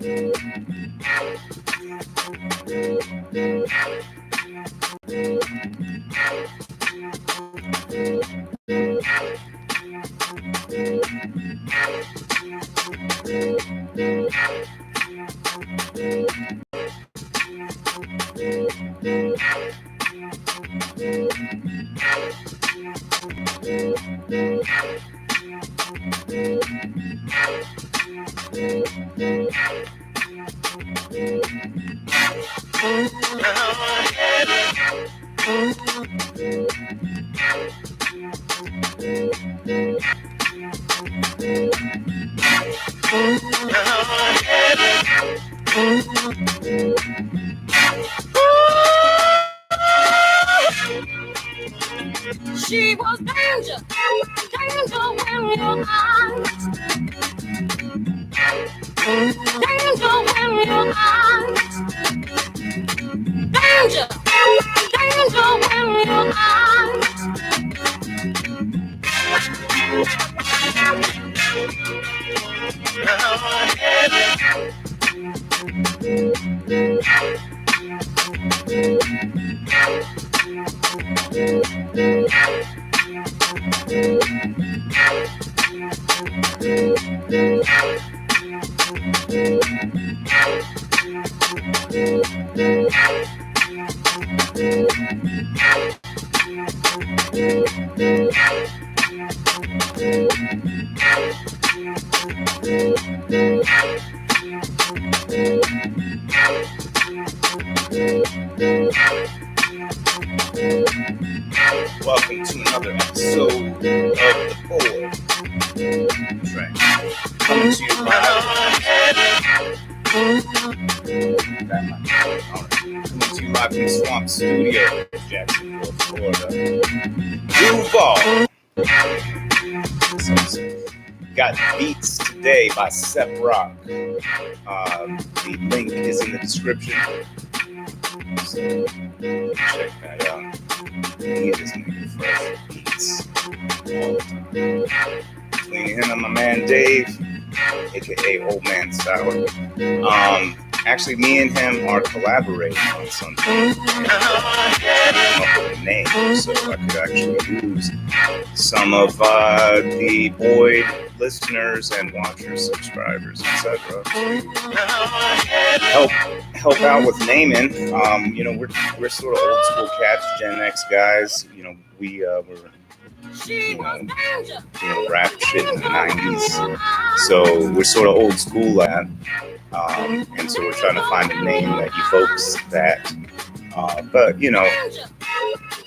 She was danger, danger when you're eyes, danger when you're eyes, danger, danger when you're eyes. Welcome to another episode of The Board Track. Coming to you live from the Swamp Studio, Jacksonville, Florida. Duval. Got beats today by Sep Rock. The link is in the description. So check that out. He is making fresh beats all the time. Between him and my man Dave, aka Old Man Sour. Actually, me and him are collaborating on something. Up with a name, so I could actually use some of the Boyd listeners and watchers, subscribers, etc. Help out with naming. We're sort of old school cats, Gen X guys. We're rap shit in the 90s. So we're sort of old school at. And so we're trying to find a name that evokes that. But,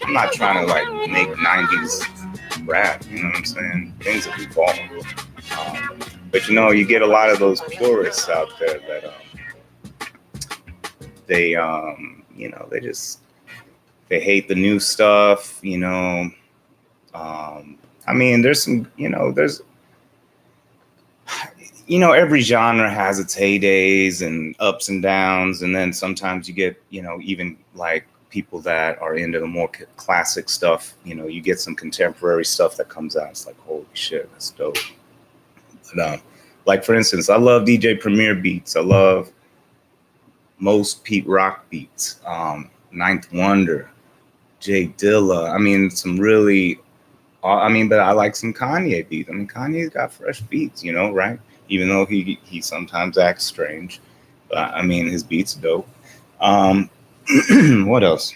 I'm not trying to make 90s rap, you know what I'm saying? Things have evolved. But, you get a lot of those purists out there that they hate the new stuff, there's some, every genre has its heydays and ups and downs. And then sometimes you get, even like people that are into the more classic stuff, you get some contemporary stuff that comes out. It's like, holy shit, that's dope. But, like, for instance, I love DJ Premier beats. I love most Pete Rock beats. Ninth Wonder, Jay Dilla. Some really, but I like some Kanye beats. Kanye's got fresh beats, right? Even though he sometimes acts strange. But, his beats are dope. What else?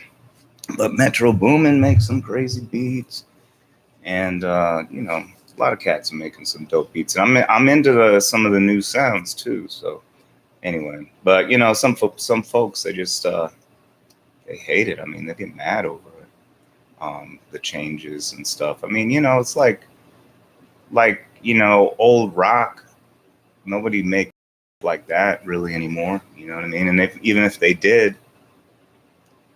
But Metro Boomin makes some crazy beats. And, a lot of cats are making some dope beats. And I'm into some of the new sounds, too. So, anyway. But, some folks, they just, they hate it. They get mad over it. The changes and stuff. It's like, old rock. Nobody makes like that really anymore. You know what I mean? And even if they did,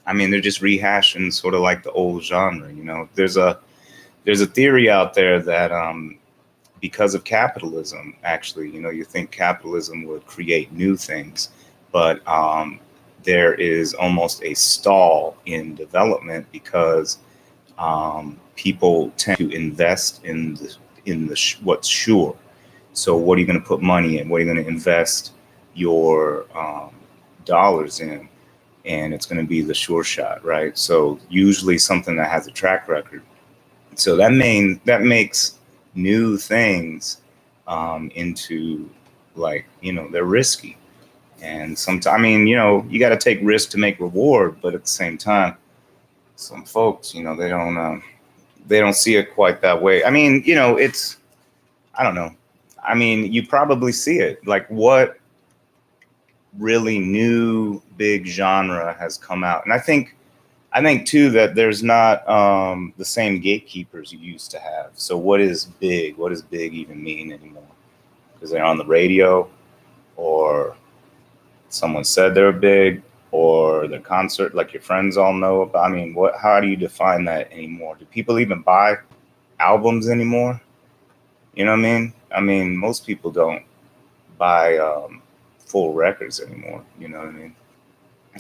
they're just rehashing sort of like the old genre. There's a theory out there that because of capitalism, actually, you think capitalism would create new things, but there is almost a stall in development because people tend to invest in what's sure. So what are you going to put money in? What are you going to invest your dollars in, and it's going to be the sure shot, right? So usually something that has a track record. So that makes new things into, like, they're risky. And sometimes, I mean, you got to take risk to make reward, but at the same time, some folks, they don't see it quite that way. I mean, it's, I don't know. I mean, you probably see it. Like, what really new big genre has come out? And I think too that there's not the same gatekeepers you used to have. So what is big? What does big even mean anymore? Because they're on the radio, or someone said they're big, or the concert, like your friends all know about. I mean, what? How do you define that anymore? Do people even buy albums anymore? You know what I mean? I mean, most people don't buy full records anymore. You know what I mean?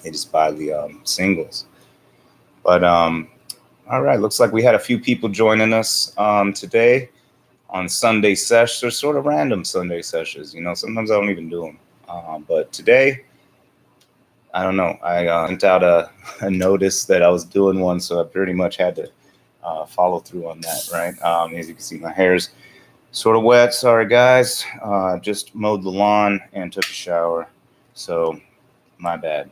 They just buy the singles. But all right, looks like we had a few people joining us today on Sunday Sesh. They're sort of random Sunday sessions. Sometimes I don't even do them. But today, I don't know. I sent out a notice that I was doing one, so I pretty much had to follow through on that, right? As you can see, my hair's sort of wet. Sorry, guys. Just mowed the lawn and took a shower, so my bad.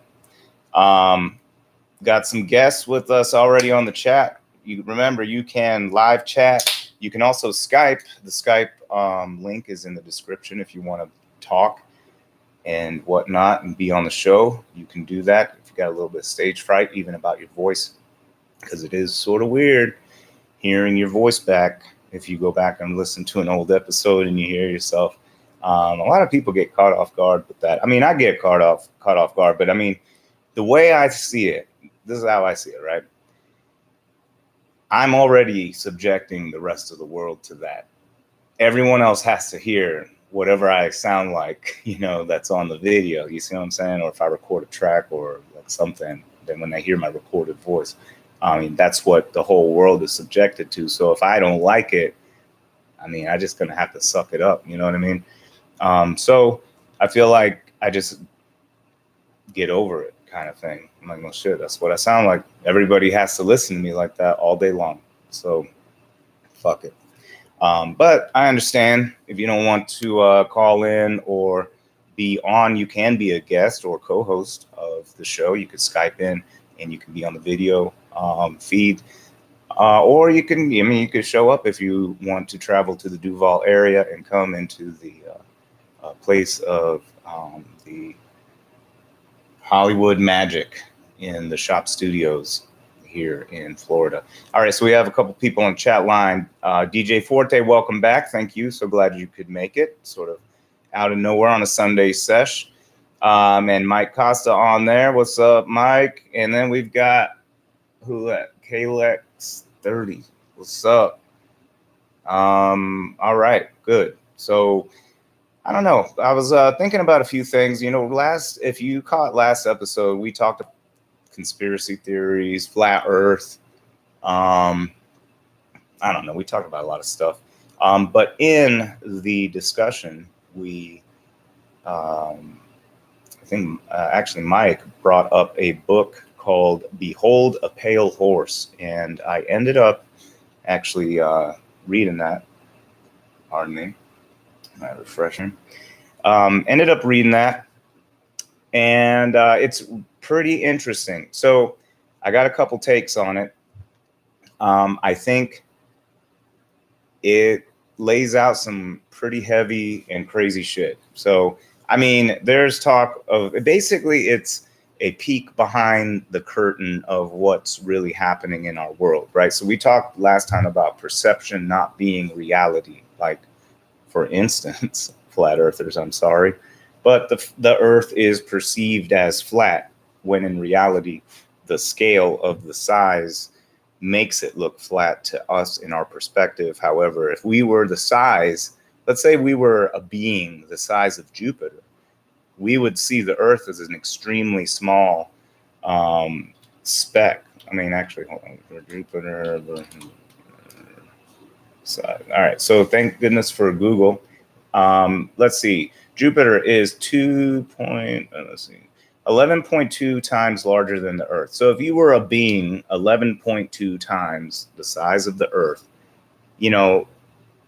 Got some guests with us already on the chat. You remember, you can live chat. You can also Skype. The Skype link is in the description if you want to talk and whatnot and be on the show. You can do that if you got a little bit of stage fright, even about your voice, because it is sort of weird hearing your voice back. If you go back and listen to an old episode and you hear yourself, a lot of people get caught off guard with that. I mean, I get caught off guard, but I mean, the way I see it, this is how I see it, right? I'm already subjecting the rest of the world to that. Everyone else has to hear whatever I sound like, that's on the video. You see what I'm saying? Or if I record a track or like something, then when they hear my recorded voice, I mean, that's what the whole world is subjected to. So if I don't like it, I mean, I just gonna have to suck it up. You know what I mean? So I feel like I just get over it, kind of thing. I'm like, well, shit, that's what I sound like. Everybody has to listen to me like that all day long. So fuck it. But I understand if you don't want to call in or be on, you can be a guest or co-host of the show. You could Skype in and you can be on the video feed. Or you could show up if you want to travel to the Duval area and come into the place of the Hollywood Magic in the Shop Studios here in Florida. All right, so we have a couple people on chat line. DJ Forte, welcome back. Thank you. So glad you could make it. Sort of out of nowhere on a Sunday sesh. And Mike Costa on there. What's up, Mike? And then we've got Kalex30. What's up? All right, good. So I don't know. I was thinking about a few things. If you caught last episode, we talked about conspiracy theories, flat Earth. I don't know. We talked about a lot of stuff. But in the discussion, I think actually Mike brought up a book called Behold a Pale Horse. And I ended up actually reading that. Pardon me. Not refreshing. Ended up reading that. And it's pretty interesting. So I got a couple takes on it. I think it lays out some pretty heavy and crazy shit. So, I mean, there's talk of basically it's a peek behind the curtain of what's really happening in our world, right? So we talked last time about perception not being reality. Like, for instance, flat earthers, I'm sorry, but the earth is perceived as flat when in reality, the scale of the size makes it look flat to us in our perspective. However, if we were the size, let's say we were a being the size of Jupiter, we would see the Earth as an extremely small speck. I mean, actually, hold on, for Jupiter. All right, so thank goodness for Google. Let's see. Jupiter is 11.2 times larger than the Earth. So if you were a being 11.2 times the size of the Earth, you know,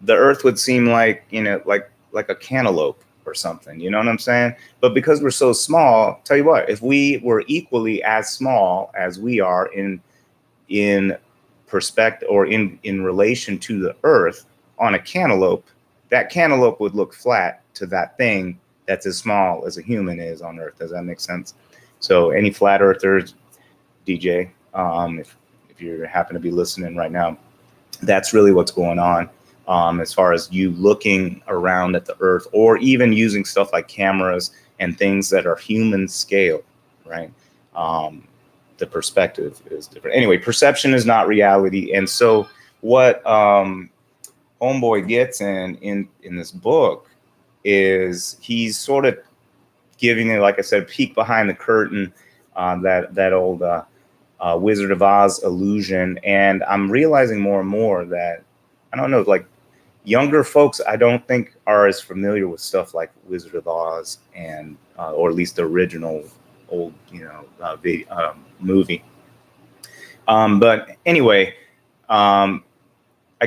the Earth would seem like, like a cantaloupe or something. You know what I'm saying? But because we're so small, tell you what, if we were equally as small as we are in perspective or in relation to the Earth on a cantaloupe, that cantaloupe would look flat to that thing that's as small as a human is on Earth. Does that make sense? So any flat earthers, DJ, if you happen to be listening right now, that's really what's going on. As far as you looking around at the Earth, or even using stuff like cameras and things that are human scale, right? The perspective is different. Anyway, perception is not reality. And so what Homeboy gets in this book is he's sort of giving it, like I said, a peek behind the curtain, that old Wizard of Oz illusion. And I'm realizing more and more that, I don't know, like younger folks, I don't think are as familiar with stuff like Wizard of Oz and, or at least the original old, movie. But anyway, I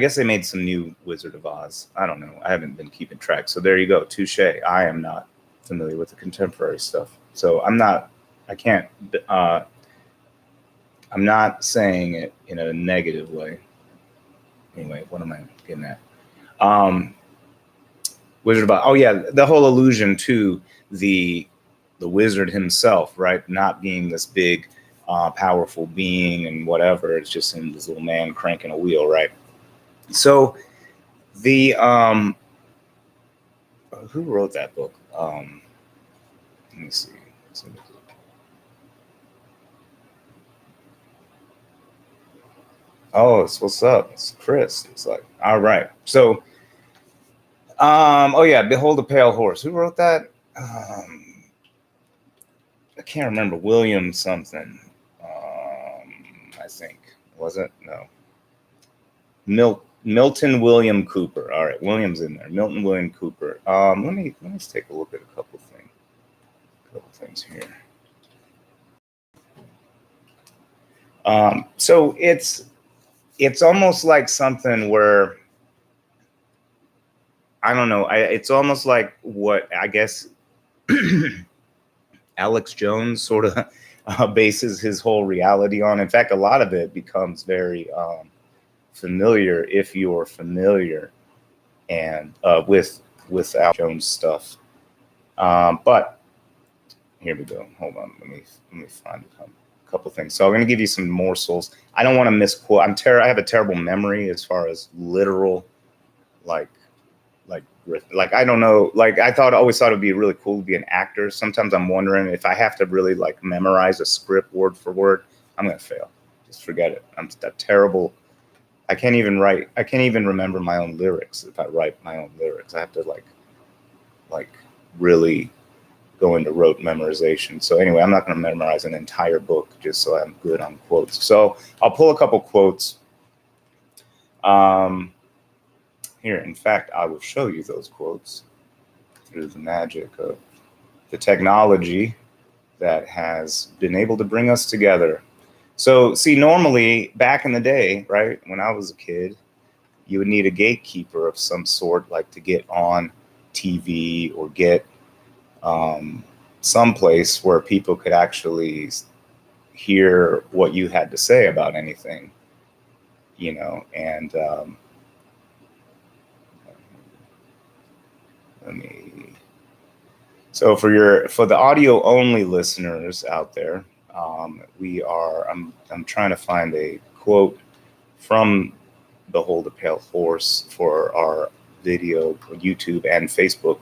guess they made some new Wizard of Oz. I don't know. I haven't been keeping track. So there you go. Touche. I am not familiar with the contemporary stuff. So I'm not saying it in a negative way. Anyway, what am I getting at? Wizard of Oz. Oh yeah, the whole allusion to the wizard himself, right? Not being this big, powerful being and whatever. It's just this little man cranking a wheel, right? So the who wrote that book? Let me see. Oh, it's what's up? It's Chris. It's like, all right. So oh yeah, Behold a Pale Horse. Who wrote that? I can't remember. William something. I think. Was it? No. Milton William Cooper. All right, William's in there. Milton William Cooper. Let me take a look at a couple things here. So it's almost like something where, I don't know. It's almost like what I guess Alex Jones sort of bases his whole reality on. In fact, a lot of it becomes very familiar if you're familiar and with Alex Jones stuff. But here we go. Hold on. Let me find a couple things. So I'm going to give you some morsels. I don't want to misquote. I have a terrible memory as far as literal, like I don't know. Like always thought it'd be really cool to be an actor. Sometimes I'm wondering if I have to really like memorize a script word for word, I'm gonna fail. Just forget it. I'm that terrible. I can't even remember my own lyrics if I write my own lyrics. I have to like really go into rote memorization. So anyway, I'm not going to memorize an entire book just so I'm good on quotes. So I'll pull a couple quotes. Here, in fact, I will show you those quotes through the magic of the technology that has been able to bring us together. So, see, normally back in the day, right, when I was a kid, you would need a gatekeeper of some sort, like to get on TV or get someplace where people could actually hear what you had to say about anything, and so for the audio only listeners out there, I'm trying to find a quote from Behold a Pale Horse for our video, YouTube and Facebook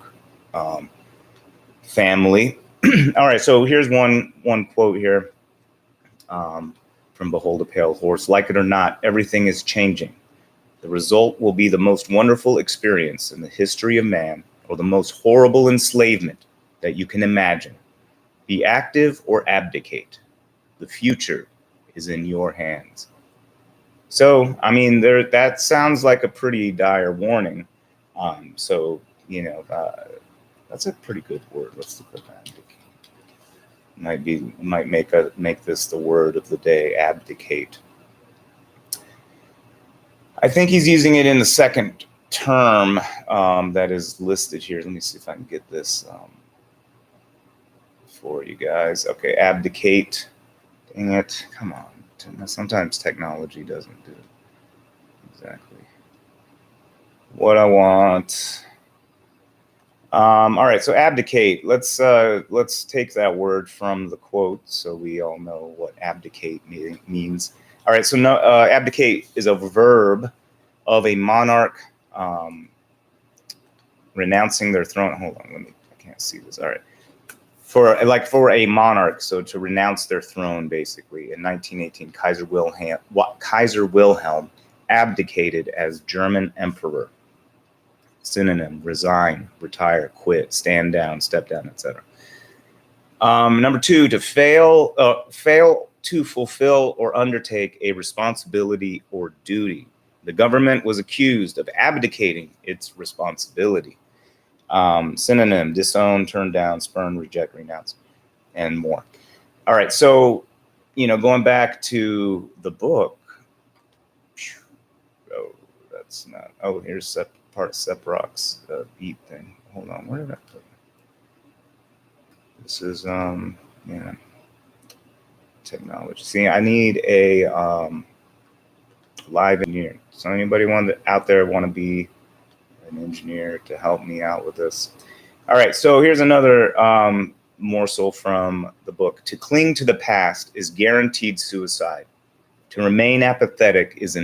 family. All right, so here's one quote here from Behold a Pale Horse. Like it or not, everything is changing. The result will be the most wonderful experience in the history of man, or the most horrible enslavement that you can imagine. Be active or abdicate. The future is in your hands. So, I mean, that sounds like a pretty dire warning. So, That's a pretty good word. Let's look up abdicate. Might make this the word of the day, abdicate. I think he's using it in the second term that is listed here. Let me see if I can get this for you guys. Okay, abdicate. Dang it. Come on. Sometimes technology doesn't do exactly what I want. All right, so abdicate. Let's take that word from the quote so we all know what abdicate means. All right, so abdicate is a verb of a monarch renouncing their throne. Hold on, I can't see this. All right. For a monarch, so to renounce their throne, basically. In 1918, Kaiser Wilhelm abdicated as German emperor. Synonym: resign, retire, quit, stand down, step down, etc. Number two, to fail to fulfill or undertake a responsibility or duty. The government was accused of abdicating its responsibility. Synonym: disown, turn down, spurn, reject, renounce, and more. All right, so going back to the book. Oh, that's not. Oh, here's part of Sephiroth's beat thing. Hold on, where did I put it? This is technology. See, I need a live engineer. So anybody out there want to be an engineer to help me out with this? All right, so here's another morsel from the book. To cling to the past is guaranteed suicide. To remain apathetic is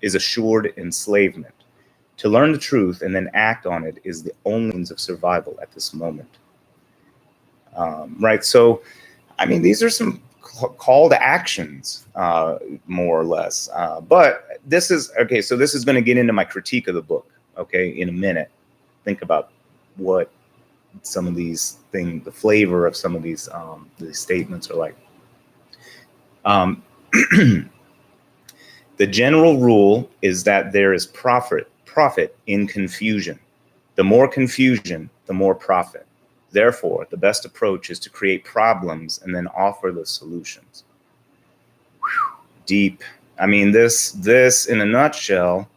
assured enslavement. To learn the truth and then act on it is the only means of survival at this moment. Right, so, I mean, these are some call to actions, more or less. But this is, okay, so this is going to get into my critique of the book, okay, in a minute. Think about what some of these things, the flavor of some of these statements are like. The general rule is that there is profit in confusion. The more confusion, the more profit. Therefore, the best approach is to create problems and then offer the solutions. Whew, deep. I mean, this in a nutshell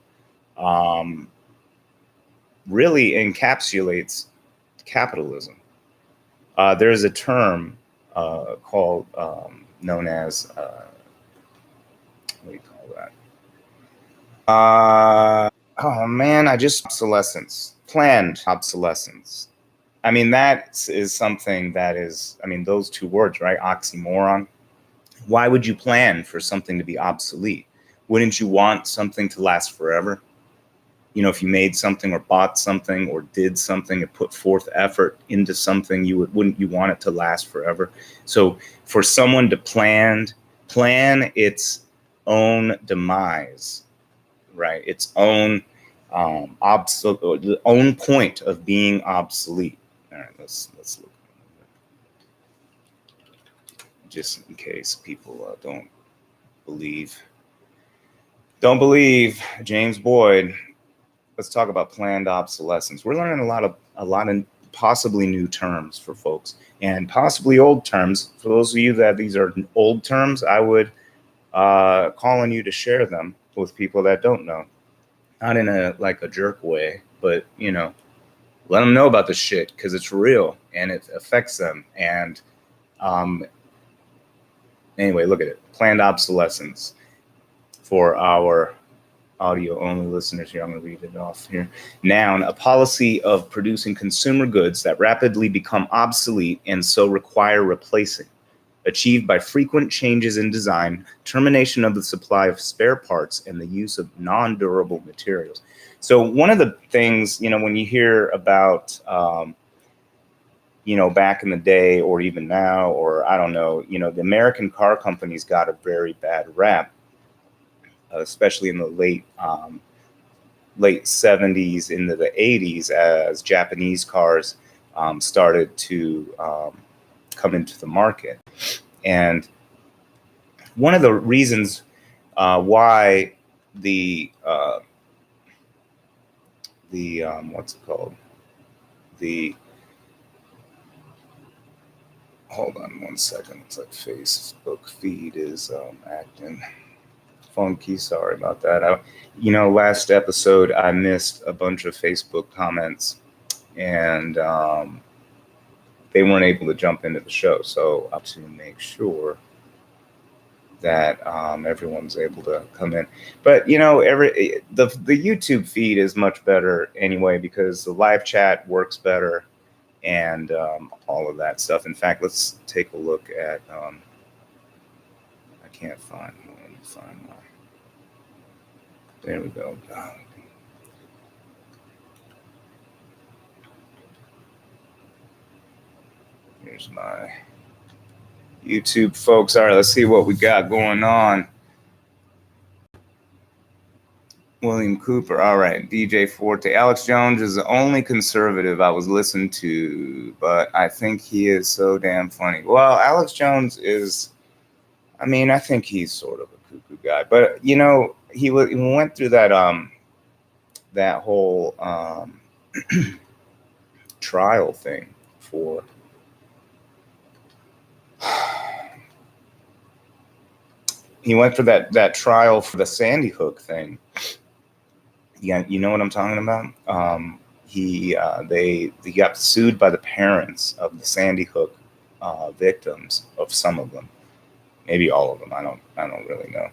really encapsulates capitalism. There's a term called known as what do you call that? Oh man, obsolescence, planned obsolescence. I mean, that is something that is, I mean, those two words, right? Oxymoron. Why would you plan for something to be obsolete? Wouldn't you want something to last forever? If you made something or bought something or did something and put forth effort into something, wouldn't you want it to last forever? So for someone to plan its own demise, right? Its own the own point of being obsolete. All right, let's look, just in case people don't believe James Boyd. Let's talk about planned obsolescence. We're learning a lot of possibly new terms for folks, and possibly old terms. For those of you that these are old terms, I would call on you to share them with people that don't know. Not in a jerk way, but let them know about this shit because it's real and it affects them. And anyway, look at it. Planned obsolescence. For our audio only listeners here, I'm going to read it off here. Noun: a policy of producing consumer goods that rapidly become obsolete and so require replacing, achieved by frequent changes in design, termination of the supply of spare parts, and the use of non-durable materials. So one of the things, when you hear about, back in the day or even now, or I don't know, the American car companies got a very bad rap, especially in the late 70s into the 80s as Japanese cars started to come into the market. And one of the reasons why the what's it called? The hold on 1 second. It's like Facebook feed is acting funky. Sorry about that. Last episode I missed a bunch of Facebook comments, and they weren't able to jump into the show. So I have to make sure that everyone's able to come in. But the YouTube feed is much better anyway, because the live chat works better, and all of that stuff. In fact, let's take a look at. I can't find. Let me find my. There we go. Here's my YouTube folks. All right, let's see what we got going on. William Cooper. All right. DJ Forte. Alex Jones is the only conservative I was listening to, but I think he is so damn funny. Well, Alex Jones is, I think he's sort of a cuckoo guy, but he went through that whole trial thing for he went for that trial for the Sandy Hook thing. Yeah, you know what I'm talking about? He got sued by the parents of the Sandy Hook victims, of some of them, maybe all of them. I don't really know.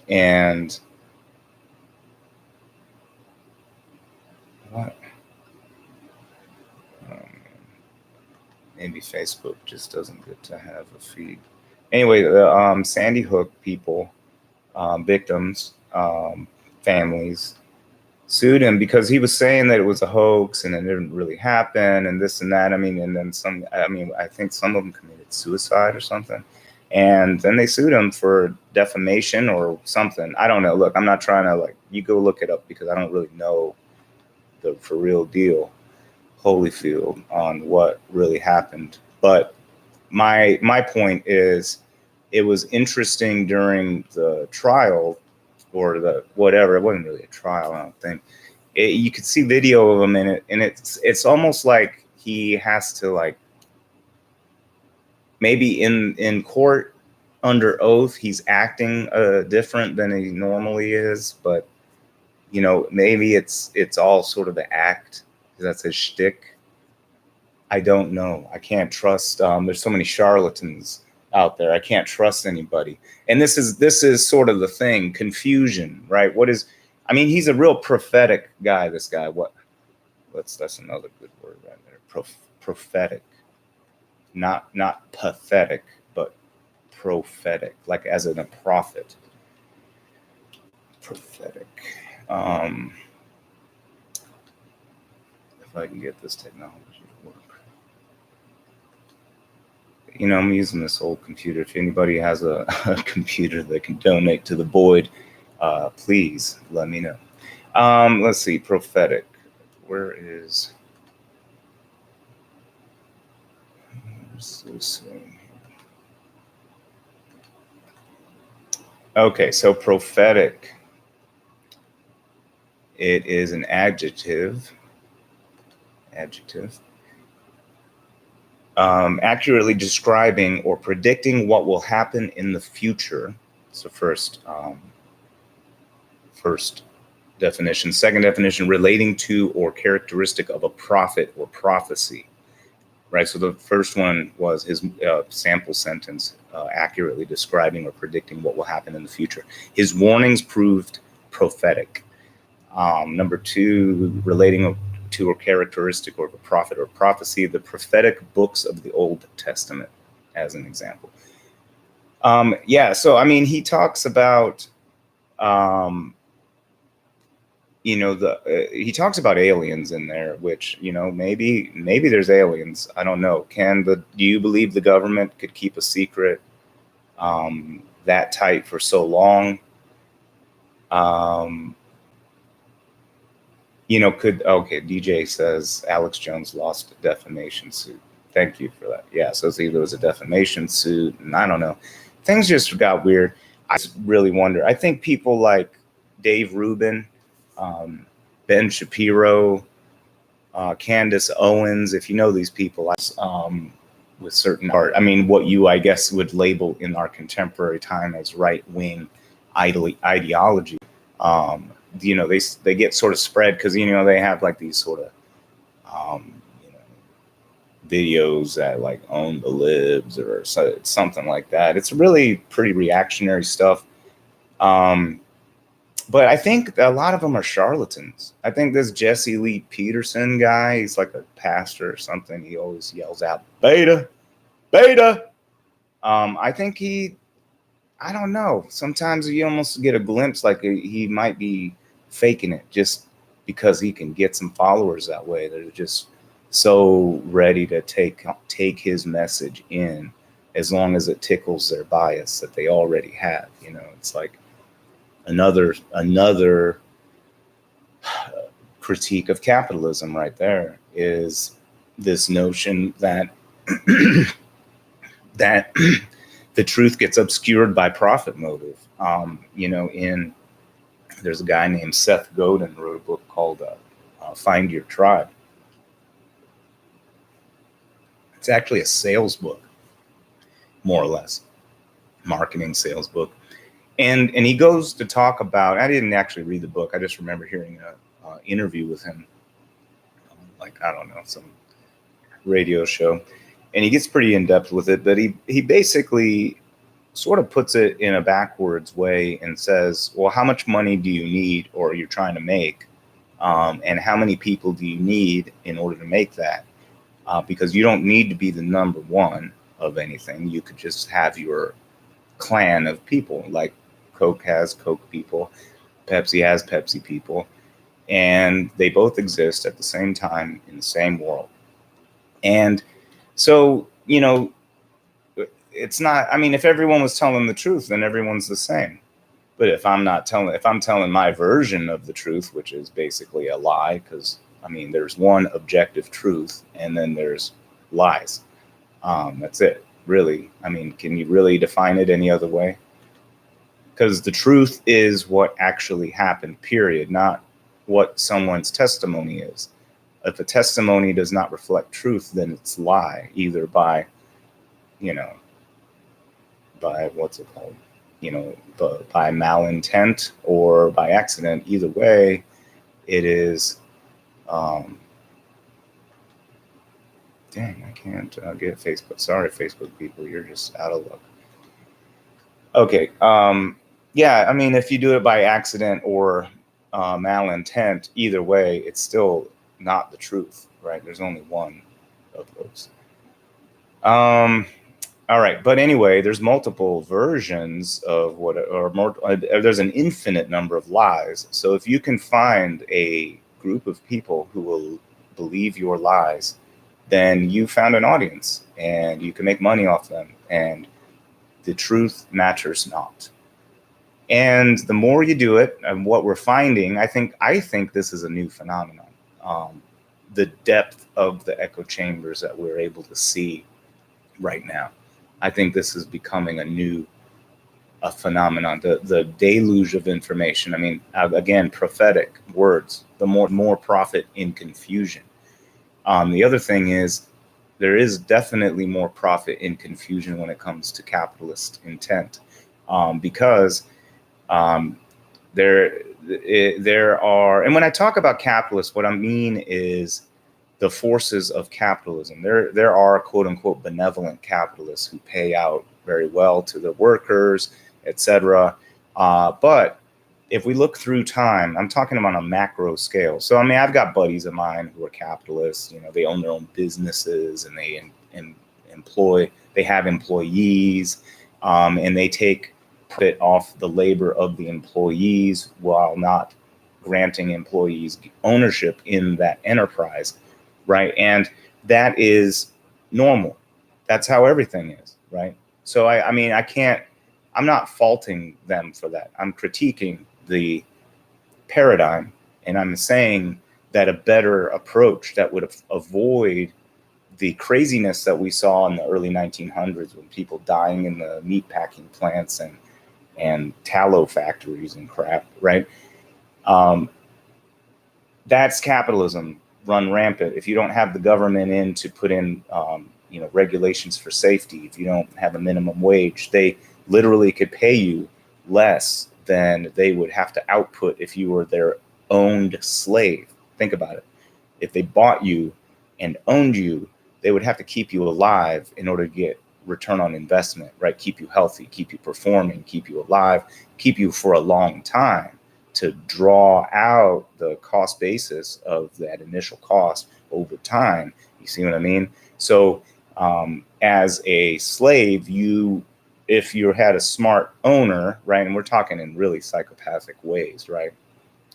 And what? Maybe Facebook just doesn't get to have a feed. Anyway, the Sandy Hook people, victims, families, sued him because he was saying that it was a hoax and it didn't really happen and this and that. And then some. I think some of them committed suicide or something, and then they sued him for defamation or something. I don't know. Look, I'm not trying to you go look it up, because I don't really know the for real deal Holyfield on what really happened. But my point is, it was interesting during the trial, or the whatever. It wasn't really a trial, I don't think. You could see video of him in it, and it's almost like he has to maybe in court under oath he's acting different than he normally is, but maybe it's all sort of the act. That's his shtick. I don't know. I can't trust. There's so many charlatans out there. I can't trust anybody. And this is sort of the thing. Confusion, right? He's a real prophetic guy. This guy. That's another good word right there. Prophetic. Not pathetic, but prophetic, like as in a prophet. Prophetic. If I can get this technology to work. I'm using this old computer. If anybody has a computer that can donate to the Boyd, please let me know. Let's see, prophetic. Where is this thing? Okay, so prophetic. It is an adjective. Accurately describing or predicting what will happen in the future. So first definition. Second definition, relating to or characteristic of a prophet or prophecy. Right. So the first one was his sample sentence, accurately describing or predicting what will happen in the future. His warnings proved prophetic. Number two, relating to or characteristic of a prophet or prophecy, the prophetic books of the Old Testament, as an example. So he talks about he talks about aliens in there, which maybe there's aliens. I don't know. Do you believe the government could keep a secret that tight for so long? DJ says Alex Jones lost a defamation suit. Thank you for that. Yeah, so it's either was a defamation suit, and I don't know. Things just got weird. I just really wonder. I think people like Dave Rubin, Ben Shapiro, Candace Owens, if you know these people, with certain art. I mean, what you, I guess, would label in our contemporary time as right-wing ideology. Um, they get sort of spread because they have like these sort of um, you know, videos that like own the libs or something like that. It's really pretty reactionary stuff. Um, but I think a lot of them are charlatans. I think this Jesse Lee Peterson guy, he's like a pastor or something. He always yells out, beta, beta. I think I don't know. Sometimes you almost get a glimpse like he might be faking it just because he can get some followers that way. They're just so ready to take his message in as long as it tickles their bias that they already have. It's like another critique of capitalism right there is this notion that that the truth gets obscured by profit motive. There's a guy named Seth Godin wrote a book called Find Your Tribe. It's actually a sales book, more or less, marketing sales book. And he goes to talk about, I didn't actually read the book. I just remember hearing an interview with him, like, I don't know, some radio show. And he gets pretty in depth with it, but he basically sort of puts it in a backwards way and says, well, how much money do you need or you're trying to make? And how many people do you need in order to make that? Because you don't need to be the number one of anything. You could just have your clan of people. Like Coke has Coke people, Pepsi has Pepsi people, and they both exist at the same time in the same world. And so, it's not, I mean, if everyone was telling the truth, then everyone's the same. But if I'm telling my version of the truth, which is basically a lie, because I mean, there's one objective truth and then there's lies. That's it, really. I mean, can you really define it any other way? Because the truth is what actually happened, period, not what someone's testimony is. If a testimony does not reflect truth, then it's lie, either by, by what's it called? By malintent or by accident. Either way, it is. Dang, I can't get Facebook. Sorry, Facebook people, you're just out of luck. Okay. Yeah, I mean, if you do it by accident or malintent, either way, it's still not the truth, right? There's only one of those. All right, but anyway, there's multiple versions of what, or more. There's an infinite number of lies. So if you can find a group of people who will believe your lies, then you found an audience, and you can make money off them. And the truth matters not. And the more you do it, and what we're finding, I think this is a new phenomenon. The depth of the echo chambers that we're able to see right now. I think this is becoming a phenomenon. The deluge of information. I mean, again, prophetic words. The more profit in confusion. The other thing is, there is definitely more profit in confusion when it comes to capitalist intent, because there are, and when I talk about capitalists, what I mean is the forces of capitalism. There are quote unquote benevolent capitalists who pay out very well to the workers, etc. But if we look through time, I'm talking about on a macro scale. So I mean, I've got buddies of mine who are capitalists. They own their own businesses and they have employees, and they take profit off the labor of the employees while not granting employees ownership in that enterprise. Right. And that is normal. That's how everything is. Right. So, I mean, I'm not faulting them for that. I'm critiquing the paradigm. And I'm saying that a better approach that would avoid the craziness that we saw in the early 1900s when people dying in the meatpacking plants and tallow factories and crap. Right. That's capitalism. run rampant, if you don't have the government in to put in, regulations for safety, if you don't have a minimum wage, they literally could pay you less than they would have to output if you were their owned slave. Think about it. If they bought you and owned you, they would have to keep you alive in order to get return on investment, right? Keep you healthy, keep you performing, keep you alive, keep you for a long time to draw out the cost basis of that initial cost over time. You see what I mean? So as a slave, if you had a smart owner, right, and we're talking in really psychopathic ways, right?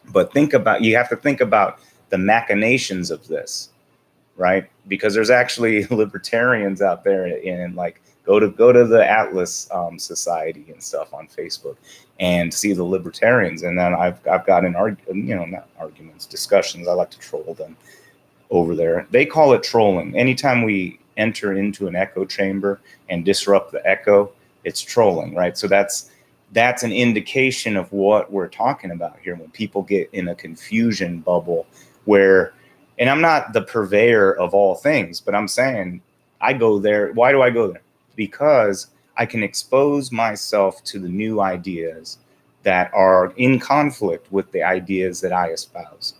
But you have to think about the machinations of this, right? Because there's actually libertarians out there, and like go to the Atlas Society and stuff on Facebook and see the libertarians. And then I've gotten not arguments, discussions. I like to troll them over there. They call it trolling. Anytime we enter into an echo chamber and disrupt the echo, it's trolling, right? So that's an indication of what we're talking about here. When people get in a confusion bubble where, and I'm not the purveyor of all things, but I'm saying I go there. Why do I go there? Because I can expose myself to the new ideas that are in conflict with the ideas that I espouse.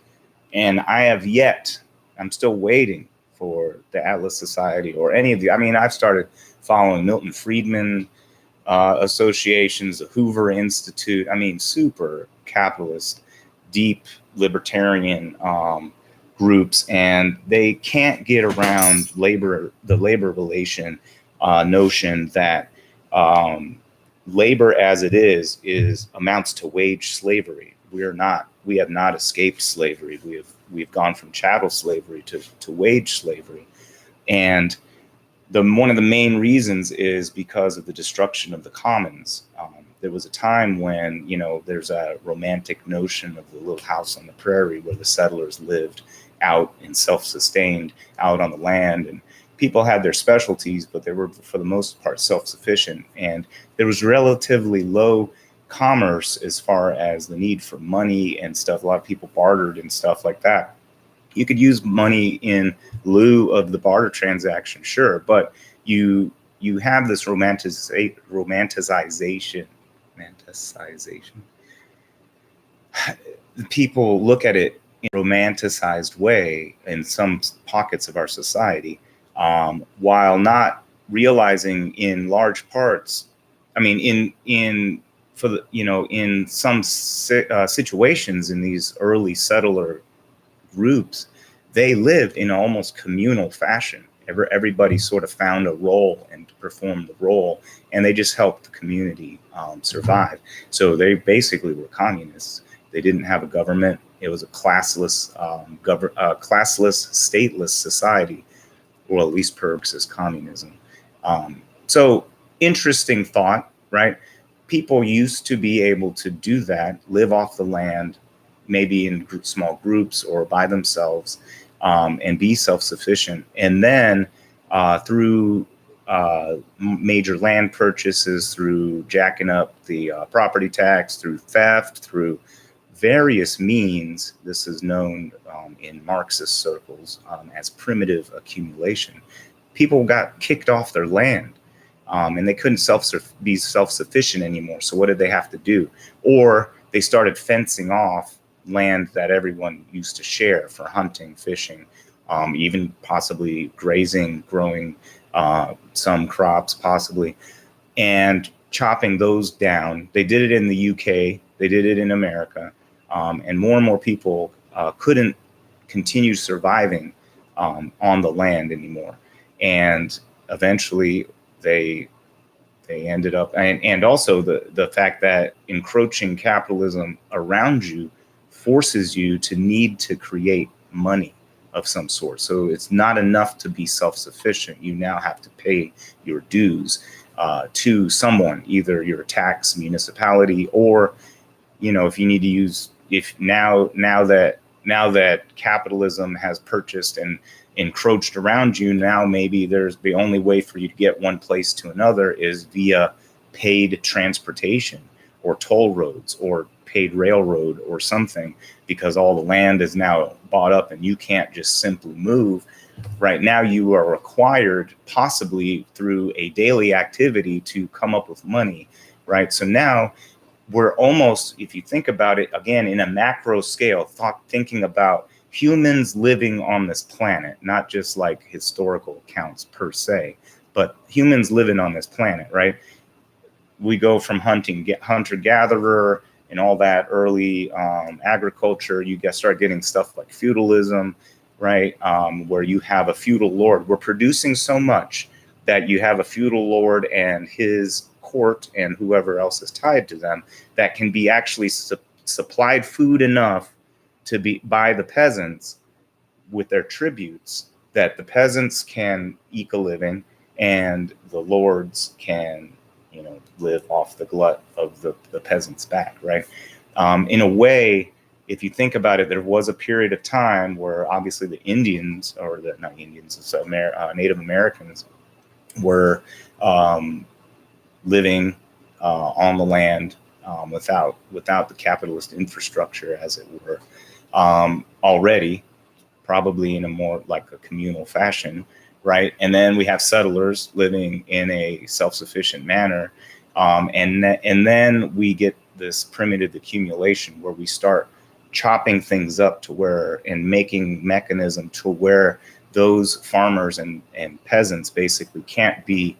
And I'm still waiting for the Atlas Society or any of I've started following Milton Friedman associations, the Hoover Institute. Super capitalist, deep libertarian groups, and they can't get around the labor relation notion that labor as it is amounts to wage slavery. We have not escaped slavery. We've gone from chattel slavery to wage slavery, and one of the main reasons is because of the destruction of the commons. There was a time when, there's a romantic notion of the little house on the prairie where the settlers lived out and self-sustained out on the land, and people had their specialties, but they were for the most part self-sufficient, and there was relatively low commerce as far as the need for money and stuff. A lot of people bartered and stuff like that. You could use money in lieu of the barter transaction, sure, but you have this romanticization. People look at it in a romanticized way in some pockets of our society, while not realizing in large parts. In some situations in these early settler groups, they lived in almost communal fashion. Everybody sort of found a role and performed the role, and they just helped the community survive. So they basically were communists. They didn't have a government. It was a classless, stateless society, or at least per Marxist communism. So interesting thought, right? People used to be able to do that, live off the land, maybe in small groups or by themselves, and be self-sufficient. And then through major land purchases, through jacking up the property tax, through theft, through various means, this is known in Marxist circles as primitive accumulation. People got kicked off their land, and they couldn't be self-sufficient anymore. So what did they have to do? Or they started fencing off land that everyone used to share for hunting, fishing, even possibly grazing, growing some crops possibly, and chopping those down. They did it in the UK, they did it in America, and more people couldn't continue surviving on the land anymore. And eventually they ended up, and also the fact that encroaching capitalism around you forces you to need to create money of some sort. So it's not enough to be self-sufficient. You now have to pay your dues to someone, either your tax municipality, or if you need to use, now that capitalism has purchased and encroached around you, now maybe there's the only way for you to get one place to another is via paid transportation or toll roads or paid railroad or something, because all the land is now bought up and you can't just simply move. Right now, you are required, possibly through a daily activity, to come up with money, right? So now we're almost, if you think about it, again, in a macro scale, thinking about humans living on this planet, not just like historical accounts per se, but humans living on this planet, right? We go from hunter-gatherer and all that early agriculture. You start getting stuff like feudalism, right? Where you have a feudal lord. We're producing so much that you have a feudal lord and his court and whoever else is tied to them that can be actually supplied food enough to be by the peasants with their tributes, that the peasants can eke a living and the lords can, live off the glut of the peasants' back, right? In a way, if you think about it, there was a period of time where obviously the Indians, or not Indians, Native Americans, were living on the land without the capitalist infrastructure, as it were, already, probably in a more like a communal fashion, right? And then we have settlers living in a self-sufficient manner, and then we get this primitive accumulation where we start chopping things up to where, and making mechanism to where those farmers and peasants basically can't be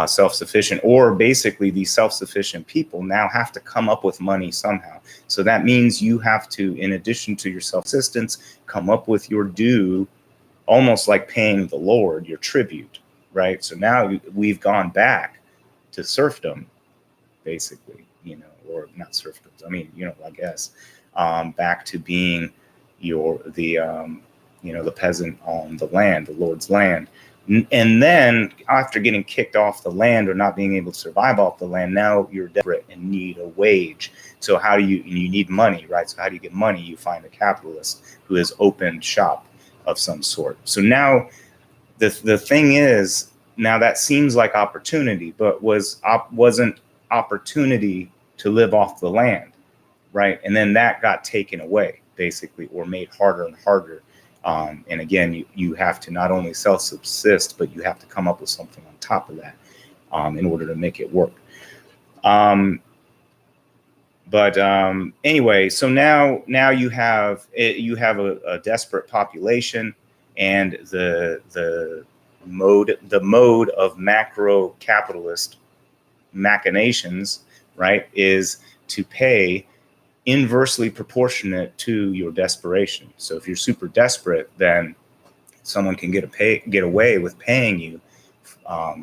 self-sufficient, or basically these self-sufficient people now have to come up with money somehow. So that means you have to, in addition to your self-assistance, come up with your due, almost like paying the Lord your tribute, right? So now we've gone back to serfdom, basically, or not serfdom. I mean, I guess back to being the peasant on the land, the Lord's land. And then after getting kicked off the land or not being able to survive off the land, now you're desperate and need a wage. So you need money, right? So how do you get money? You find a capitalist who has opened shop of some sort. So now the thing is, now that seems like opportunity, but wasn't opportunity to live off the land, right? And then that got taken away, basically, or made harder and harder. And again, you have to not only self-subsist, but you have to come up with something on top of that in order to make it work. Anyway, so now you have a desperate population, and the mode of macro capitalist machinations, right, is to pay inversely proportionate to your desperation. So if you're super desperate, then someone can get away with paying you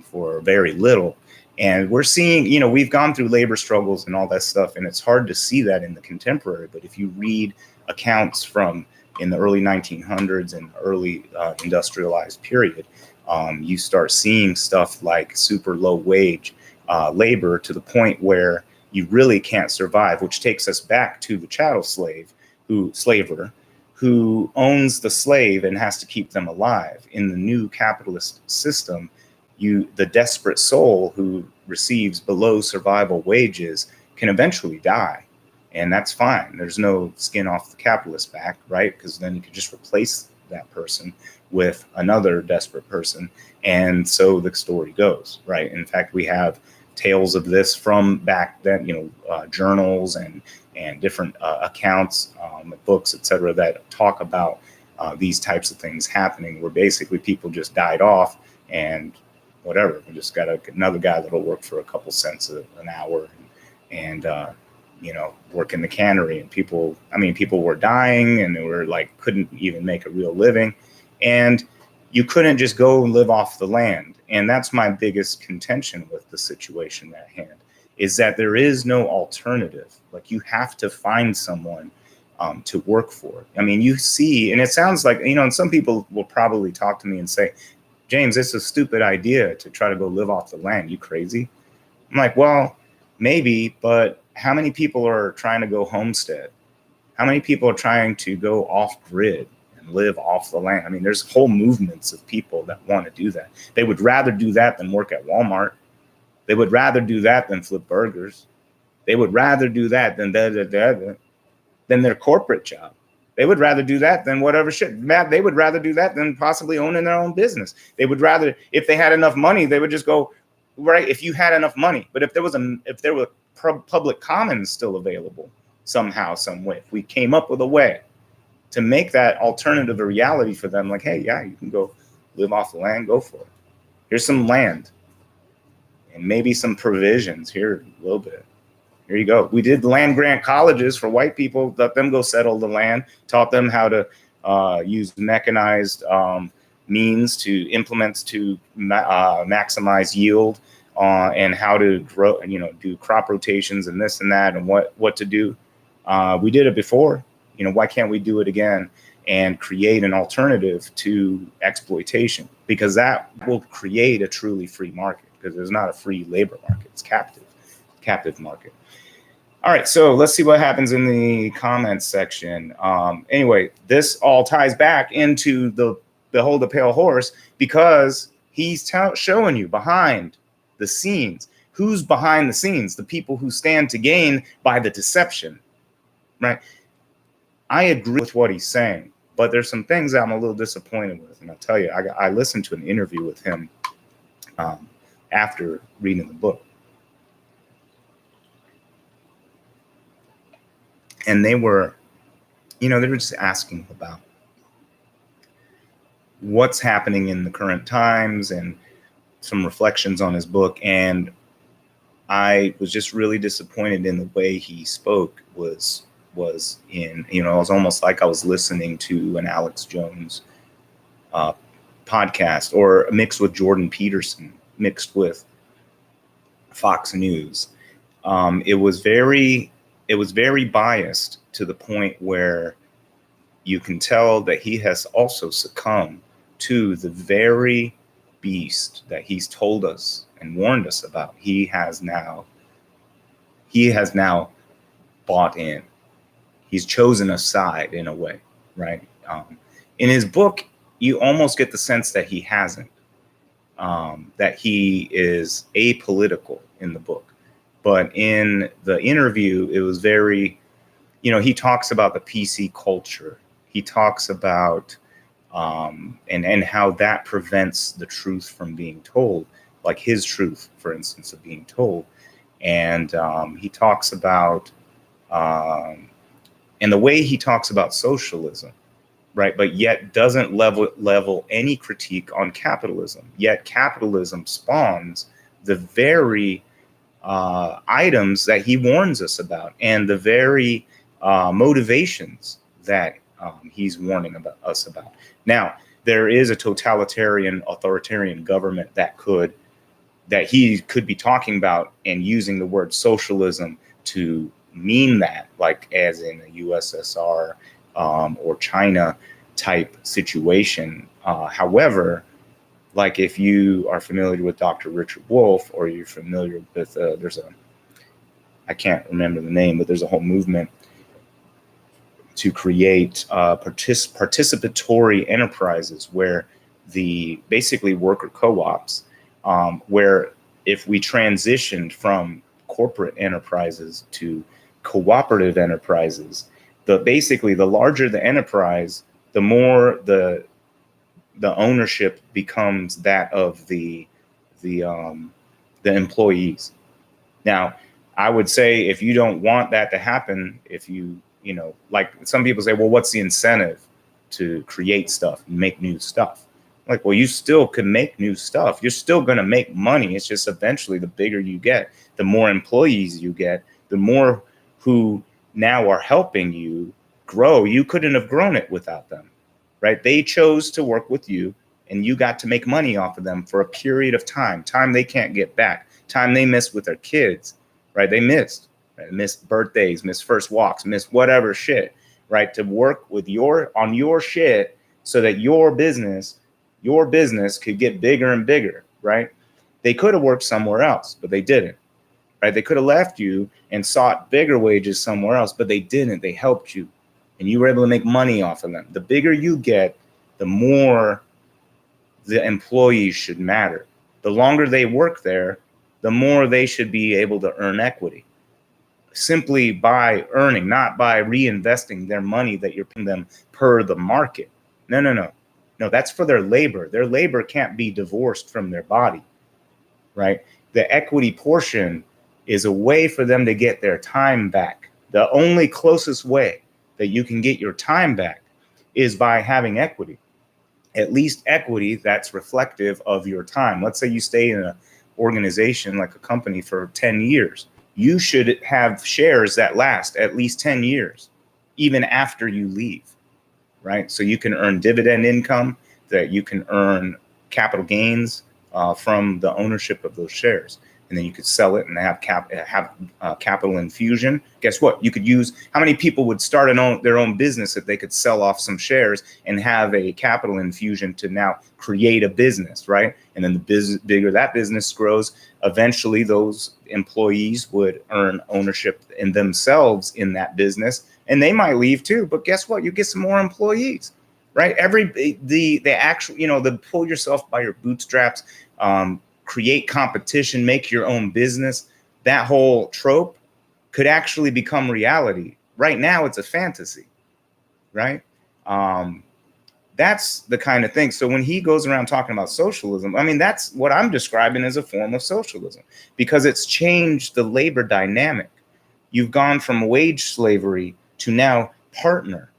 for very little. And we're seeing, we've gone through labor struggles and all that stuff, and it's hard to see that in the contemporary. But if you read accounts from in the early 1900s and early industrialized period, you start seeing stuff like super low wage labor, to the point where you really can't survive, which takes us back to the chattel slaver who owns the slave and has to keep them alive. In the new capitalist system, the desperate soul who receives below survival wages can eventually die. And that's fine. There's no skin off the capitalist's back, right? Because then you could just replace that person with another desperate person. And so the story goes, right? In fact, we have tales of this from back then, journals and different accounts, books, etc., that talk about these types of things happening, where basically people just died off and whatever. We just got another guy that'll work for a couple cents an hour and work in the cannery. And people were dying, and they were like, couldn't even make a real living. And you couldn't just go and live off the land. And that's my biggest contention with the situation at hand, is that there is no alternative. Like, you have to find someone to work for. I mean, you see, and it sounds like, and some people will probably talk to me and say, James, it's a stupid idea to try to go live off the land. You crazy? I'm like, well, maybe, but how many people are trying to go homestead? How many people are trying to go off grid and live off the land? I mean, there's whole movements of people that want to do that. They would rather do that than work at Walmart. They would rather do that than flip burgers. They would rather do that than than their corporate job. They would rather do that than whatever shit. Matt, they would rather do that than possibly owning their own business. They would rather, if they had enough money, they would just go, right, if you had enough money. But if there were public commons still available somehow, some way, if we came up with a way to make that alternative a reality for them, like, hey, yeah, you can go live off the land, go for it. Here's some land and maybe some provisions here a little bit. Here you go. We did land grant colleges for white people, let them go settle the land, taught them how to use mechanized means to implements to maximize yield and how to grow, do crop rotations and this and that and what to do. We did it before. Why can't we do it again and create an alternative to exploitation? Because that will create a truly free market, because there's not a free labor market. It's captive market. All right, so let's see what happens in the comments section. Anyway, this all ties back into the Behold the Pale Horse, because he's showing you behind the scenes. Who's behind the scenes? The people who stand to gain by the deception, right? I agree with what he's saying, but there's some things that I'm a little disappointed with. And I'll tell you, I listened to an interview with him after reading the book. And they were just asking about what's happening in the current times and some reflections on his book. And I was just really disappointed in the way he spoke. Was in, it was almost like I was listening to an Alex Jones podcast, or mixed with Jordan Peterson, mixed with Fox News. It was very biased, to the point where you can tell that he has also succumbed to the very beast that he's told us and warned us about. He has now bought in. He's chosen a side in a way, right? In his book, you almost get the sense that he hasn't, that he is apolitical in the book. But in the interview, it was very, he talks about the PC culture. He talks about and how that prevents the truth from being told, like his truth, for instance, of being told. And he talks about, and the way he talks about socialism, right? But yet doesn't level any critique on capitalism. Yet capitalism spawns the very items that he warns us about, and the very motivations that he's warning us about. Now, there is a totalitarian, authoritarian government that he could be talking about and using the word socialism to mean that, like as in a USSR or China type situation. However, like if you are familiar with Dr. Richard Wolff, or you're familiar with, I can't remember the name, but there's a whole movement to create participatory enterprises, where basically worker co-ops, where if we transitioned from corporate enterprises to cooperative enterprises, basically the larger the enterprise, the more the ownership becomes that of the employees. Now, I would say, if you don't want that to happen, if like some people say, well, what's the incentive to create stuff, make new stuff? Like, well, you still can make new stuff. You're still going to make money. It's just eventually, the bigger you get, the more employees you get, the more who now are helping you grow. You couldn't have grown it without them, right? They chose to work with you, and you got to make money off of them for a period of time they can't get back, time they missed with their kids, right? They missed birthdays, missed first walks, missed whatever shit, right? To work with on your shit so that your business could get bigger and bigger, right? They could have worked somewhere else, but they didn't, right? They could have left you and sought bigger wages somewhere else, but they didn't. They helped you, and you were able to make money off of them. The bigger you get, the more the employees should matter. The longer they work there, the more they should be able to earn equity. simply by earning, not by reinvesting their money that you're paying them per the market. No, no, no. No, that's for their labor. Their labor can't be divorced from their body, right? The equity portion is a way for them to get their time back. The only closest way that you can get your time back is by having equity, at least equity that's reflective of your time. Let's say you stay in an organization like a company for 10 years. You should have shares that last at least 10 years, even after you leave, right? So you can earn dividend income, that you can earn capital gains from the ownership of those shares. And then you could sell it and have capital infusion. Guess what? You could use, how many people would start their own business if they could sell off some shares and have a capital infusion to now create a business, right? And then the bigger that business grows, eventually those employees would earn ownership in themselves in that business, and they might leave too. But guess what? You get some more employees, right? The actual, the pull yourself by your bootstraps, create competition, make your own business, that whole trope could actually become reality. Right now, it's a fantasy, right? That's the kind of thing. So when he goes around talking about socialism, I mean, that's what I'm describing as a form of socialism, because it's changed the labor dynamic. You've gone from wage slavery to now partner.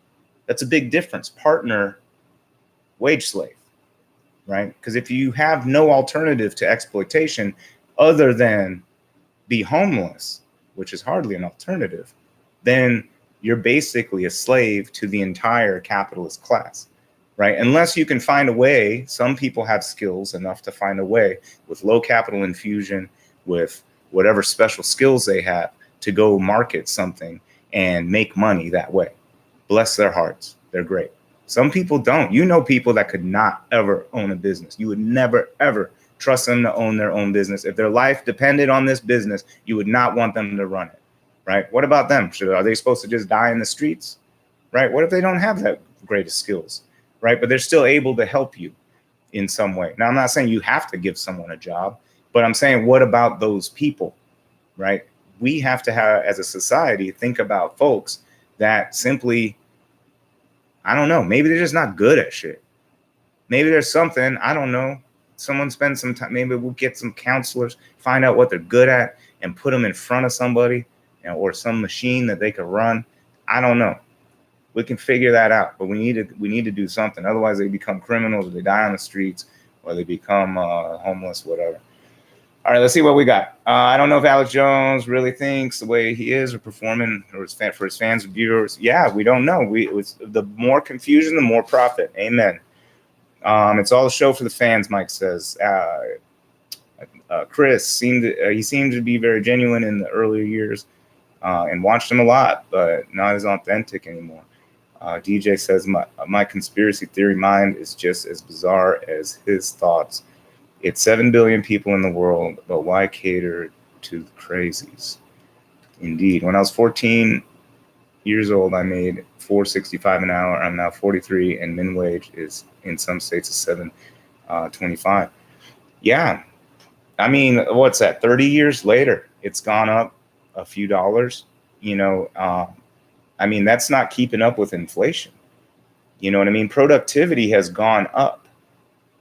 That's a big difference. Partner, wage slave, right? Because if you have no alternative to exploitation other than be homeless, which is hardly an alternative, then you're basically a slave to the entire capitalist class, right? Unless you can find a way, some people have skills enough to find a way with low capital infusion, with whatever special skills they have, to go market something and make money that way. Bless their hearts. They're great. Some people don't. You know people that could not ever own a business. You would never, ever trust them to own their own business. If their life depended on this business, you would not want them to run it, right? What about them? Are they supposed to just die in the streets, right? What if they don't have that greatest skills, right? But they're still able to help you in some way. Now, I'm not saying you have to give someone a job, but I'm saying, what about those people, right? We have to have, as a society, think about folks that simply, I don't know, maybe they're just not good at shit. Maybe there's something, I don't know. Someone spend some time, maybe we'll get some counselors, find out what they're good at and put them in front of somebody, or some machine that they could run. I don't know. We can figure that out, but we need to do something. Otherwise they become criminals, or they die on the streets, or they become homeless, whatever. All right, let's see what we got. I don't know if Alex Jones really thinks the way he is, or performing, or for his fans and viewers. Yeah, we don't know. The more confusion, the more profit. Amen. It's all a show for the fans, Mike says. Chris seemed to be very genuine in the earlier years, and watched him a lot, but not as authentic anymore. DJ says my conspiracy theory mind is just as bizarre as his thoughts. It's 7 billion people in the world, but why cater to the crazies? Indeed. When I was 14 years old, I made $4.65 an hour. I'm now 43, and minimum wage is in some states is $7.25. Yeah. I mean, what's that? 30 years later, it's gone up a few dollars. I mean, that's not keeping up with inflation. You know what I mean? Productivity has gone up,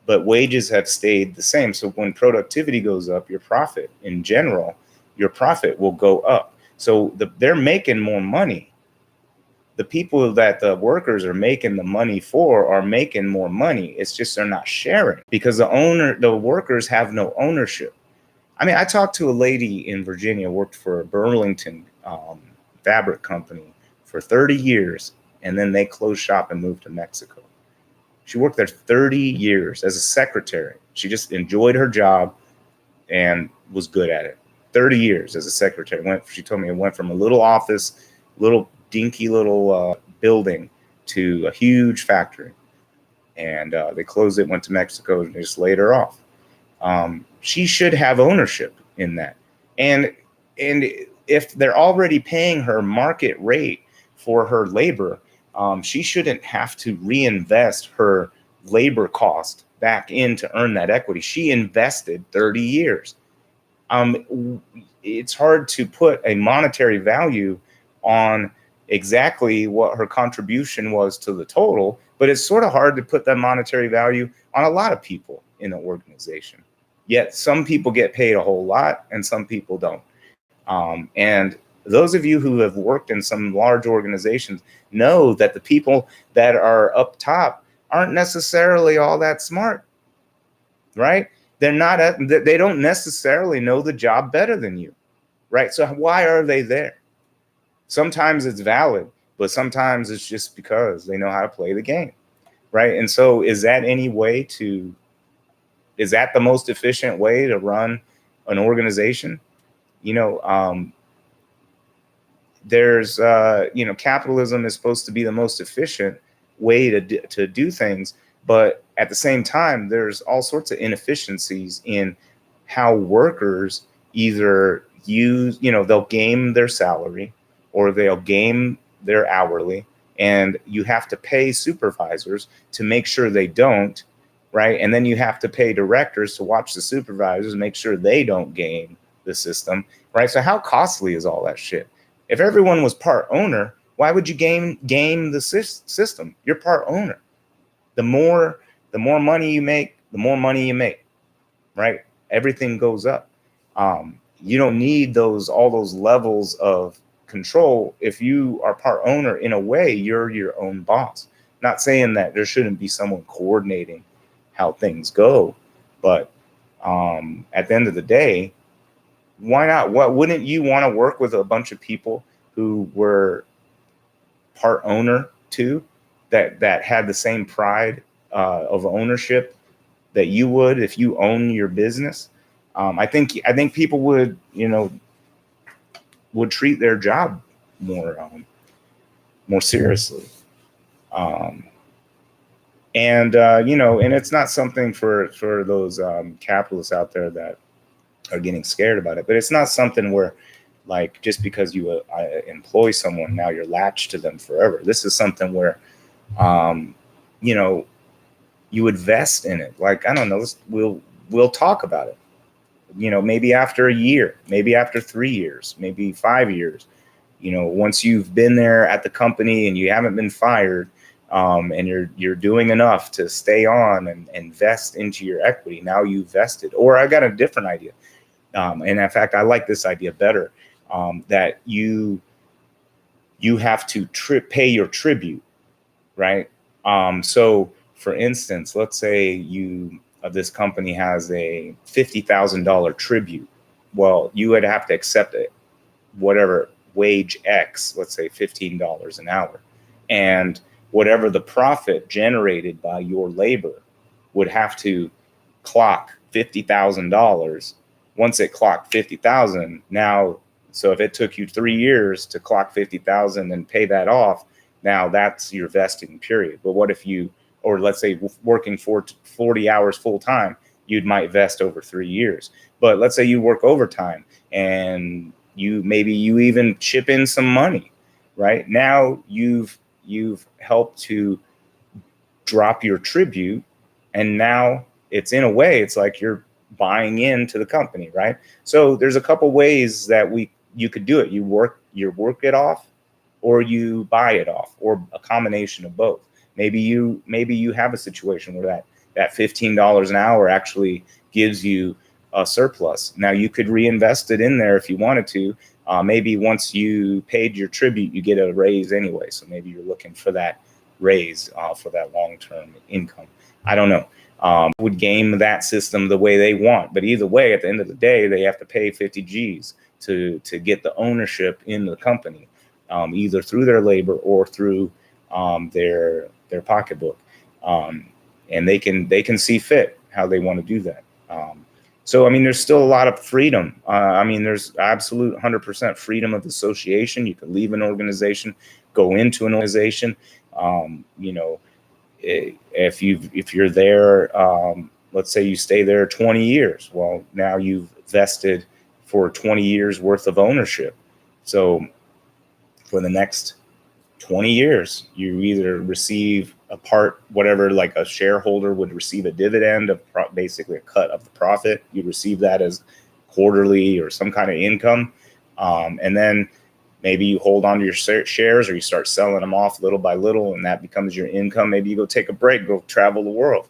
but wages have stayed the same. So when productivity goes up, your profit in general, your profit will go up. So they're making more money. The people that the workers are making the money for are making more money. It's just they're not sharing, because the workers have no ownership. I mean, I talked to a lady in Virginia, worked for a Burlington fabric company for 30 years, and then they closed shop and moved to Mexico. She worked there 30 years as a secretary. She just enjoyed her job and was good at it. 30 years as a secretary. She told me it went from a little office, little dinky little building, to a huge factory. And they closed it, went to Mexico, and they just laid her off. She should have ownership in that. And if they're already paying her market rate for her labor, she shouldn't have to reinvest her labor cost back in to earn that equity. She invested 30 years. it's hard to put a monetary value on exactly what her contribution was to the total, but it's sort of hard to put that monetary value on a lot of people in the organization. Yet some people get paid a whole lot and some people don't. And those of you who have worked in some large organizations know that the people that are up top aren't necessarily all that smart, right? They don't necessarily know the job better than you, right? So why are they there? Sometimes it's valid, but sometimes it's just because they know how to play the game, right? And so is that the most efficient way to run an organization? There's capitalism is supposed to be the most efficient way to do things, but at the same time there's all sorts of inefficiencies in how workers either they'll game their salary or they'll game their hourly, and you have to pay supervisors to make sure they don't, right? And then you have to pay directors to watch the supervisors and make sure they don't game the system, right? So how costly is all that shit? If everyone was part owner, why would you game the system? You're part owner. The more money you make, the more money you make, right? Everything goes up. You don't need all those levels of control. If you are part owner, in a way, you're your own boss. Not saying that there shouldn't be someone coordinating how things go, but at the end of the day, why not? What wouldn't you want to work with a bunch of people who were part owner too, that had the same pride of ownership that you would if you own your business? I think people would treat their job more seriously. And it's not something for those capitalists out there that are getting scared about it, but it's not something where, like, just because you employ someone, now you're latched to them forever. This is something where, you would vest in it. Like, I don't know, we'll talk about it. Maybe after a year, maybe after 3 years, maybe 5 years. Once you've been there at the company and you haven't been fired, and you're doing enough to stay on and invest into your equity. Now you've vested. Or I got a different idea. And in fact, I like this idea better, that you have to pay your tribute, right? So for instance, let's say this company has a $50,000 tribute. Well, you would have to accept it, whatever wage X, let's say $15 an hour. And whatever the profit generated by your labor would have to clock $50,000. Once it clocked 50,000, now, so if it took you 3 years to clock 50,000 and pay that off, now that's your vesting period. But what if or let's say working 40 hours full time, might vest over 3 years. But let's say you work overtime and maybe you even chip in some money, right? Now you've helped to drop your tribute, and now it's, in a way, it's like you're buying into the company, right? So there's a couple ways that you could do it. You work it off, or you buy it off, or a combination of both. Maybe you have a situation where that $15 an hour actually gives you a surplus. Now you could reinvest it in there if you wanted to. Maybe once you paid your tribute, you get a raise anyway. So maybe you're looking for that raise for that long-term income. I don't know. Would game that system the way they want, but either way, at the end of the day, they have to pay 50 G's to get the ownership in the company, either through their labor or through their pocketbook, and they can see fit how they want to do that. So, I mean, there's still a lot of freedom. There's absolute 100% freedom of association. You can leave an organization, go into an organization. If you're there, let's say you stay there 20 years. Well, now you've vested for 20 years worth of ownership. So for the next 20 years, you either receive a part, whatever, like a shareholder would receive a dividend of basically a cut of the profit. You receive that as quarterly or some kind of income. And then maybe you hold on to your shares, or you start selling them off little by little, and that becomes your income. Maybe you go take a break, go travel the world.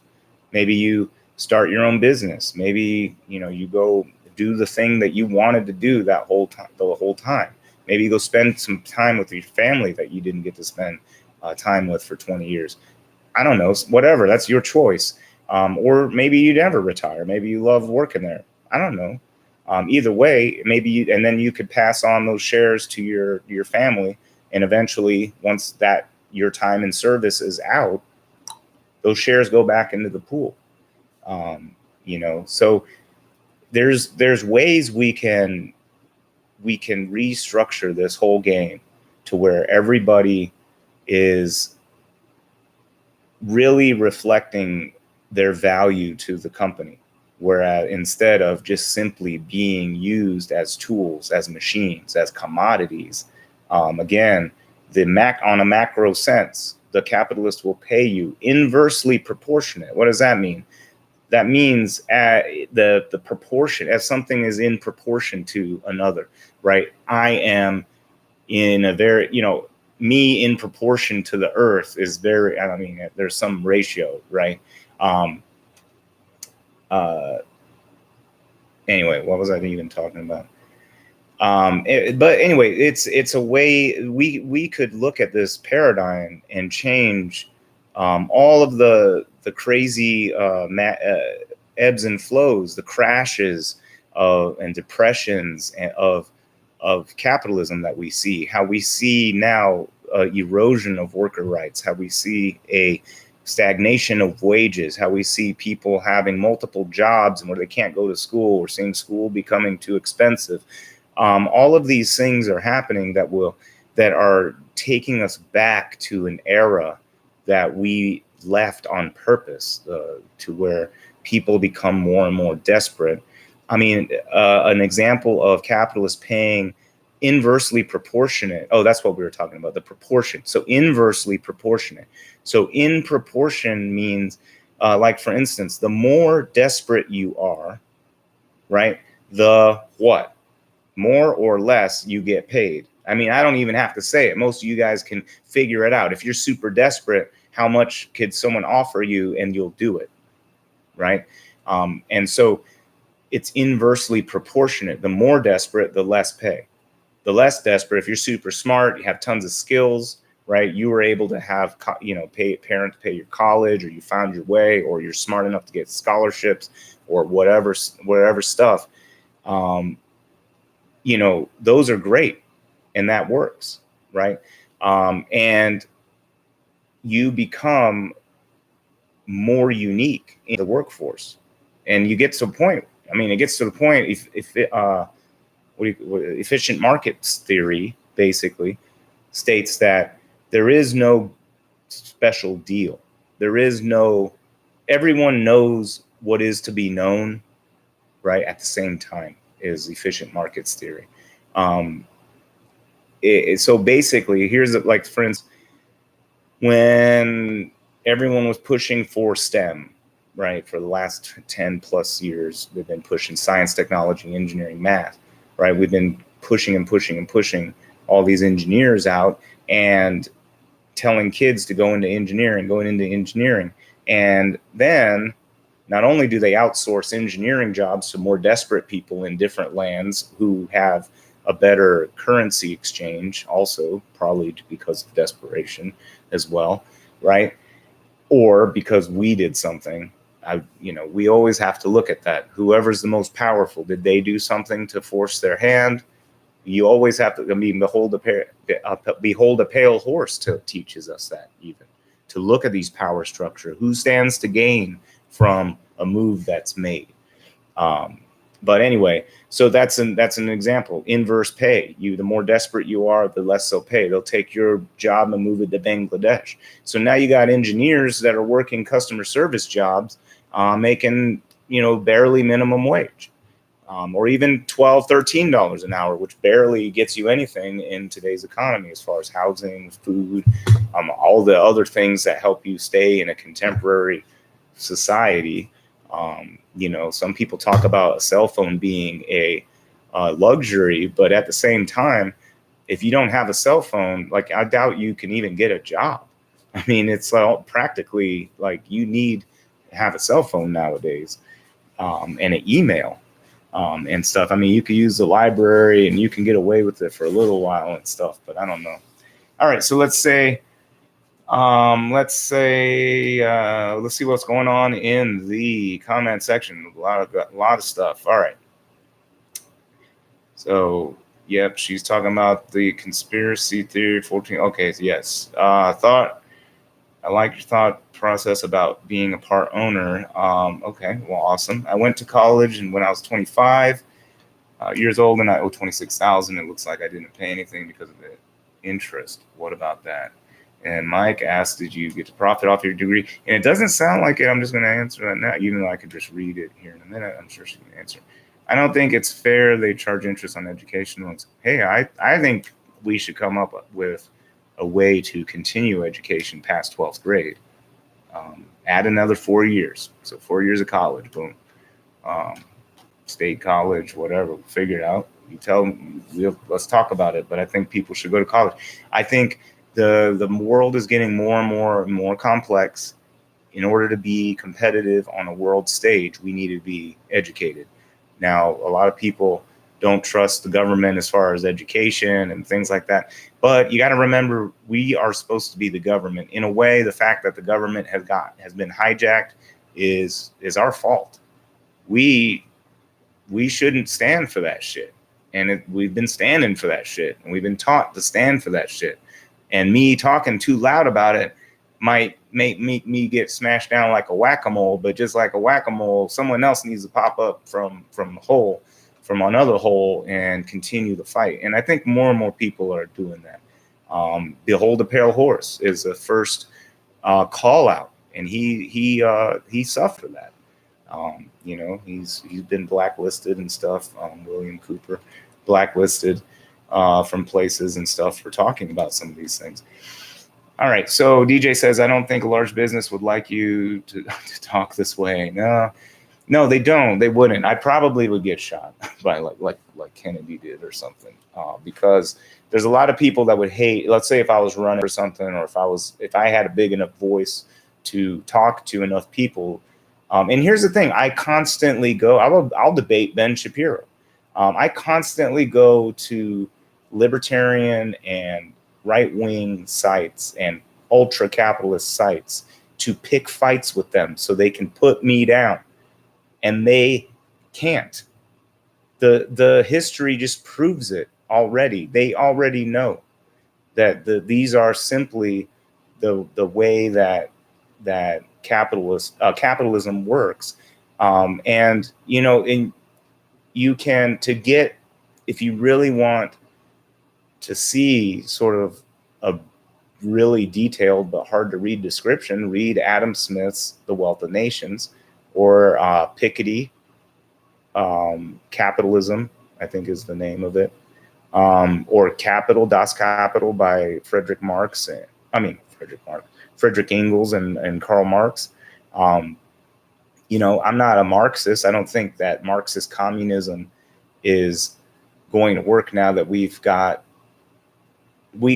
Maybe you start your own business. Maybe, you go do the thing that you wanted to do the whole time. Maybe you go spend some time with your family that you didn't get to spend time with for 20 years. I don't know, whatever. That's your choice. Or maybe you never retire. Maybe you love working there. I don't know. Either way, and then you could pass on those shares to your family, and eventually, once that your time in service is out, those shares go back into the pool. So there's ways we can restructure this whole game to where everybody is really reflecting their value to the company, whereas instead of just simply being used as tools, as machines, as commodities. Again, on a macro sense, the capitalist will pay you inversely proportionate. What does that mean? That means the proportion, as something is in proportion to another, right? I am in a very, me in proportion to the earth is very, there's some ratio, right? Anyway, what was I even talking about? But anyway, it's a way we could look at this paradigm and change all of the crazy ebbs and flows, the crashes and depressions of capitalism that we see. How we see now erosion of worker rights. How we see a stagnation of wages. How we see people having multiple jobs and where they can't go to school. We're seeing school becoming too expensive. All of these things are happening that are taking us back to an era that we left on purpose, to where people become more and more desperate. An example of capitalists paying inversely proportionate. Oh, that's what we were talking about, the proportion. So inversely proportionate. So in proportion means, like for instance, the more desperate you are, right? The what? More or less you get paid. I don't even have to say it. Most of you guys can figure it out. If you're super desperate, how much could someone offer you and you'll do it, right? And so it's inversely proportionate. The more desperate, the less pay. The less desperate, if you're super smart, you have tons of skills, right? You were able to have, parents pay your college, or you found your way, or you're smart enough to get scholarships or whatever stuff. Those are great, and that works, right? And you become more unique in the workforce, and you get to a point. It gets to the point efficient markets theory basically states that there is no special deal. Everyone knows what is to be known, right? At the same time is efficient markets theory. So basically, here's like, for instance, when everyone was pushing for STEM, right? For the last 10 plus years, they've been pushing science, technology, engineering, math, right? We've been pushing and pushing and pushing all these engineers out and telling kids to going into engineering. And then not only do they outsource engineering jobs to more desperate people in different lands who have a better currency exchange, also probably because of desperation as well, right? Or because we did something. We always have to look at that. Whoever's the most powerful, did they do something to force their hand? You always have to behold a pale horse teaches us that, even to look at these power structure. Who stands to gain from a move that's made? But anyway, so that's an example. Inverse pay. The more desperate you are, the less they'll pay. They'll take your job and move it to Bangladesh. So now you got engineers that are working customer service jobs, making barely minimum wage, or even $12, $13 an hour, which barely gets you anything in today's economy as far as housing, food, all the other things that help you stay in a contemporary society. Some people talk about a cell phone being a luxury, but at the same time, if you don't have a cell phone, like I doubt you can even get a job. I mean, it's practically like you need to have a cell phone nowadays, and an email, and stuff. I mean, you could use the library and you can get away with it for a little while and stuff, but I don't know. All right, so let's see what's going on in the comment section. A lot of stuff. All right. So, yep, she's talking about the conspiracy theory 14. Okay, so yes. I like your thought process about being a part owner. Okay, well, awesome. I went to college, and when I was 25 years old, and I owe 26,000. It looks like I didn't pay anything because of the interest. What about that? And Mike asked, "Did you get to profit off your degree?" And it doesn't sound like it. I'm just going to answer that now, even though I could just read it here in a minute. I'm sure she can answer. I don't think it's fair they charge interest on education loans. Hey, I think we should come up with a way to continue education past 12th grade. Add another 4 years. So 4 years of college, boom. State college, whatever, figure it out. You tell them, let's talk about it. But I think people should go to college. I think the world is getting more and more complex. In order to be competitive on a world stage, we need to be educated. Now, a lot of people don't trust the government as far as education and things like that. But you got to remember, we are supposed to be the government. In a way, the fact that the government has been hijacked is our fault. We shouldn't stand for that shit. And we've been standing for that shit. And we've been taught to stand for that shit. And me talking too loud about it might make me get smashed down like a whack-a-mole. But just like a whack-a-mole, someone else needs to pop up from another hole and continue the fight. And I think more and more people are doing that. Behold a Pale Horse is the first call out, and he suffered that. He's been blacklisted and stuff. William Cooper, blacklisted from places and stuff for talking about some of these things. All right, so DJ says, I don't think a large business would like you to talk this way. No, they don't. They wouldn't. I probably would get shot by like Kennedy did or something, because there's a lot of people that would hate. Let's say if I was running or something, or if I had a big enough voice to talk to enough people. And here's the thing: I constantly go. I'll debate Ben Shapiro. I constantly go to libertarian and right-wing sites and ultra-capitalist sites to pick fights with them so they can put me down. And they can't. The history just proves it already. They already know that these are simply the way that capitalism works. And you can, if you really want to see sort of a really detailed but hard to read description, read Adam Smith's The Wealth of Nations, or Piketty, Capitalism, I think is the name of it, or Capital, Das Kapital by Friedrich Engels and Karl Marx. I'm not a Marxist. I don't think that Marxist communism is going to work now that we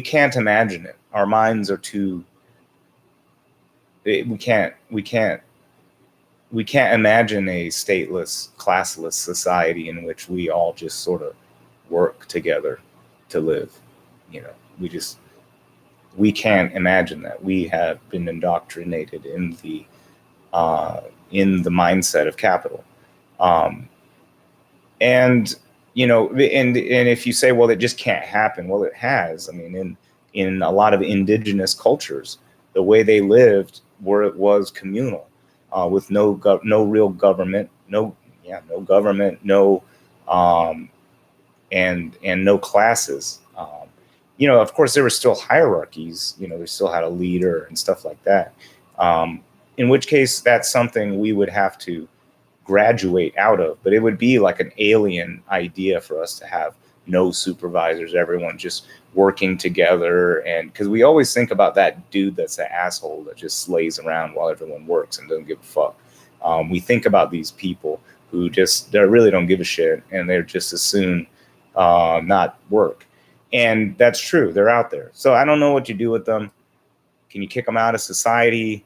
can't imagine it. Our minds are too, we can't imagine a stateless, classless society in which we all just sort of work together to live. We can't imagine that. We have been indoctrinated in the mindset of capital. And if you say, well, it just can't happen. Well, it has. I mean, in a lot of indigenous cultures, the way they lived was communal. With no real government, no government, and no classes. Of course, there were still hierarchies. They still had a leader and stuff like that. In which case, that's something we would have to graduate out of. But it would be like an alien idea for us to have no supervisors, everyone just working together. And because we always think about that dude that's an asshole that just slays around while everyone works and doesn't give a fuck. We think about these people who just they really don't give a shit, and they're just as soon not work. And that's true. They're out there. So I don't know what you do with them. Can you kick them out of society?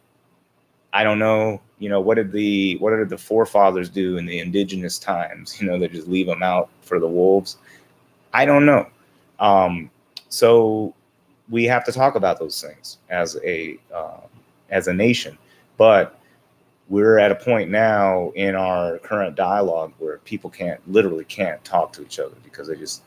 I don't know. What did the forefathers do in the indigenous times? They just leave them out for the wolves. I don't know. So we have to talk about those things as a nation. But we're at a point now in our current dialogue where people literally can't talk to each other because they just.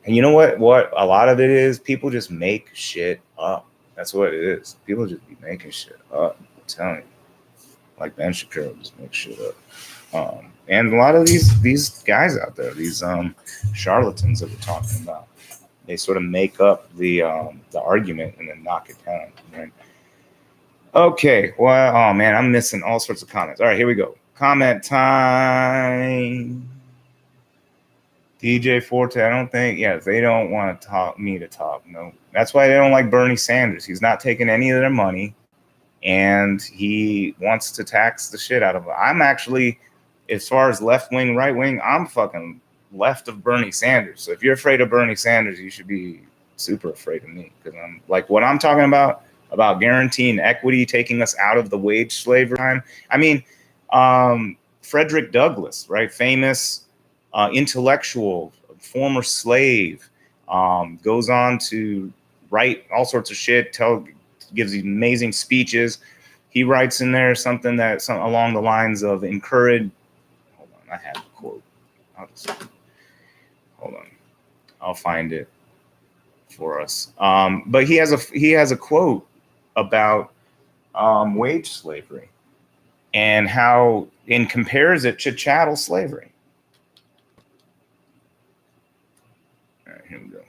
And you know what a lot of it is? People just make shit up. That's what it is. People just be making shit up. I'm telling you. Like Ben Shapiro just makes shit up. And a lot of these guys out there, these charlatans that we're talking about, they sort of make up the argument and then knock it down. Right? Okay. Well, oh man, I'm missing all sorts of comments. All right, here we go. Comment time. DJ Forte, I don't think, they don't want to talk me to talk. No, that's why they don't like Bernie Sanders. He's not taking any of their money, and he wants to tax the shit out of them. I'm actually, as far as left wing, right wing, I'm fucking left of Bernie Sanders. So if you're afraid of Bernie Sanders, you should be super afraid of me, because I'm like what I'm talking about guaranteeing equity, taking us out of the wage slavery time. I mean, Frederick Douglass, right, famous. Intellectual, former slave, goes on to write all sorts of shit, gives these amazing speeches. He writes in there something along the lines of encourage. Hold on, I have a quote. Hold on, I'll find it for us. But he has a quote about wage slavery and how compares it to chattel slavery. Here we go.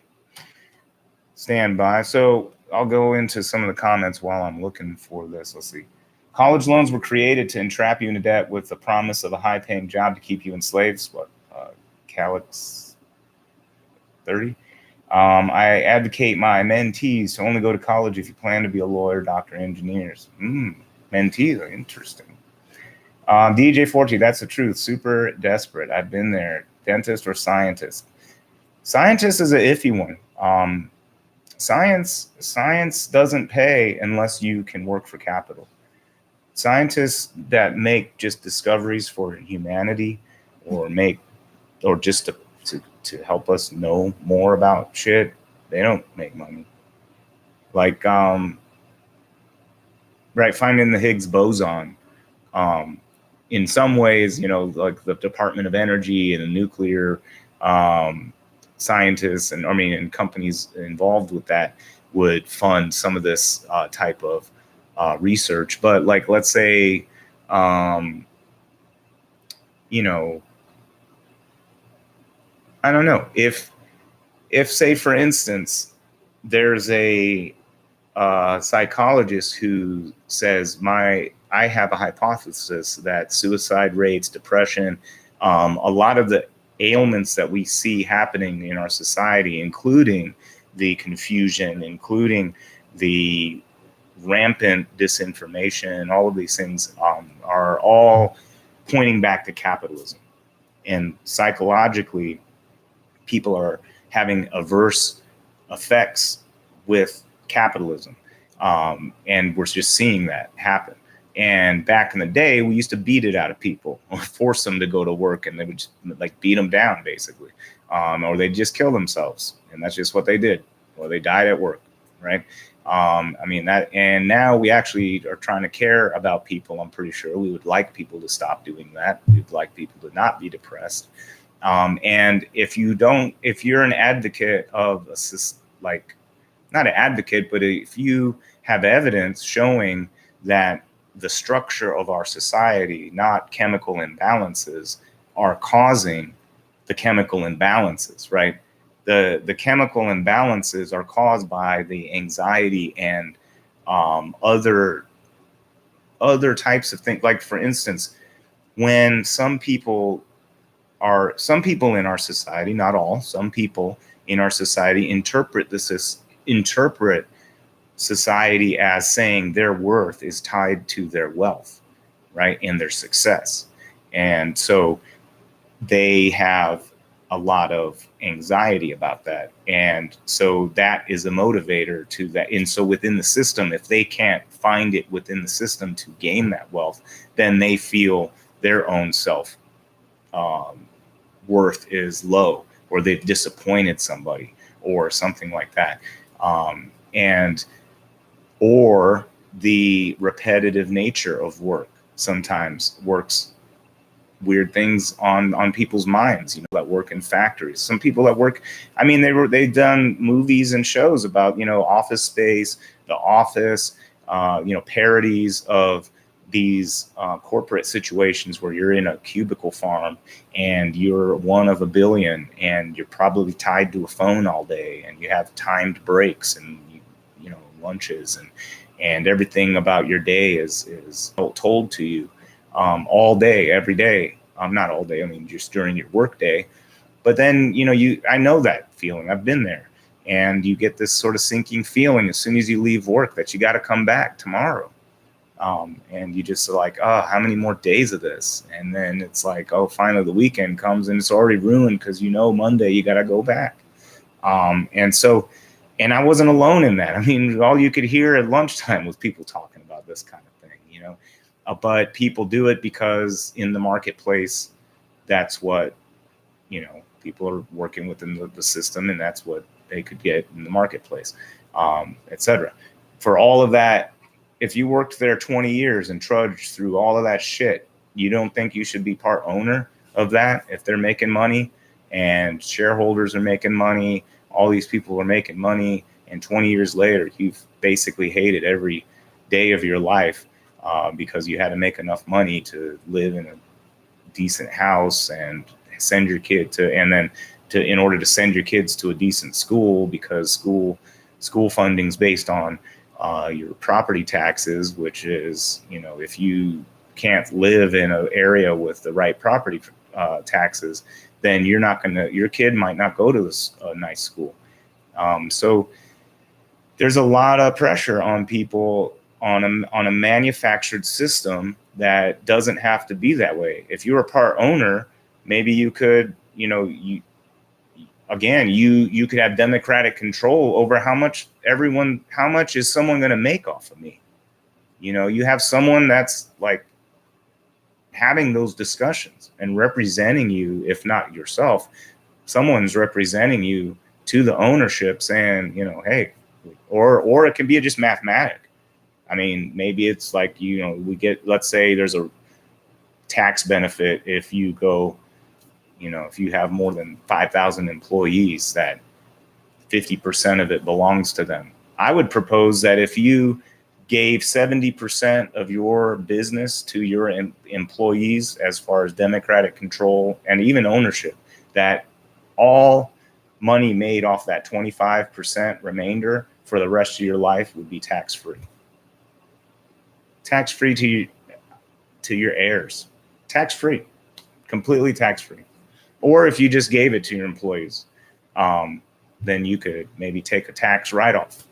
Stand by. So I'll go into some of the comments while I'm looking for this. Let's see. College loans were created to entrap you into debt with the promise of a high-paying job to keep you enslaved. What? Calix 30. I advocate my mentees to only go to college if you plan to be a lawyer, doctor, engineers. Mentees are interesting. DJ Forte, that's the truth. Super desperate. I've been there. Dentist or scientist. Scientist is an iffy one. Science doesn't pay unless you can work for capital. Scientists that make just discoveries for humanity, or just to help us know more about shit, they don't make money. Like right, finding the Higgs boson. In some ways, like the Department of Energy and the nuclear scientists and companies involved with that would fund some of this type of research. But like, let's say, I don't know, if say, for instance, there's a psychologist who says, I have a hypothesis that suicide rates, depression, a lot of the ailments that we see happening in our society, including the confusion, including the rampant disinformation, all of these things are all pointing back to capitalism. And psychologically, people are having adverse effects with capitalism. And we're just seeing that happen. And back in the day, we used to beat it out of people or force them to go to work, and they would just beat them down, basically. Or they'd just kill themselves. And that's just what they did. Or they died at work, right? And now we actually are trying to care about people. I'm pretty sure we would like people to stop doing that. We'd like people to not be depressed. And if you're an advocate of not an advocate, but if you have evidence showing that the structure of our society, not chemical imbalances, are causing the chemical imbalances, right? The chemical imbalances are caused by the anxiety and other types of things. Like, for instance, when some people in our society, not all, some people in our society interpret society as saying their worth is tied to their wealth, right, in their success. And so they have a lot of anxiety about that. And so that is a motivator to that. And so within the system, if they can't find it within the system to gain that wealth, then they feel their own self worth is low, or they've disappointed somebody or something like that. And or the repetitive nature of work sometimes works weird things on people's minds, you know, that work in factories. Some people that work, I mean, they've done movies and shows about, you know, Office Space, The Office, you know, parodies of these corporate situations where you're in a cubicle farm and you're one of a billion and you're probably tied to a phone all day and you have timed breaks and you know, lunches, and everything about your day is told to you all day, every day. Not all day, I mean, just during your work day. But then, you know, I know that feeling. I've been there. And you get this sort of sinking feeling as soon as you leave work that you got to come back tomorrow. And you just like, oh, how many more days of this? And then it's like, oh, finally the weekend comes and it's already ruined because, you know, Monday you got to go back. And I wasn't alone in that. I mean, all you could hear at lunchtime was people talking about this kind of thing, you know. But people do it because in the marketplace, that's what, you know, people are working within the system, and that's what they could get in the marketplace, etc. For all of that, if you worked there 20 years and trudged through all of that shit, you don't think you should be part owner of that? If they're making money and shareholders are making money, all these people are making money, and 20 years later, you've basically hated every day of your life because you had to make enough money to live in a decent house and send your kid to, and then in order to send your kids to a decent school, because school funding is based on your property taxes, which is, you know, if you can't live in an area with the right property taxes, then your kid might not go to a nice school. So there's a lot of pressure on people on a manufactured system that doesn't have to be that way. If you're a part owner, maybe you could, you know, you could have democratic control over how much is someone going to make off of me. You know, you have someone that's like having those discussions and representing you, if not yourself, someone's representing you to the ownership saying, you know, hey, or it can be just mathematic. I mean, maybe it's like, you know, let's say there's a tax benefit if you go, you know, if you have more than 5,000 employees, that 50% of it belongs to them. I would propose that if you gave 70% of your business to your employees as far as democratic control and even ownership, that all money made off that 25% remainder for the rest of your life would be tax-free. Tax-free to your heirs. Tax-free. Completely tax-free. Or if you just gave it to your employees, then you could maybe take a tax write-off.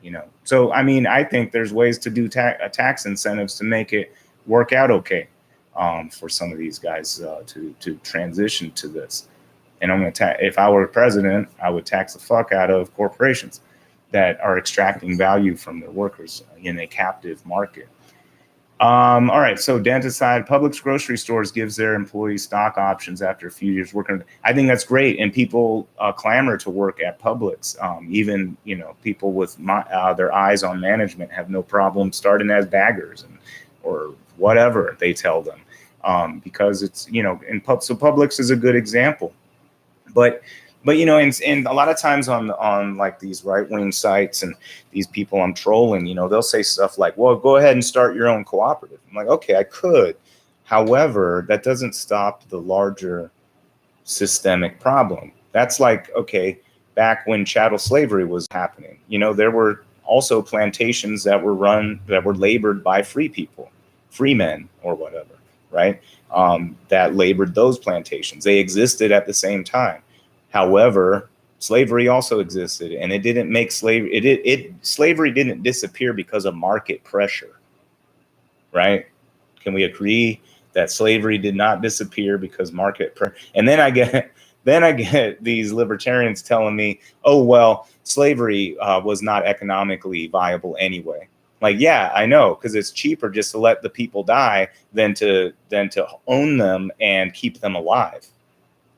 You know, so I mean, I think there's ways to do tax incentives to make it work out okay for some of these guys to transition to this. And I'm going to if I were president, I would tax the fuck out of corporations that are extracting value from their workers in a captive market. All right, so dentist side, Publix grocery stores gives their employees stock options after a few years working. I think that's great, and people clamor to work at Publix. Even, you know, people with their eyes on management have no problem starting as baggers or whatever they tell them, because it's, you know, so Publix is a good example. But you know, and a lot of times on like these right-wing sites and these people I'm trolling, you know, they'll say stuff like, well, go ahead and start your own cooperative. I'm like, okay, I could. However, that doesn't stop the larger systemic problem. That's like, okay, back when chattel slavery was happening, you know, there were also plantations that were labored by free people, free men or whatever, right? That labored those plantations. They existed at the same time. However, slavery also existed, and it didn't make slavery. Slavery didn't disappear because of market pressure, right? Can we agree that slavery did not disappear because and then I get these libertarians telling me, oh well, slavery was not economically viable anyway. Like, yeah, I know, because it's cheaper just to let the people die than to own them and keep them alive.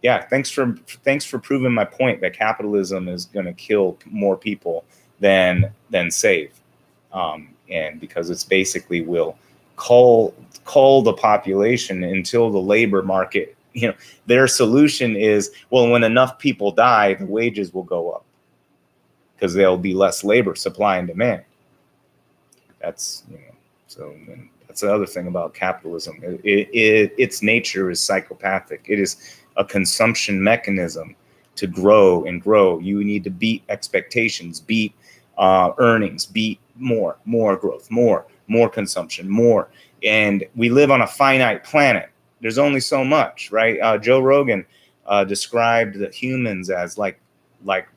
Yeah, thanks for proving my point that capitalism is going to kill more people than save, and because it's basically will cull the population until the labor market. Their solution is, well, when enough people die, the wages will go up because there'll be less labor, supply and demand. That's so. And that's the other thing about capitalism. Its nature is psychopathic. It is a consumption mechanism to grow and grow. You need to beat expectations, beat earnings, beat more growth, more consumption, more. And we live on a finite planet. There's only so much, right? Joe Rogan described the humans as like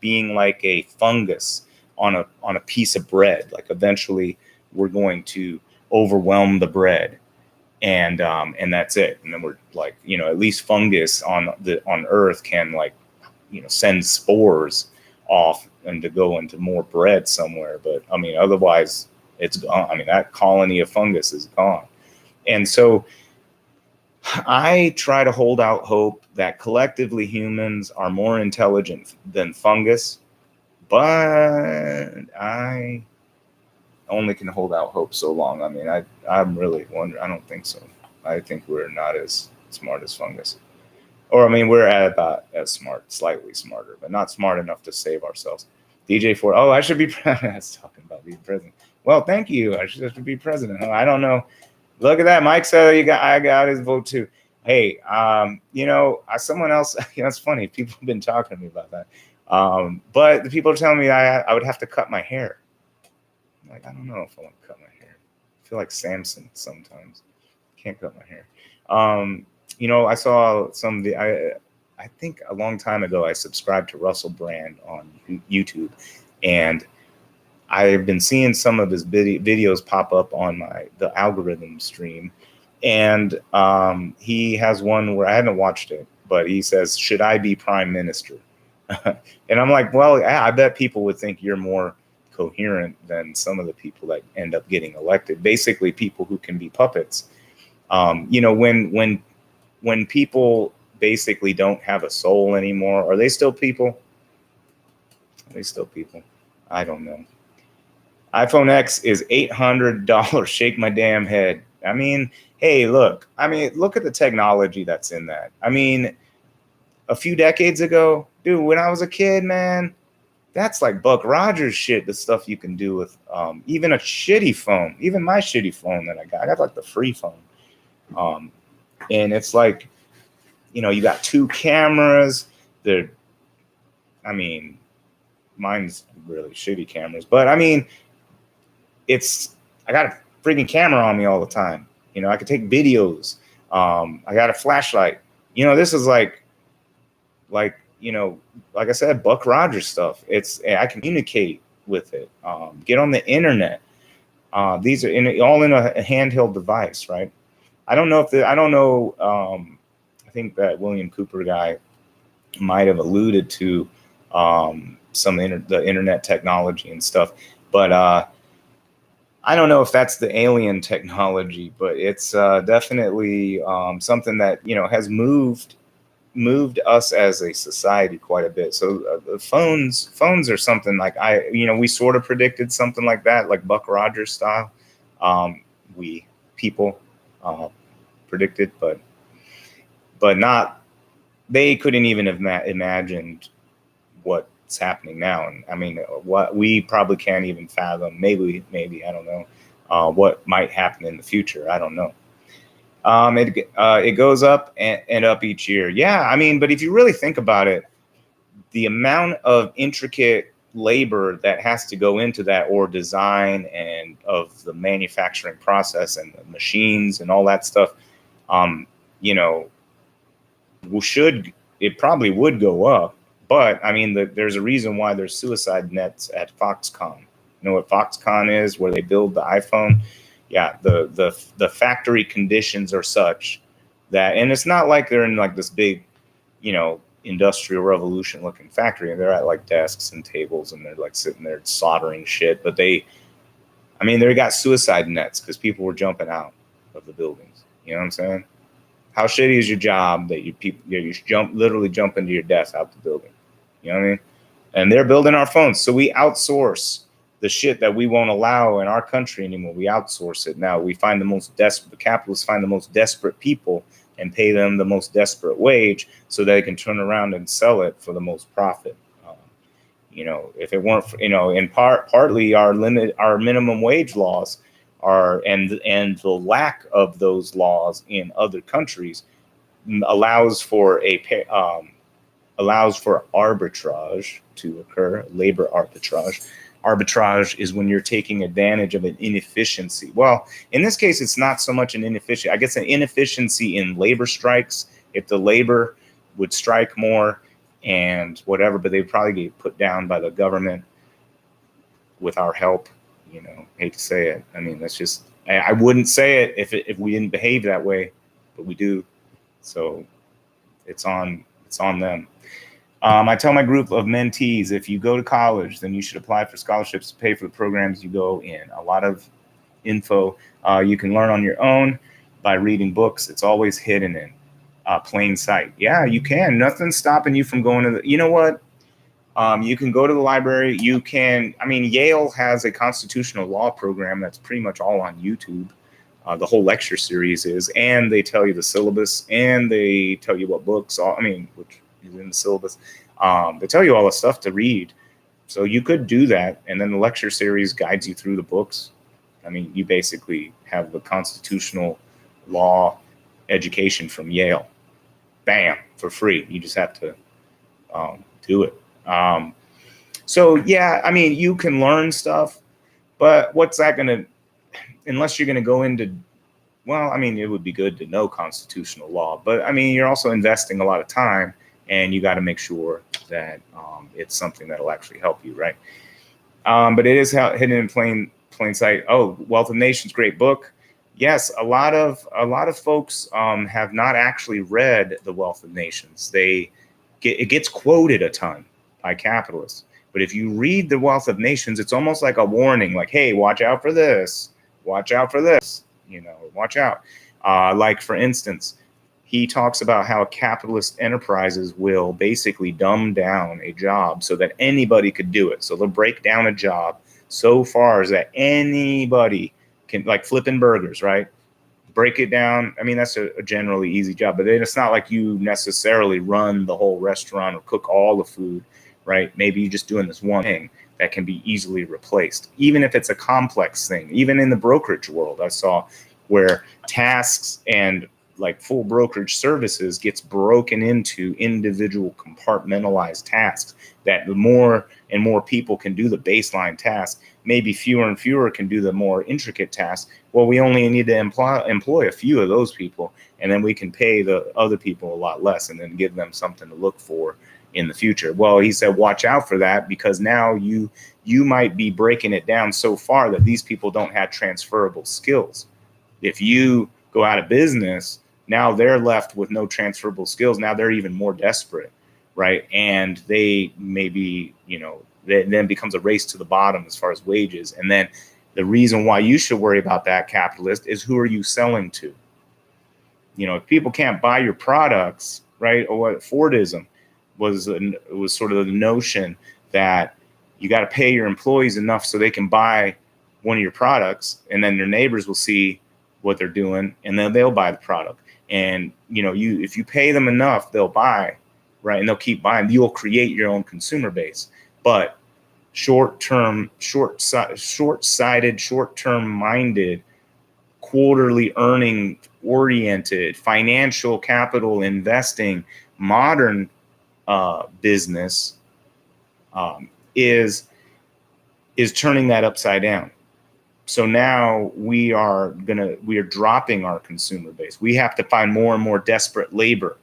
being like a fungus on a piece of bread. Like eventually we're going to overwhelm the bread, and that's it. And then we're like, at least fungus on Earth can send spores off and to go into more bread somewhere. But I mean, otherwise it's gone. I mean, that colony of fungus is gone. And so I try to hold out hope that collectively humans are more intelligent than fungus, but I only can hold out hope so long. I mean, I'm really wondering. I don't think so. I think we're not as smart as fungus. Or, I mean, we're at about as smart, slightly smarter, but not smart enough to save ourselves. DJ Ford, oh, I should be president. I was talking about being president. Well, thank you. I should have to be president. I don't know. Look at that. Mike said I got his vote too. Hey, someone else, it's funny. People have been talking to me about that. But the people are telling me I would have to cut my hair. I'm like, I don't know if I want to cut my hair. I feel like Samson sometimes. Can't cut my hair. I saw some of the, I think a long time ago, I subscribed to Russell Brand on YouTube, and I've been seeing some of his videos pop up on the algorithm stream. And he has one where I haven't watched it, but he says, should I be prime minister? And I'm like, well, I bet people would think you're more coherent than some of the people that end up getting elected. Basically, people who can be puppets. When people basically don't have a soul anymore, are they still people? Are they still people? I don't know. iPhone X is $800. Shake my damn head. I mean, hey, look at the technology that's in that. I mean, a few decades ago, dude, when I was a kid, man, that's like Buck Rogers shit, the stuff you can do with even a shitty phone, even my shitty phone that I got like the free phone. And it's like, you got 2 cameras. Mine's really shitty cameras, but I mean, I got a freaking camera on me all the time. I could take videos. I got a flashlight. This is like I said, Buck Rogers stuff. I communicate with it. Get on the internet. These are all in a handheld device, right? I don't know. I think that William Cooper guy might have alluded to the internet technology and stuff, but I don't know if that's the alien technology, but it's definitely something that has moved us as a society quite a bit. So phones are something like we sort of predicted something like that, like Buck Rogers style. People predicted, but not. They couldn't even have imagined what's happening now. And I mean, what we probably can't even fathom. Maybe I don't know what might happen in the future. I don't know. It goes up and up each year. Yeah, I mean, but if you really think about it, the amount of intricate labor that has to go into that, or design and of the manufacturing process and the machines and all that stuff, it probably would go up. But I mean, there's a reason why there's suicide nets at Foxconn. You know what Foxconn is, where they build the iPhone? yeah, the factory conditions are such that, and it's not like they're in like this big, you know, industrial revolution looking factory, and they're at like desks and tables and they're like sitting there soldering shit. But I mean, they got suicide nets because people were jumping out of the buildings. You know what I'm saying? How shitty is your job that you literally jump into your desk out the building? You know what I mean? And they're building our phones, so we outsource the shit that we won't allow in our country anymore. We outsource it now. We find the most desperate. The capitalists find the most desperate people and pay them the most desperate wage, so they can turn around and sell it for the most profit. You know, if it weren't for, you know, in partly our minimum wage laws are, and the lack of those laws in other countries allows for allows for arbitrage to occur, labor arbitrage. Arbitrage is when you're taking advantage of an inefficiency. Well, in this case, it's not so much an inefficiency. I guess an inefficiency in labor strikes. If the labor would strike more and whatever, but they'd probably get put down by the government with our help. You know, hate to say it. I mean, that's just, I wouldn't say it if we didn't behave that way, but we do. So it's on them. I tell my group of mentees, if you go to college, then you should apply for scholarships to pay for the programs you go in. A lot of info you can learn on your own by reading books. It's always hidden in plain sight. Yeah, you can. Nothing's stopping you from going to the, you know what? You can go to the library. You can, I mean, Yale has a constitutional law program that's pretty much all on YouTube. The whole lecture series is, and they tell you the syllabus, and they tell you what books, which is in the syllabus. They tell you all the stuff to read. So you could do that. And then the lecture series guides you through the books. I mean, you basically have the constitutional law education from Yale. Bam, for free. You just have to do it. So, yeah, I mean, you can learn stuff, but what's that going to, unless you're going to go into, well, I mean, it would be good to know constitutional law, but I mean, you're also investing a lot of time, and you got to make sure that it's something that'll actually help you, right? But it is hidden in plain sight. Oh, Wealth of Nations, great book. Yes, a lot of folks have not actually read The Wealth of Nations. It gets quoted a ton by capitalists. But if you read The Wealth of Nations, it's almost like a warning, like, hey, watch out for this. Watch out for this. You know, watch out. Like, for instance, he talks about how capitalist enterprises will basically dumb down a job so that anybody could do it. So they'll break down a job so far as that anybody can, like flipping burgers, right? Break it down. I mean, that's a generally easy job, but then it's not like you necessarily run the whole restaurant or cook all the food, right? Maybe you're just doing this one thing that can be easily replaced, even if it's a complex thing. Even in the brokerage world, I saw where tasks and like full brokerage services gets broken into individual compartmentalized tasks that the more and more people can do the baseline task. Maybe fewer and fewer can do the more intricate tasks. Well, we only need to employ a few of those people, and then we can pay the other people a lot less and then give them something to look for in the future. Well, he said, watch out for that, because now you might be breaking it down so far that these people don't have transferable skills. If you go out of business, now they're left with no transferable skills. Now they're even more desperate, right? And they maybe, then becomes a race to the bottom as far as wages. And then the reason why you should worry about that, capitalist, is who are you selling to? If people can't buy your products, right? Or what Fordism was sort of the notion that you got to pay your employees enough so they can buy one of your products, and then their neighbors will see what they're doing, and then they'll buy the product. And if you pay them enough, they'll buy, right? And they'll keep buying. You'll create your own consumer base. But short-sighted, short-term minded, quarterly earning oriented, financial capital investing, modern business is turning that upside down. So now we are dropping our consumer base. We have to find more and more desperate labor,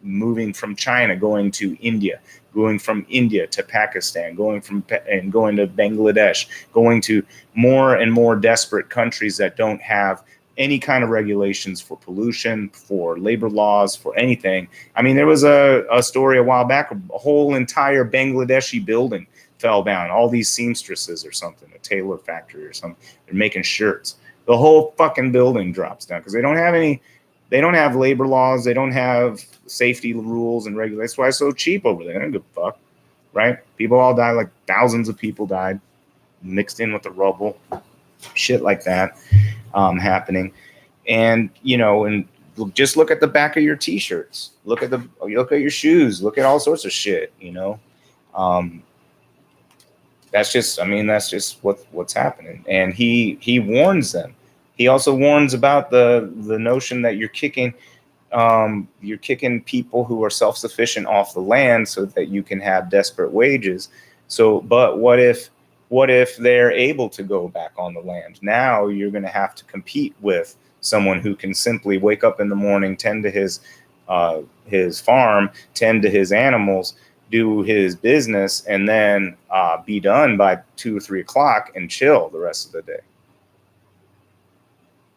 moving from China, going to India, going from India to Pakistan, going to Bangladesh, going to more and more desperate countries that don't have any kind of regulations for pollution, for labor laws, for anything. I mean, there was a story a while back, a whole entire Bangladeshi building fell down. All these seamstresses or something, a tailor factory or something, they're making shirts. The whole fucking building drops down because they don't have labor laws, they don't have safety rules and regulations. That's why it's so cheap over there. They don't give a fuck, right? People all died, like thousands of people died, mixed in with the rubble, shit like that happening. And and just look at the back of your t-shirts, look at your shoes, look at all sorts of shit. That's just what's happening. And he warns them. He also warns about the notion that you're kicking people who are self-sufficient off the land so that you can have desperate wages. So, but what if they're able to go back on the land? Now you're going to have to compete with someone who can simply wake up in the morning, tend to his farm, tend to his animals, do his business, and then be done by 2 or 3 o'clock and chill the rest of the day.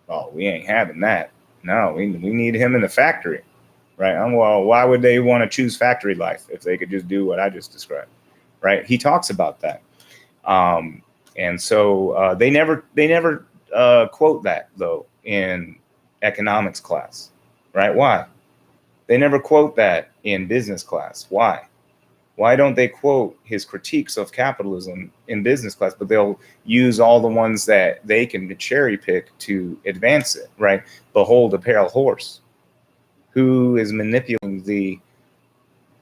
Oh, we ain't having that. No, we need him in the factory, right? Well, why would they want to choose factory life if they could just do what I just described, right? He talks about that. And so they never quote that, though, in economics class, right? Why? They never quote that in business class. Why? Why don't they quote his critiques of capitalism in business class, but they'll use all the ones that they can cherry pick to advance it, right? Behold a pale horse. Who is manipulating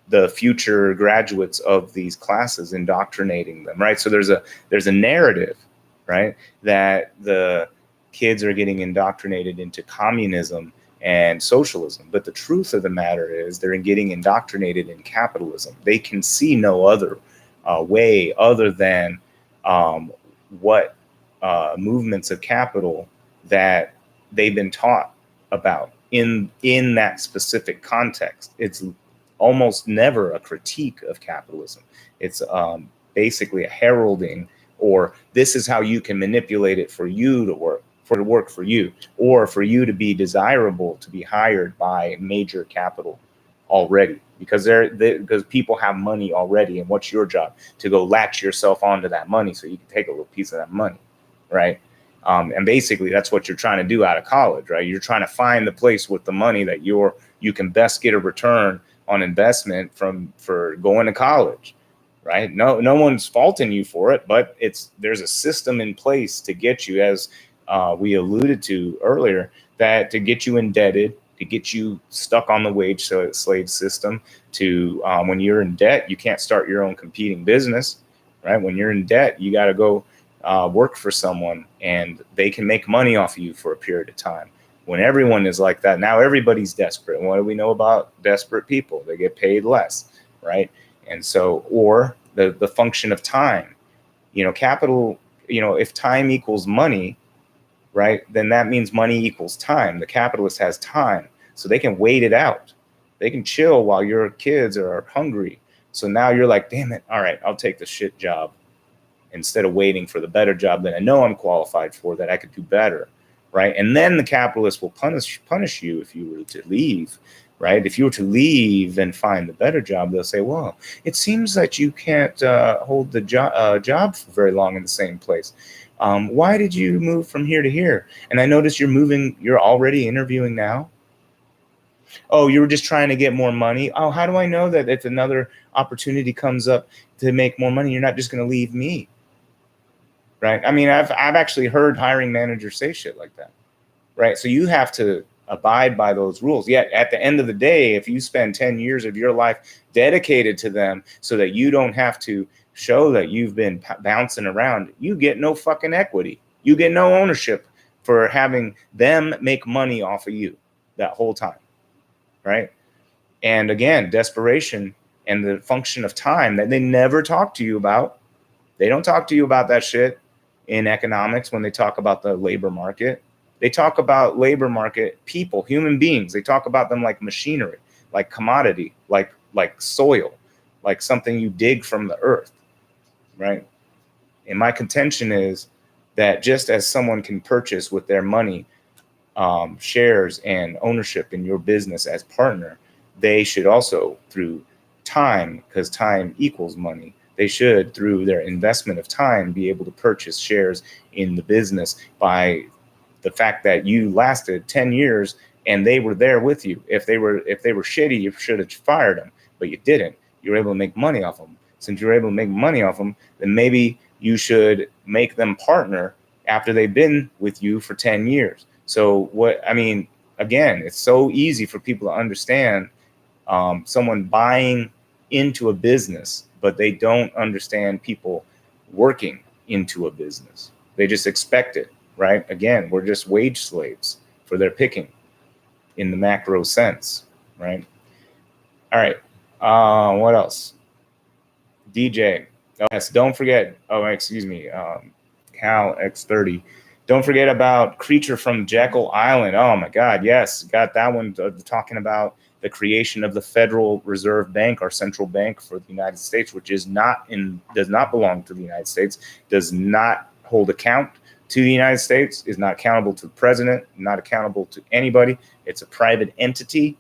the future graduates of these classes, indoctrinating them, right? So there's a narrative, right, that the kids are getting indoctrinated into communism and socialism. But the truth of the matter is they're getting indoctrinated in capitalism. They can see no other way other than what movements of capital that they've been taught about in that specific context. It's almost never a critique of capitalism. It's basically a heralding, or this is how you can manipulate it for you to work for you, or for you to be desirable to be hired by major capital already, because because people have money already. And what's your job? To go latch yourself onto that money so you can take a little piece of that money, right? And basically that's what you're trying to do out of college, right? You're trying to find the place with the money that you can best get a return on investment for going to college, right? No one's faulting you for it, but there's a system in place to get you, as we alluded to earlier, that to get you indebted, to get you stuck on the wage slave system, to when you're in debt, you can't start your own competing business, right? When you're in debt, you got to go work for someone and they can make money off of you for a period of time. When everyone is like that, now everybody's desperate. And what do we know about desperate people? They get paid less, right? And so, or the function of time, capital, if time equals money, right, then that means money equals time. The capitalist has time, so they can wait it out. They can chill while your kids are hungry. So now you're like, damn it, all right, I'll take the shit job instead of waiting for the better job that I know I'm qualified for, that I could do better, right? And then the capitalist will punish you if you were to leave, right? If you were to leave and find the better job, they'll say, well, it seems that you can't hold the job for very long in the same place. Why did you move from here to here? And I noticed you're already interviewing now. Oh, you were just trying to get more money. Oh, how do I know that if another opportunity comes up to make more money, you're not just going to leave me? Right? I mean, I've actually heard hiring managers say shit like that. Right? So you have to abide by those rules. Yet at the end of the day, if you spend 10 years of your life dedicated to them so that you don't have to show that you've been bouncing around, you get no fucking equity. You get no ownership for having them make money off of you that whole time, right? And again, desperation and the function of time that they never talk to you about. They don't talk to you about that shit in economics when they talk about the labor market. They talk about labor market people, human beings. They talk about them like machinery. like commodity, like soil, like something you dig from the earth, right? And my contention is that just as someone can purchase with their money shares and ownership in your business as partner, they should also, through time, because time equals money, they should, through their investment of time, be able to purchase shares in the business by the fact that you lasted 10 years and they were there with you. If they were shitty, you should have fired them, but you didn't. You were able to make money off them. Since you're able to make money off them, then maybe you should make them partner after they've been with you for 10 years. So what I mean, again, it's so easy for people to understand someone buying into a business, but they don't understand people working into a business. They just expect it, right? Again, we're just wage slaves for their picking in the macro sense, right? All right. What else? DJ. Oh, yes. Don't forget. Oh, excuse me. Cal X30. Don't forget about Creature from Jekyll Island. Oh my God, yes, got that one talking about the creation of the Federal Reserve Bank, our central bank for the United States, which does not belong to the United States, does not hold account to the United States, is not accountable to the president, not accountable to anybody. It's a private entity,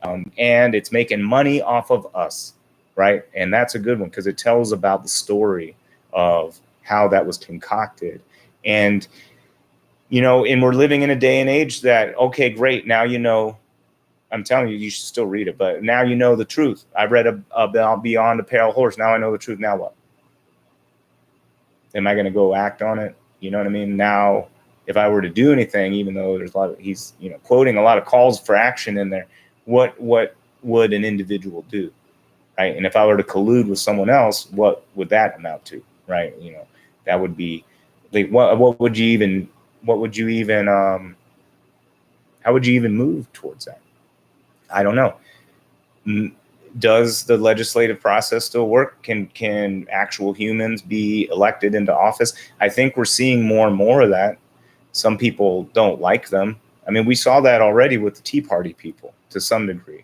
and it's making money off of us, right? And that's a good one because it tells about the story of how that was concocted. And and we're living in a day and age that, okay, great. Now, I'm telling you, you should still read it, but now you know the truth. I read about Beyond a Pale Horse. Now I know the truth. Now what? Am I going to go act on it? You know what I mean? Now, if I were to do anything, even though there's a lot of, he's, quoting a lot of calls for action in there, what would an individual do? Right. And if I were to collude with someone else, what would that amount to? Right. That would be like, what would you even how would you even move towards that? I don't know. Does the legislative process still work? Can actual humans be elected into office? I think we're seeing more and more of that. Some people don't like them. I mean, we saw that already with the Tea Party people to some degree.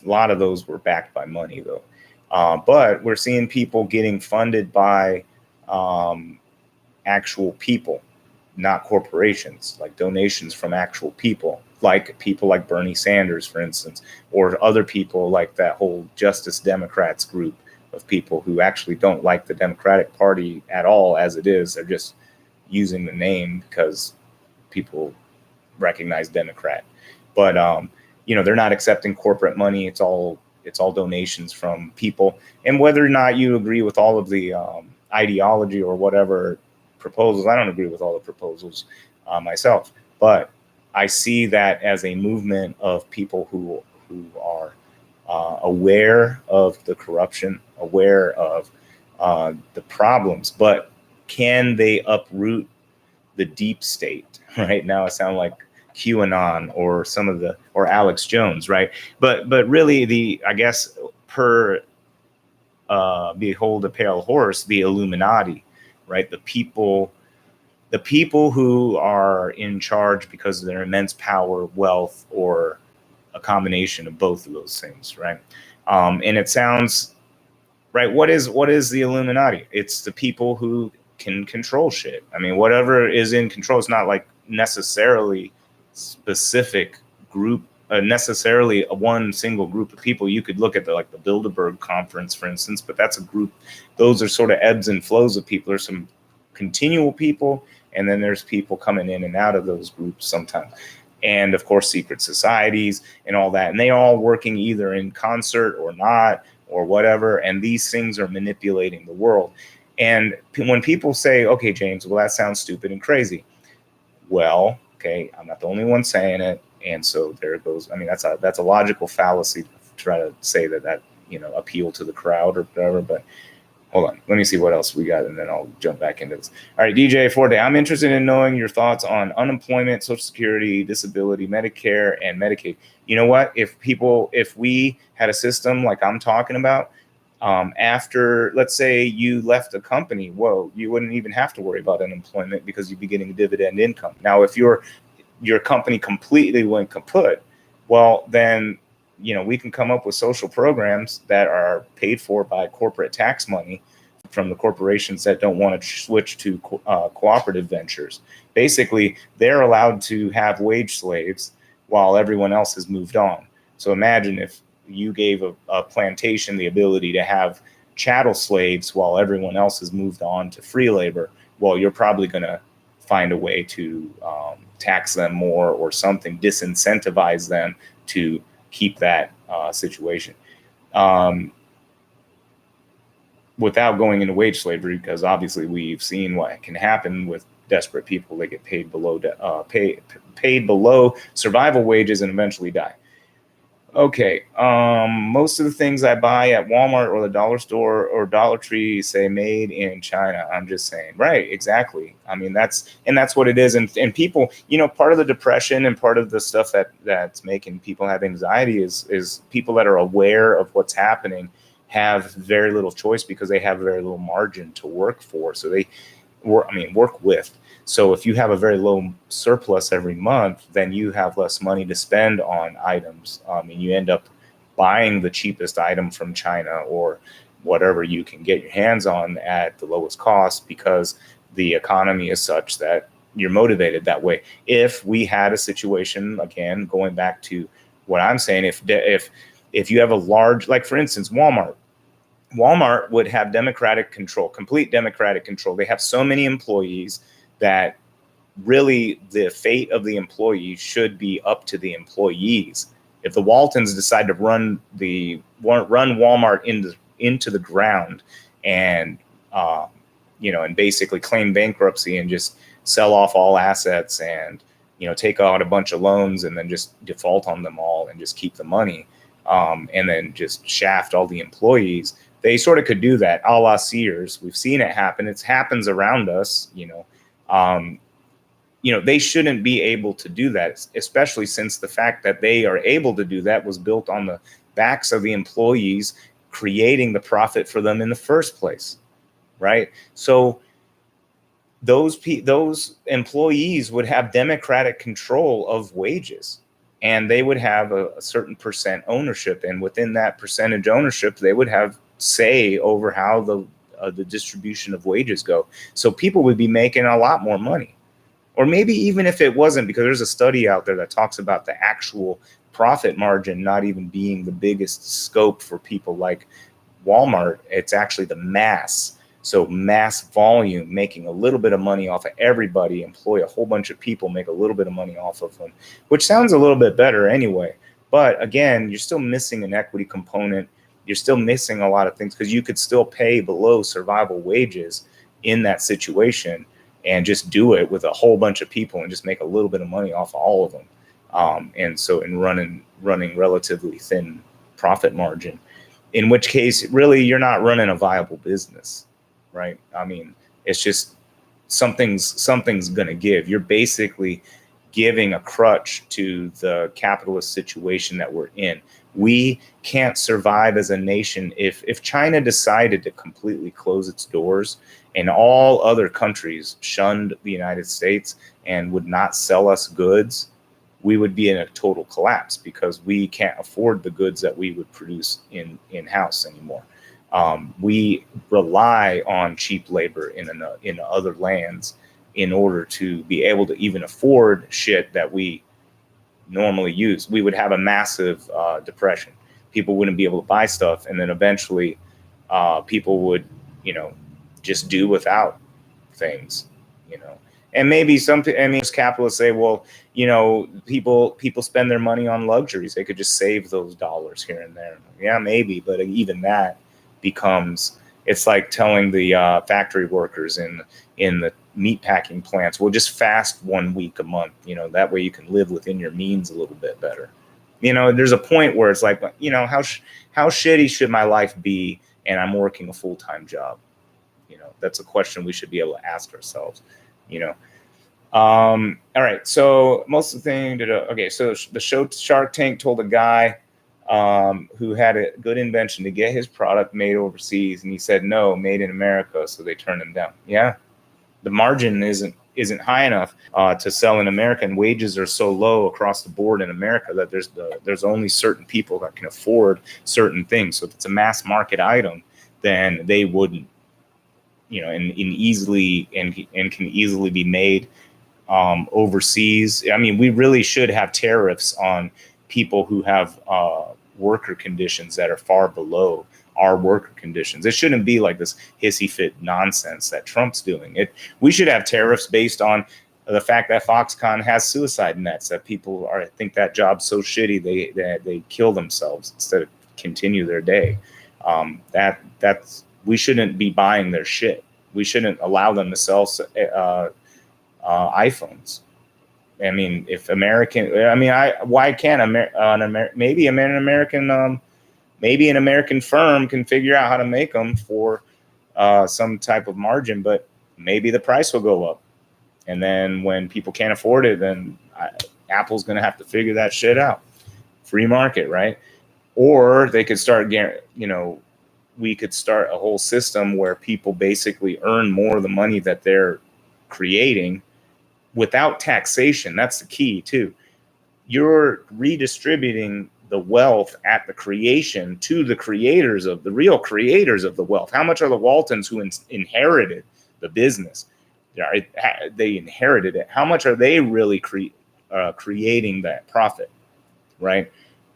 A lot of those were backed by money, though. But we're seeing people getting funded by actual people, not corporations, like donations from actual people like Bernie Sanders, for instance, or other people like that whole Justice Democrats group of people who actually don't like the Democratic Party at all as it is. They're just using the name because people recognize Democrat. But they're not accepting corporate money. It's all donations from people. And whether or not you agree with all of the ideology or whatever proposals, I don't agree with all the proposals myself, but I see that as a movement of people who are aware of the corruption, aware of the problems, but can they uproot the deep state? Right now, I sound like QAnon or Alex Jones, right? But really, I guess per Behold a Pale Horse, the Illuminati, right? The people who are in charge because of their immense power, wealth, or a combination of both of those things, right? And it sounds right. What is the Illuminati? It's the people who can control shit. I mean, whatever is in control. It's not like necessarily specific group, necessarily a one single group of people. You could look at the Bilderberg Conference, for instance, but that's a group. Those are sort of ebbs and flows of people. There's some continual people, and then there's people coming in and out of those groups sometimes. And of course, secret societies and all that. And they all working either in concert or not, or whatever. And these things are manipulating the world. And when people say, okay, James, well, that sounds stupid and crazy. Well, okay, I'm not the only one saying it. And so there it goes. I mean, that's a logical fallacy to try to say that appeal to the crowd or whatever. But hold on, let me see what else we got, and then I'll jump back into this. All right, DJ Forte, I'm interested in knowing your thoughts on unemployment, Social Security, disability, Medicare, and Medicaid. You know what? If we had a system like I'm talking about, after, let's say you left a company, you wouldn't even have to worry about unemployment because you'd be getting a dividend income. Now, if your company completely went kaput, well, then we can come up with social programs that are paid for by corporate tax money from the corporations that don't want to switch to cooperative ventures. Basically, they're allowed to have wage slaves while everyone else has moved on. So imagine if you gave a plantation the ability to have chattel slaves while everyone else has moved on to free labor. Well, you're probably going to find a way to tax them more or something, disincentivize them to keep that situation. Without going into wage slavery, because obviously we've seen what can happen with desperate people. They get paid below paid below survival wages and eventually die. Okay, most of the things I buy at Walmart or the dollar store or Dollar Tree say made in China. I'm just saying, right? Exactly. I mean, that's what it is. And people, part of the depression and part of the stuff that's making people have anxiety is people that are aware of what's happening have very little choice because they have very little margin to work for. So they work with. So if you have a very low surplus every month, then you have less money to spend on items. And you end up buying the cheapest item from China or whatever you can get your hands on at the lowest cost because the economy is such that you're motivated that way. If we had a situation, again, going back to what I'm saying, if you have a large, like for instance, Walmart would have democratic control, complete democratic control. They have so many employees that really the fate of the employees should be up to the employees. If the Waltons decide to run Walmart into the ground and and basically claim bankruptcy and just sell off all assets and take out a bunch of loans and then just default on them all and just keep the money and then just shaft all the employees. They sort of could do that, a la Sears. We've seen it happen. It happens around us, they shouldn't be able to do that, especially since the fact that they are able to do that was built on the backs of the employees creating the profit for them in the first place, right? So those employees would have democratic control of wages. And they would have a certain percent ownership. And within that percentage ownership, they would have say over how the distribution of wages go. So people would be making a lot more money. Or maybe even if it wasn't, because there's a study out there that talks about the actual profit margin not even being the biggest scope for people like Walmart. It's actually the mass. So mass volume, making a little bit of money off of everybody, employ a whole bunch of people, make a little bit of money off of them, which sounds a little bit better anyway. But again, you're still missing an equity component. You're still missing a lot of things because you could still pay below survival wages in that situation and just do it with a whole bunch of people and just make a little bit of money off of all of them. And so in running relatively thin profit margin, in which case really you're not running a viable business. Right. I mean, it's just something's going to give. You're basically giving a crutch to the capitalist situation that we're in. We can't survive as a nation if China decided to completely close its doors and all other countries shunned the United States and would not sell us goods. We would be in a total collapse because we can't afford the goods that we would produce in-house anymore. We rely on cheap labor in other lands in order to be able to even afford shit that we normally use. We would have a massive depression. People wouldn't be able to buy stuff, and then eventually people would, just do without things, And maybe capitalists say, well, people spend their money on luxuries. They could just save those dollars here and there. Yeah, maybe, but even that becomes, it's like telling the factory workers in the meat packing plants, well, just fast 1 week a month, that way you can live within your means a little bit better. There's a point where it's like, how shitty should my life be? And I'm working a full-time job. That's a question we should be able to ask ourselves, all right. So most of the thing, okay. So the show Shark Tank told a guy who had a good invention to get his product made overseas, and he said no, made in America, so they turned him down. Yeah, The margin isn't high enough to sell in America, and wages are so low across the board in America that there's only certain people that can afford certain things. So if it's a mass market item, then they wouldn't, and easily and can easily be made overseas. I mean, we really should have tariffs on people who have worker conditions that are far below our worker conditions. It shouldn't be like this hissy fit nonsense that Trump's doing. We should have tariffs based on the fact that Foxconn has suicide nets, that people think that job's so shitty they kill themselves instead of continue their day. We shouldn't be buying their shit. We shouldn't allow them to sell iPhones. I mean, if why can't maybe an American firm can figure out how to make them for some type of margin, but maybe the price will go up. And then when people can't afford it, then Apple's going to have to figure that shit out. Free market, right? Or they could start, we could start a whole system where people basically earn more of the money that they're creating without taxation. That's the key too. You're redistributing the wealth at the creation to the creators of the real creators of the wealth. How much are the Waltons who inherited the business? They inherited it. How much are they really creating that profit, right?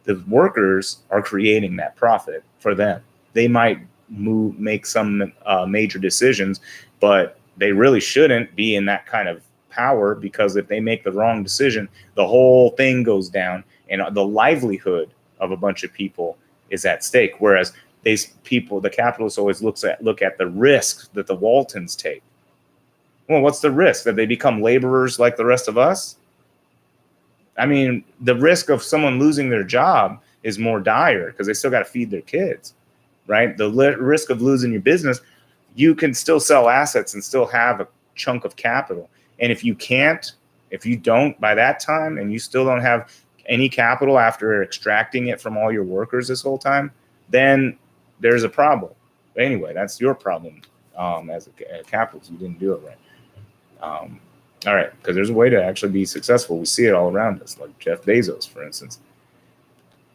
The workers are creating that profit for them. They might make some major decisions, but they really shouldn't be in that kind of power, because if they make the wrong decision, the whole thing goes down and the livelihood of a bunch of people is at stake. Whereas the capitalists always look at the risks that the Waltons take. Well, what's the risk? That they become laborers like the rest of us? I mean, the risk of someone losing their job is more dire because they still got to feed their kids, right? The risk of losing your business, you can still sell assets and still have a chunk of capital. And if you don't by that time, and you still don't have any capital after extracting it from all your workers this whole time, then there's a problem. But anyway, that's your problem as a capitalist. You didn't do it right. All right, because there's a way to actually be successful. We see it all around us, like Jeff Bezos, for instance.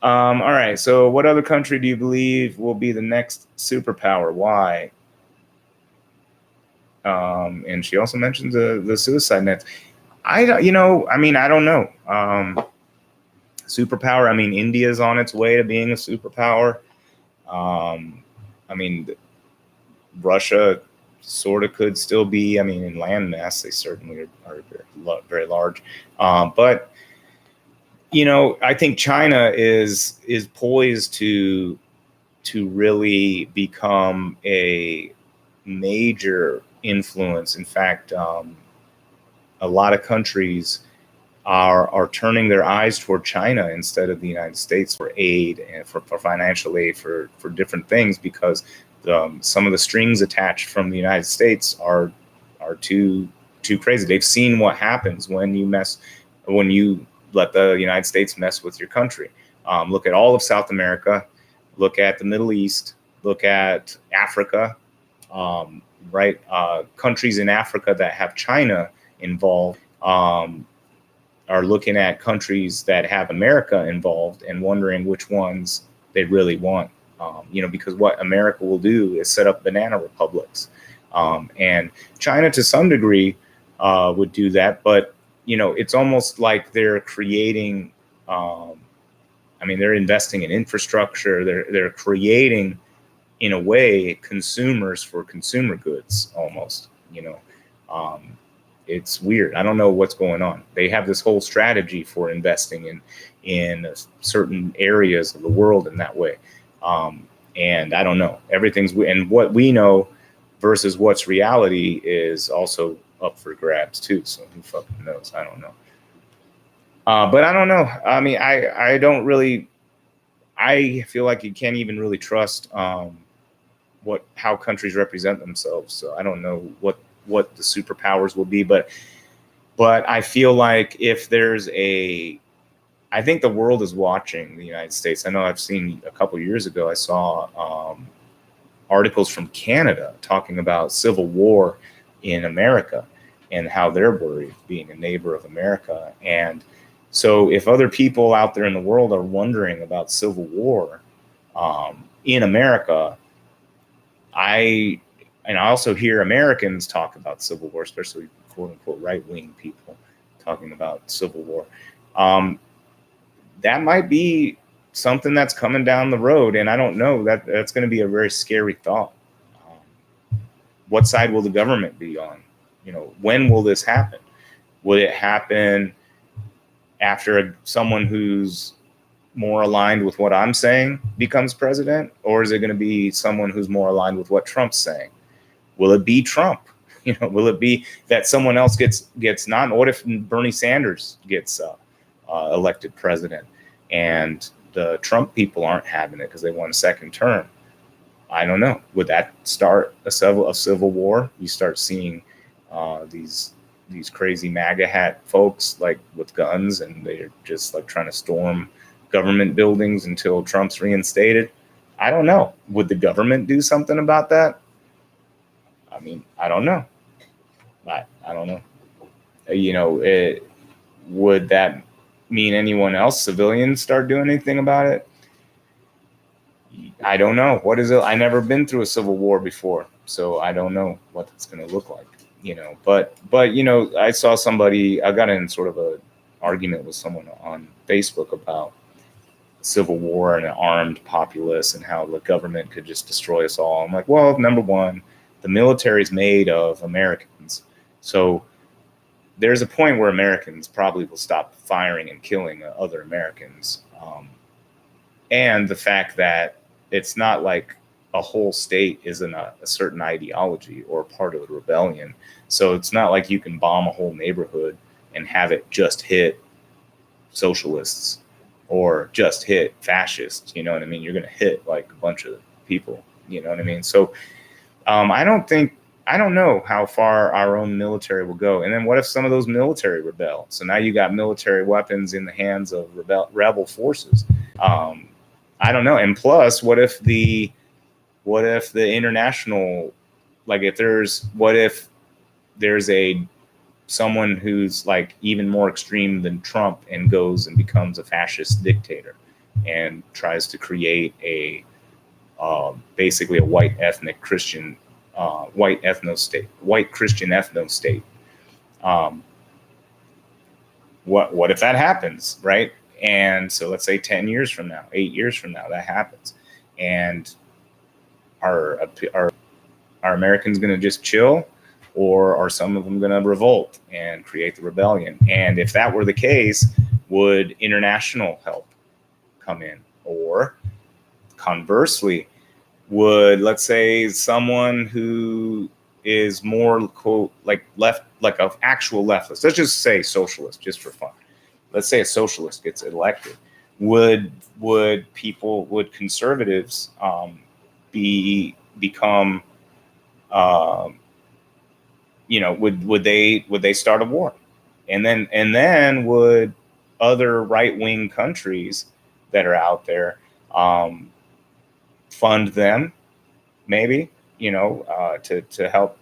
All right, so what other country do you believe will be the next superpower? Why? And she also mentions the suicide nets. I don't know. Superpower. I mean, India's on its way to being a superpower. Russia sort of could still be. I mean, in land mass, they certainly are very large. But I think China is poised to really become a major influence. In fact, a lot of countries are turning their eyes toward China instead of the United States for aid and for financial aid for different things, because some of the strings attached from the United States are too crazy. They've seen what happens when you let the United States mess with your country. Look at all of South America, look at the Middle East, look at Africa. Right? Countries in Africa that have China involved are looking at countries that have America involved and wondering which ones they really want. Because what America will do is set up banana republics. And China, to some degree, would do that. But, it's almost like they're creating, they're investing in infrastructure. They're creating, in a way, consumers for consumer goods almost. It's weird. I don't know what's going on. They have this whole strategy for investing in certain areas of the world in that way. And I don't know. And what we know versus what's reality is also up for grabs too. So who fucking knows? I don't know. But I don't know. I mean, I don't really. I feel like you can't even really trust how countries represent themselves. So I don't know what the superpowers will be, but I feel like if there's I think the world is watching the United States. I know I've seen a couple of years ago, I saw articles from Canada talking about civil war in America and how they're worried being a neighbor of America. And so if other people out there in the world are wondering about civil war in America, I also hear Americans talk about civil war, especially quote unquote right wing people talking about civil war. That might be something that's coming down the road, and I don't know, that's going to be a very scary thought. What side will the government be on? When will this happen? Will it happen after someone who's more aligned with what I'm saying becomes president, or is it going to be someone who's more aligned with what Trump's saying? Will it be Trump? Will it be that someone else gets not? What if Bernie Sanders gets elected president, and the Trump people aren't having it because they want a second term? I don't know. Would that start a civil war? You start seeing these crazy MAGA hat folks like with guns, and they're just like trying to storm government buildings until Trump's reinstated. I don't know. Would the government do something about that? I mean, I don't know. I don't know. Would that mean anyone else, civilians, start doing anything about it? I don't know. What is it? I never been through a civil war before, so I don't know what it's going to look like. But I saw somebody. I got in sort of a argument with someone on Facebook about civil war and an armed populace and how the government could just destroy us all. I'm like, well, number one, the military is made of Americans, so there's a point where Americans probably will stop firing and killing other Americans. And the fact that it's not like a whole state isn't a certain ideology or part of the rebellion. So it's not like you can bomb a whole neighborhood and have it just hit socialists or just hit fascists. You know what I mean? You're going to hit like a bunch of people. You know what I mean? So I don't know how far our own military will go. And then what if some of those military rebel? So now you got military weapons in the hands of rebel forces. I don't know. And plus, what if the international, like what if there's someone who's like even more extreme than Trump and goes and becomes a fascist dictator and tries to create basically a white ethnic Christian, white Christian ethno state. What if that happens, right? And so let's say 10 years from now, 8 years from now, that happens. And are Americans going to just chill, or are some of them going to revolt and create the rebellion? And if that were the case, would international help come in? Or conversely, would, let's say, someone who is more quote like left, like an actual leftist, let's just say socialist, just for fun. Let's say a socialist gets elected. Would conservatives become would they start a war? And then would other right-wing countries that are out there fund them, maybe, to help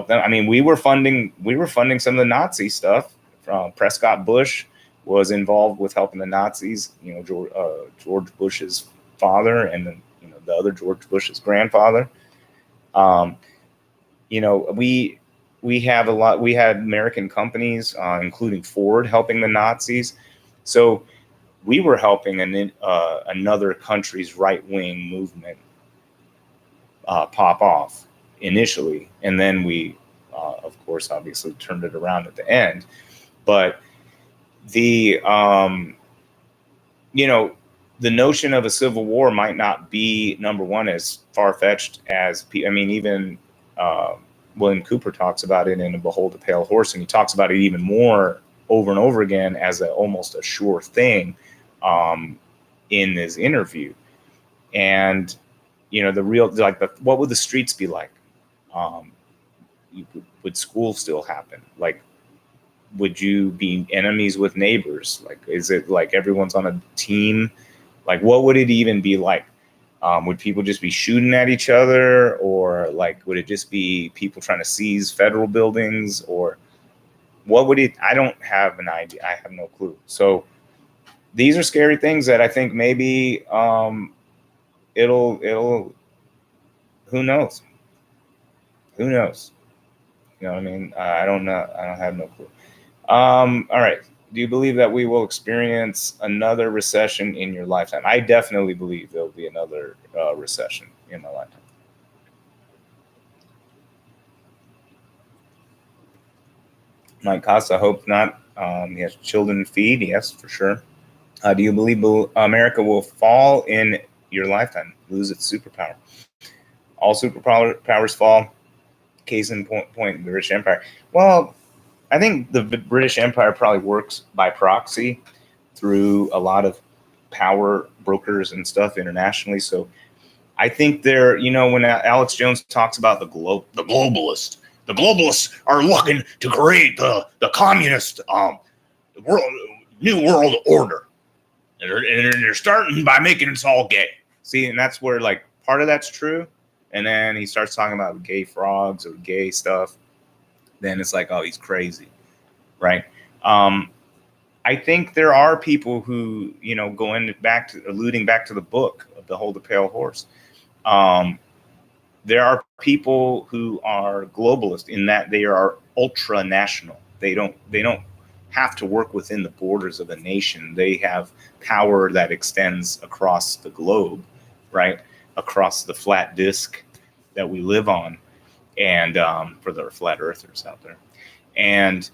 them? I mean, we were funding some of the Nazi stuff. From Prescott Bush was involved with helping the Nazis, George Bush's father, and then the other George Bush's grandfather. We have a lot. We had American companies, including Ford, helping the Nazis. So we were helping another country's right-wing movement pop off initially, and then we, of course, obviously turned it around at the end. But the the notion of a civil war might not be, number one, as far-fetched as even William Cooper talks about it in A Behold a Pale Horse, and he talks about it even more over and over again as almost a sure thing in this interview. And what would the streets be like? Would school still happen? Like, would you be enemies with neighbors? Like, is it like everyone's on a team? Like, what would it even be like? Would people just be shooting at each other, or like would it just be people trying to seize federal buildings, or what would it? I don't have an idea. I have no clue. So these are scary things that I think maybe it'll who knows? Who knows? You know what I mean? I don't know. I don't have no clue. All right. Do you believe that we will experience another recession in your lifetime? I definitely believe there'll be another recession in my lifetime. Mike Costa, hope not. He has children to feed. Yes, for sure. Do you believe America will fall in your lifetime, lose its superpower? All superpowers fall. Case in point, the British Empire. Well, I think the British Empire probably works by proxy through a lot of power brokers and stuff internationally. So I think they're, when Alex Jones talks about the globalists are looking to create the communist new world order, and they're starting by making us all gay. See, and that's where like part of that's true, and then he starts talking about gay frogs or gay stuff. Then it's like, oh, he's crazy, right? I think there are people who, alluding back to the book of Behold the Pale Horse. There are people who are globalist in that they are ultra national. They don't have to work within the borders of a nation. They have power that extends across the globe, right? Across the flat disk that we live on, and for the flat earthers out there. And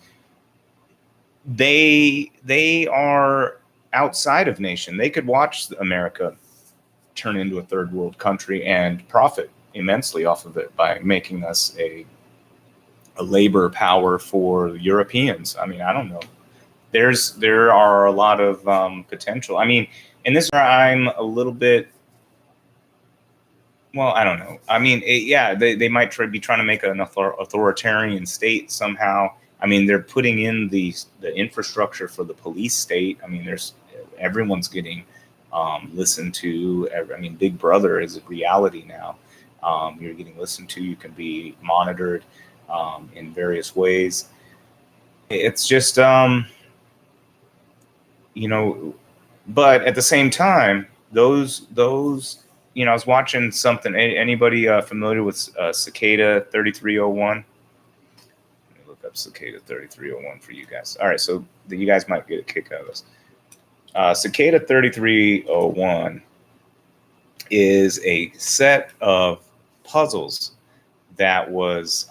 they are outside of nation. They could watch America turn into a third world country and profit immensely off of it by making us a labor power for Europeans. I mean, I don't know. There are a lot of potential. I mean, and this I'm a little bit. Well, I don't know. I mean, they might be trying to make an authoritarian state somehow. I mean, they're putting in the infrastructure for the police state. I mean, everyone's getting listened to. I mean, Big Brother is a reality now. You're getting listened to. You can be monitored in various ways. It's just, but at the same time, those. I was watching something. Anybody familiar with Cicada 3301? Let me look up Cicada 3301 for you guys. All right, so you guys might get a kick out of this. Cicada 3301 is a set of puzzles that was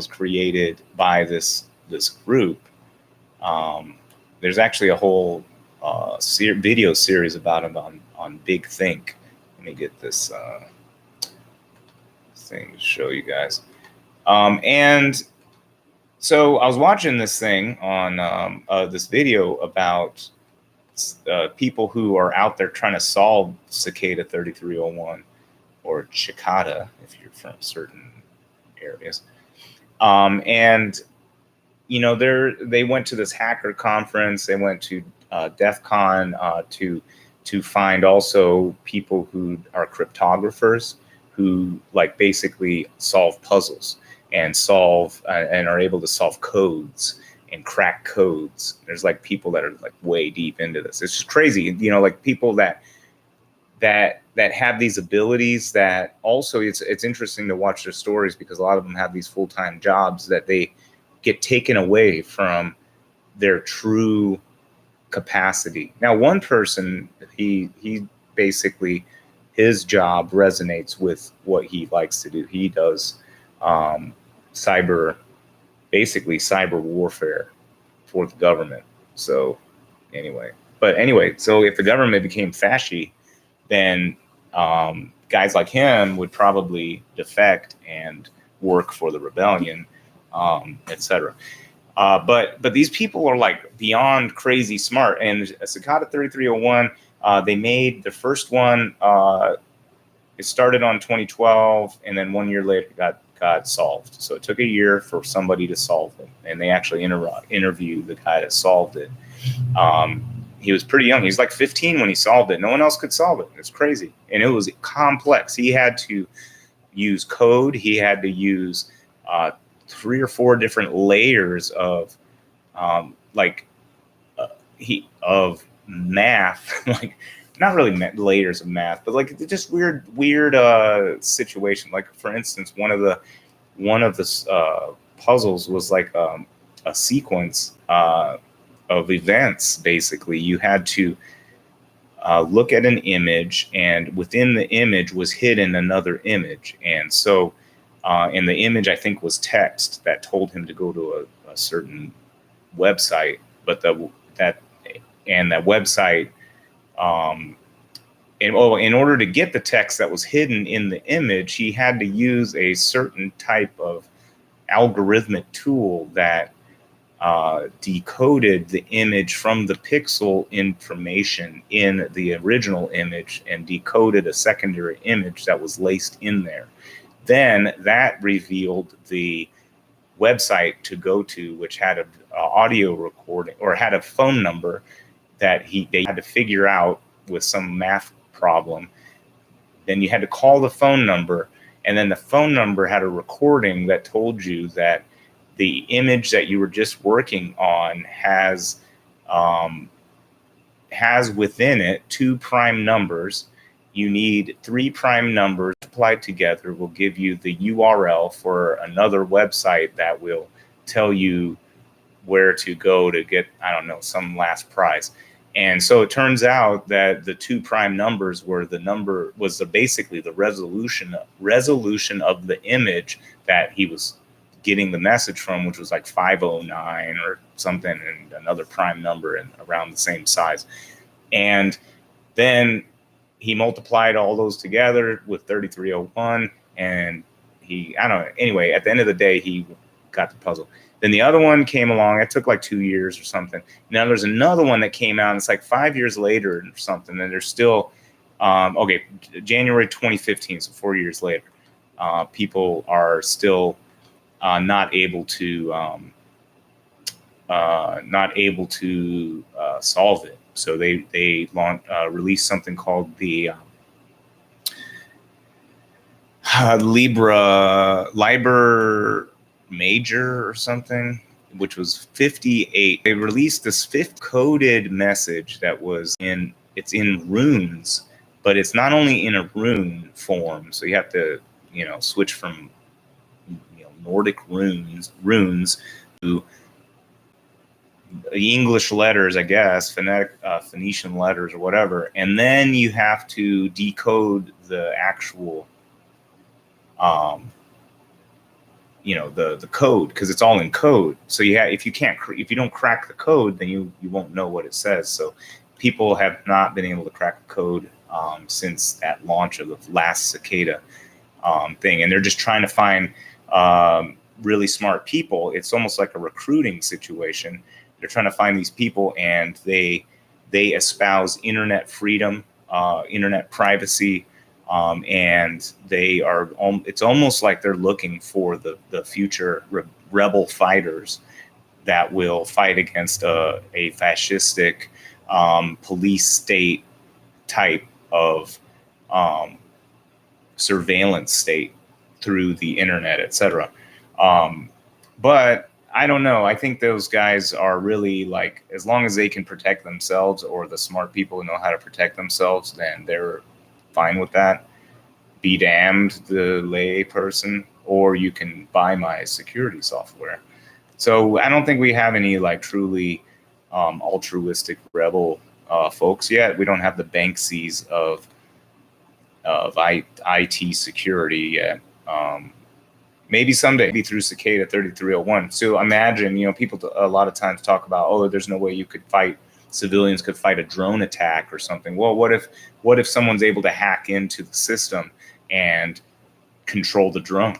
created by this group. There's actually a whole video series about it on Big Think. Let me get this thing to show you guys. And so I was watching this thing on this video about people who are out there trying to solve Cicada 3301 or Cicada if you're from certain areas. And they went to this hacker conference. They went to DEF CON to find also people who are cryptographers who like basically solve puzzles and are able to solve codes and crack codes. There's like people that are like way deep into this. It's just crazy, like people that have these abilities. That also it's interesting to watch their stories because a lot of them have these full-time jobs that they get taken away from their true capacity. Now, one person, he basically, his job resonates with what he likes to do. He does cyber warfare for the government. So anyway, so if the government became fascist, then guys like him would probably defect and work for the rebellion, etc. But these people are like beyond crazy smart. And Cicada 3301, they made the first one. It started on 2012, and then 1 year later got solved. So it took a year for somebody to solve it, and they actually interviewed the guy that solved it. he was pretty young. He was like 15 when he solved it. No one else could solve it. It's crazy. And it was complex. He had to use code. He had to use 3 or 4 different layers of like of math, like not really layers of math, but like just weird situation. Like for instance, one of the puzzles was like a sequence of events. Basically, you had to look at an image, and within the image was hidden another image, and so in the image, I think, was text that told him to go to a certain website, but that website, in order to get the text that was hidden in the image, he had to use a certain type of algorithmic tool that decoded the image from the pixel information in the original image and decoded a secondary image that was laced in there. Then that revealed the website to go to, which had an audio recording or had a phone number that they had to figure out with some math problem. Then you had to call the phone number, and then the phone number had a recording that told you that the image that you were just working on has within it 2 prime numbers. You need 3 prime numbers applied together will give you the URL for another website that will tell you where to go to get, I don't know, some last prize. And so it turns out that the 2 prime numbers was basically the resolution of the image that he was getting the message from, which was like 509 or something, and another prime number and around the same size. And then he multiplied all those together with 3301, and I don't know. Anyway, at the end of the day, he got the puzzle. Then the other one came along. It took like 2 years or something. Now there's another one that came out. And it's like 5 years later or something. And they're still, January 2015, so 4 years later, people are still not able to solve it. So they released something called the Liber Major or something, which was 58. They released this 5th coded message that was in runes, but it's not only in a rune form. So you have to, switch from Nordic runes to English letters, I guess, Phoenician letters or whatever, and then you have to decode the actual, the code, because it's all in code. So if you don't crack the code, then you won't know what it says. So people have not been able to crack the code since that launch of the last cicada thing, and they're just trying to find really smart people. It's almost like a recruiting situation. They're trying to find these people, and they espouse internet freedom, internet privacy, and they are. It's almost like they're looking for the future rebel fighters that will fight against a fascistic police state type of surveillance state through the internet, etc. But I don't know. I think those guys are really, like, as long as they can protect themselves, or the smart people who know how to protect themselves, then they're fine with that. Be damned, the lay person, or you can buy my security software. So I don't think we have any like truly altruistic rebel folks yet. We don't have the Banksies of IT security yet. Maybe someday, maybe through Cicada 3301. So imagine, people a lot of times talk about, there's no way civilians could fight a drone attack or something. Well, what if someone's able to hack into the system and control the drone?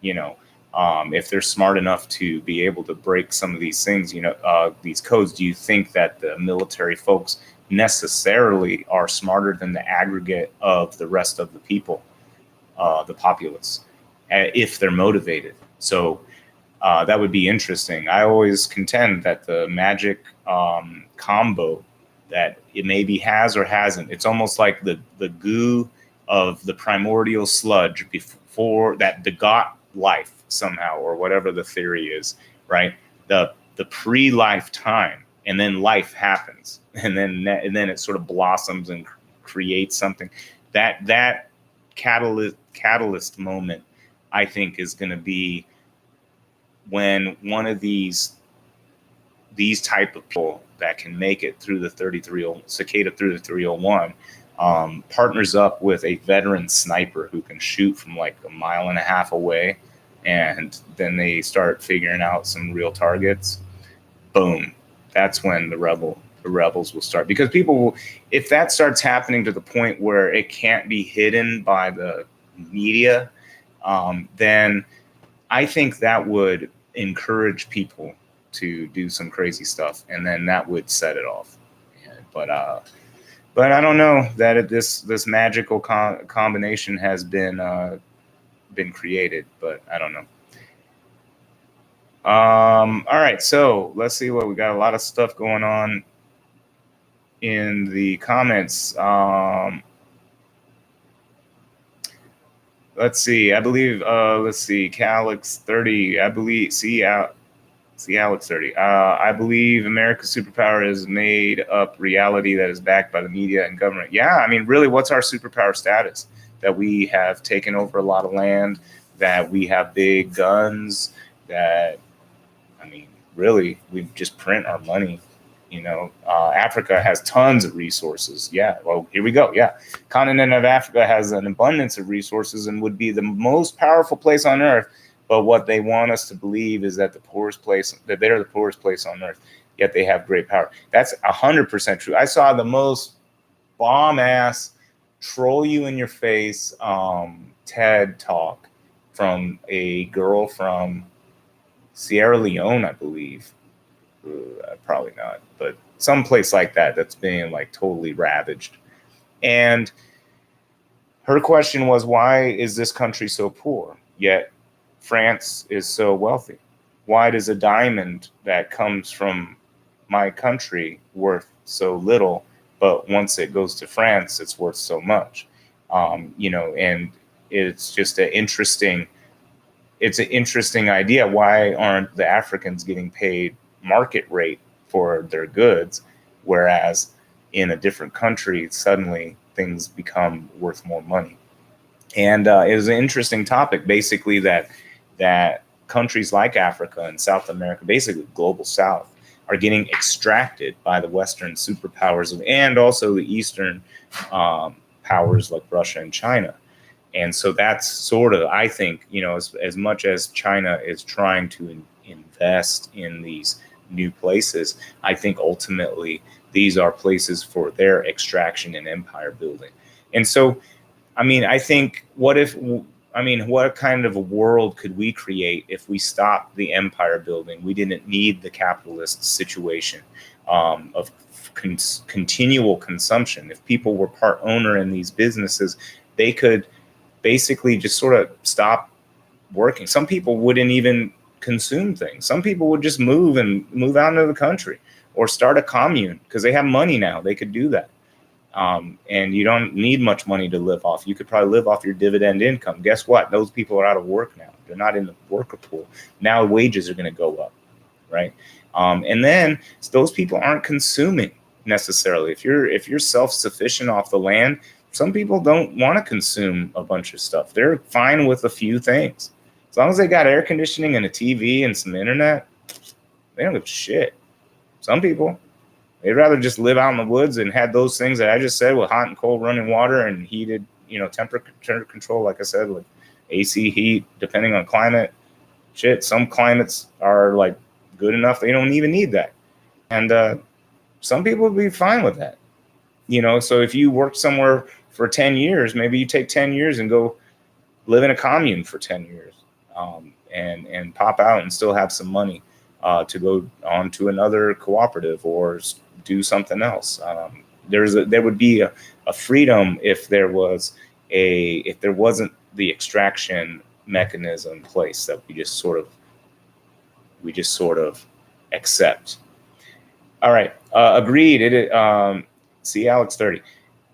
If they're smart enough to be able to break some of these things, these codes, do you think that the military folks necessarily are smarter than the aggregate of the rest of the people, the populace, if they're motivated? So that would be interesting. I always contend that the magic combo that it maybe has or hasn't. It's almost like the goo of the primordial sludge before that begot life somehow, or whatever the theory is, right? The pre-life time, and then life happens, and then it sort of blossoms and creates something. That catalyst moment, I think, is going to be when one of these type of people that can make it through the 33 cicada through the 301 partners up with a veteran sniper who can shoot from like a mile and a half away, and then they start figuring out some real targets. Boom, that's when the rebels will start, because people will, if that starts happening to the point where it can't be hidden by the media, then I think that would encourage people to do some crazy stuff, and then that would set it off. But I don't know that this magical combination has been created, but I don't know. All right, so let's see what we got. A lot of stuff going on in the comments. Let's see. I believe. Let's see. Calix 30. I believe. See Alex 30. I believe America's superpower is made up reality that is backed by the media and government. Yeah, I mean, really, what's our superpower status? That we have taken over a lot of land, that we have big guns, that, I mean, really, we just print our money. Africa has tons of resources. Yeah, well, here we go. Yeah, continent of Africa has an abundance of resources and would be the most powerful place on earth. But what they want us to believe is that that they're the poorest place on earth, yet they have great power. That's 100% true. I saw the most bomb ass, troll you in your face TED talk from a girl from Sierra Leone, I believe. Probably not, but someplace like that that's being like totally ravaged. And her question was, why is this country so poor, yet France is so wealthy? Why does a diamond that comes from my country worth so little, but once it goes to France, it's worth so much? And it's just an interesting idea. Why aren't the Africans getting paid market rate for their goods, whereas in a different country, suddenly things become worth more money? And it was an interesting topic, basically, that countries like Africa and South America, basically global South, are getting extracted by the Western superpowers and also the Eastern powers like Russia and China. And so that's sort of, I think, as much as China is trying to invest in these new places, I think ultimately these are places for their extraction and empire building. And so, I mean, I think, what kind of a world could we create if we stopped the empire building? We didn't need the capitalist situation of continual consumption. If people were part owner in these businesses, they could basically just sort of stop working. Some people wouldn't even consume things. Some people would just move out into the country or start a commune because they have money now. They could do that. And you don't need much money to live off. You could probably live off your dividend income. Guess what? Those people are out of work now. They're not in the worker pool. Now wages are going to go up, right? And then those people aren't consuming necessarily. If you're self-sufficient off the land, some people don't want to consume a bunch of stuff. They're fine with a few things. As long as they got air conditioning and a TV and some internet, they don't give a shit. Some people, they'd rather just live out in the woods and had those things that I just said, with hot and cold running water and heated, temperature control, like I said, with AC heat, depending on climate. Shit, some climates are like good enough they don't even need that. And some people would be fine with that. So if you work somewhere for 10 years, maybe you take 10 years and go live in a commune for 10 years and pop out and still have some money to go on to another cooperative or do something else. There would be a freedom if there wasn't the extraction mechanism in place that we just sort of accept. All right. Agreed. See, Alex 30.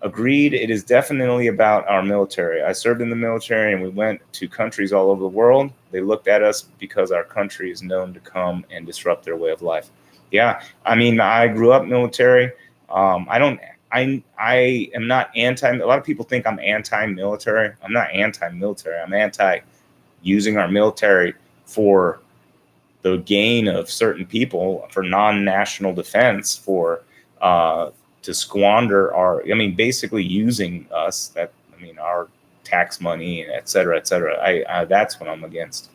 Agreed. It is definitely about our military. I served in the military and we went to countries all over the world. They looked at us because our country is known to come and disrupt their way of life. Yeah. I mean, I grew up military. I don't, I am not anti, a lot of people think I'm anti-military. I'm not anti-military. I'm anti using our military for the gain of certain people for non-national defense for to squander our, I mean, basically using us, that, I mean, our tax money and et cetera, et cetera. That's what I'm against.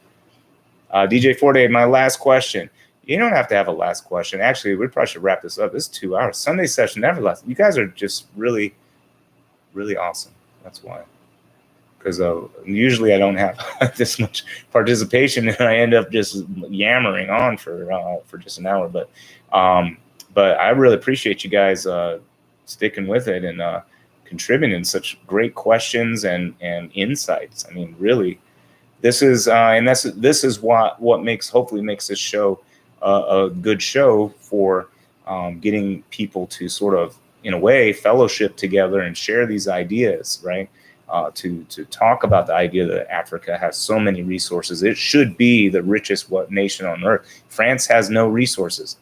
DJ Forte, my last question. You don't have to have a last question. Actually, we probably should wrap this up. This is 2 hours. Sunday session never lasts. You guys are just really, really awesome. That's why. Because usually I don't have this much participation, and I end up just yammering on for just an hour. But I really appreciate you guys sticking with it and contributing such great questions and insights. I mean, really, this is this is what hopefully makes this show a good show for getting people to sort of, in a way, fellowship together and share these ideas, right? To talk about the idea that Africa has so many resources. It should be the richest nation on earth. France has no resources.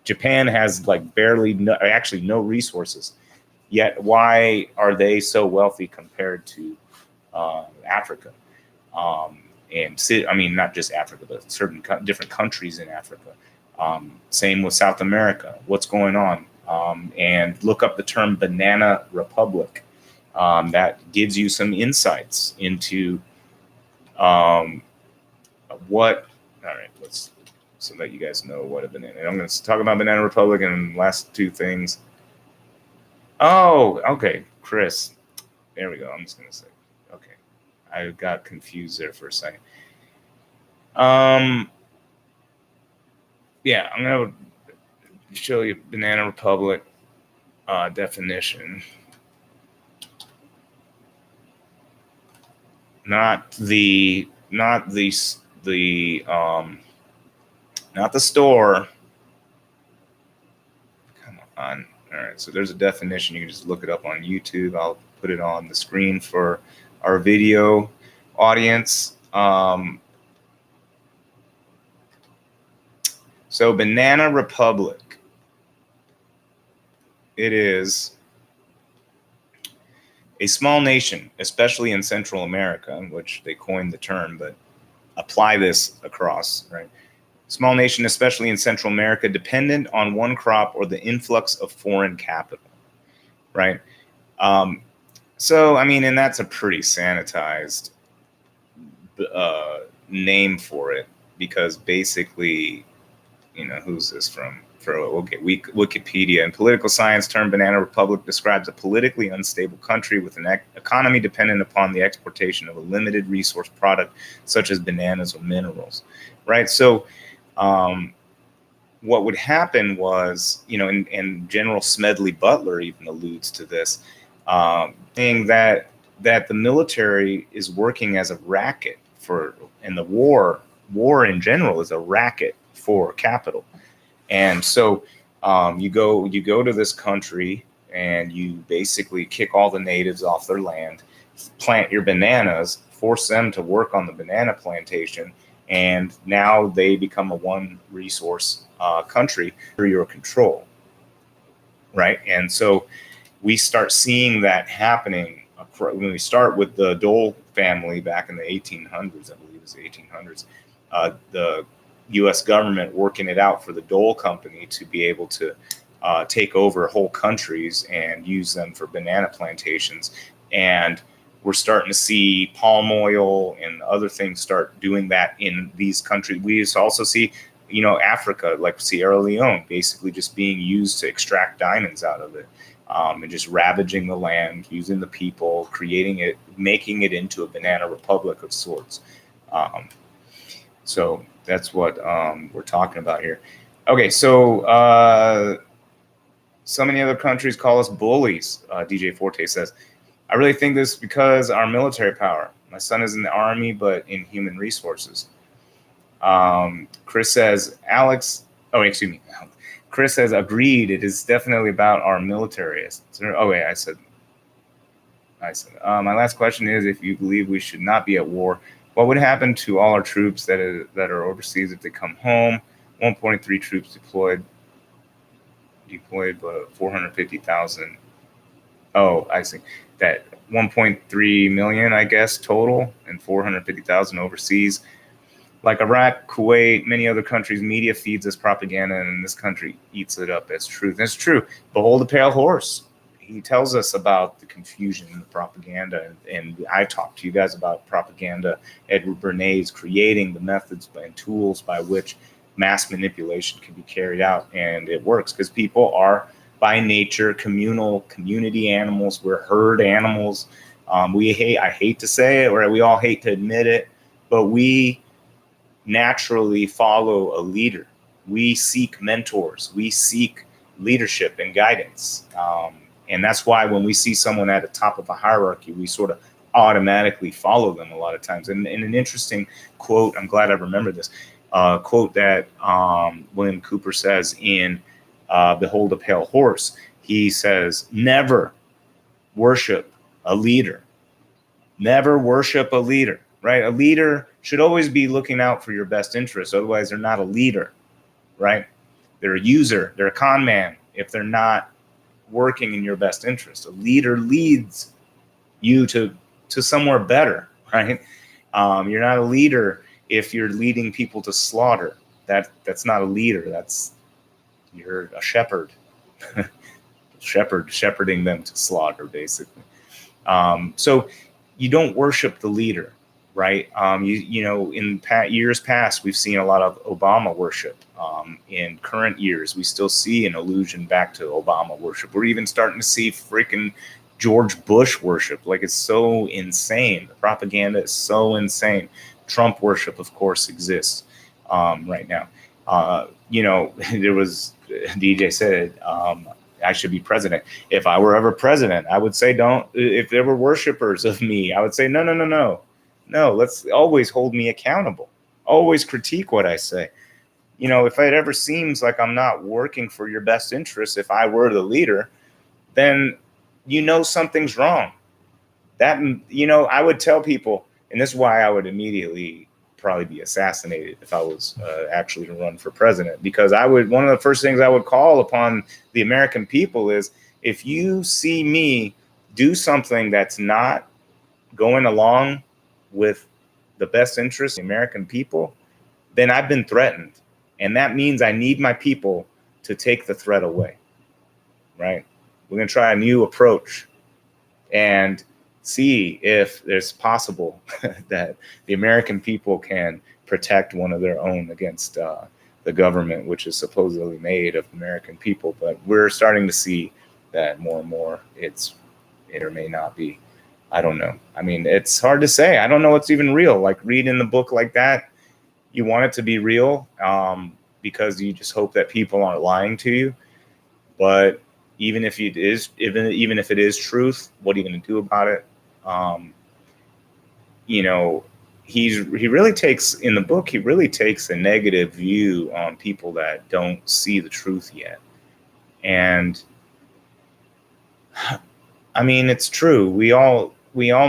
Japan has like actually no resources. Yet why are they so wealthy compared to Africa? I mean, not just Africa, but certain different countries in Africa. Same with South America. What's going on? And look up the term Banana Republic. That gives you some insights into what. All right, so that you guys know what a banana. I'm going to talk about Banana Republic and last two things. Oh, okay, Chris. There we go. I'm just going to say, okay, I got confused there for a second. Yeah, I'm going to show you Banana Republic definition. Not the store. Come on. All right. So there's a definition. You can just look it up on YouTube. I'll put it on the screen for our video audience. So Banana Republic. It is a small nation, especially in Central America, which they coined the term, but apply this across, right? Small nation, especially in Central America, dependent on one crop or the influx of foreign capital, right? So, I mean, and that's a pretty sanitized name for it, because basically, you know, who's this from? Wikipedia. In political science term, Banana Republic describes a politically unstable country with an economy dependent upon the exportation of a limited resource product, such as bananas or minerals, right? So what would happen was, you know, and General Smedley Butler even alludes to this, saying that the military is working as a racket and the war in general is a racket for capital. And so you go to this country and you basically kick all the natives off their land, plant your bananas, force them to work on the banana plantation, and now they become a one resource country under your control, right? And so we start seeing that happening when we start with the Dole family back in the 1800s. I believe it was the 1800s. The U.S. government working it out for the Dole Company to be able to take over whole countries and use them for banana plantations. And we're starting to see palm oil and other things start doing that in these countries. We also see, you know, Africa, like Sierra Leone, basically just being used to extract diamonds out of it, and just ravaging the land, using the people, creating it, making it into a banana republic of sorts. So that's what we're talking about here. Okay, so so many other countries call us bullies, DJ Forte says. I really think this because our military power. My son is in the Army, but in human resources. Chris says, Chris says, agreed. It is definitely about our military. Oh, wait, I said, my last question is, if you believe we should not be at war, what would happen to all our troops that are overseas if they come home? 1.3 troops deployed, but 450,000. Oh, I see. That 1.3 million, I guess, total, and 450,000 overseas. Like Iraq, Kuwait, many other countries, media feeds us propaganda, and this country eats it up as truth. And it's true. Behold the pale horse. He tells us about the confusion and the propaganda. And I talked to you guys about propaganda. Edward Bernays creating the methods and tools by which mass manipulation can be carried out. And it works because people are, by nature, community animals. We're herd animals. I hate to say it, or we all hate to admit it, but we naturally follow a leader. We seek mentors. We seek leadership and guidance. And that's why when we see someone at the top of a hierarchy, we sort of automatically follow them a lot of times. And an interesting quote, I'm glad I remember this, quote that William Cooper says in Behold a Pale Horse. He says, never worship a leader. Never worship a leader, right? A leader should always be looking out for your best interests. Otherwise, they're not a leader, right? They're a user. They're a con man if they're not working in your best interest. A leader leads you to somewhere better, right? You're not a leader if you're leading people to slaughter. That's not a leader. You're a shepherd. Shepherding them to slaughter, basically. So you don't worship the leader, right? In years past, we've seen a lot of Obama worship. In current years, we still see an allusion back to Obama worship. We're even starting to see freaking George Bush worship. Like, it's so insane. The propaganda is so insane. Trump worship, of course, exists right now. There was, DJ said, I should be president. If I were ever president, I would say if there were worshipers of me, I would say, no, let's always hold me accountable. Always critique what I say. If it ever seems like I'm not working for your best interest, if I were the leader, then something's wrong. I would tell people, and this is why I would immediately probably be assassinated if I was actually to run for president, because one of the first things I would call upon the American people is, if you see me do something that's not going along with the best interest of the American people, then I've been threatened. And that means I need my people to take the threat away, right? We're going to try a new approach and see if it's possible that the American people can protect one of their own against the government, which is supposedly made of American people. But we're starting to see that more and more it or may not be. I don't know. I mean, it's hard to say. I don't know what's even real. Like, reading the book like that, you want it to be real because you just hope that people aren't lying to you. But even if it is truth, what are you going to do about it? He really takes in the book. He really takes a negative view on people that don't see the truth yet. And I mean, it's true. We all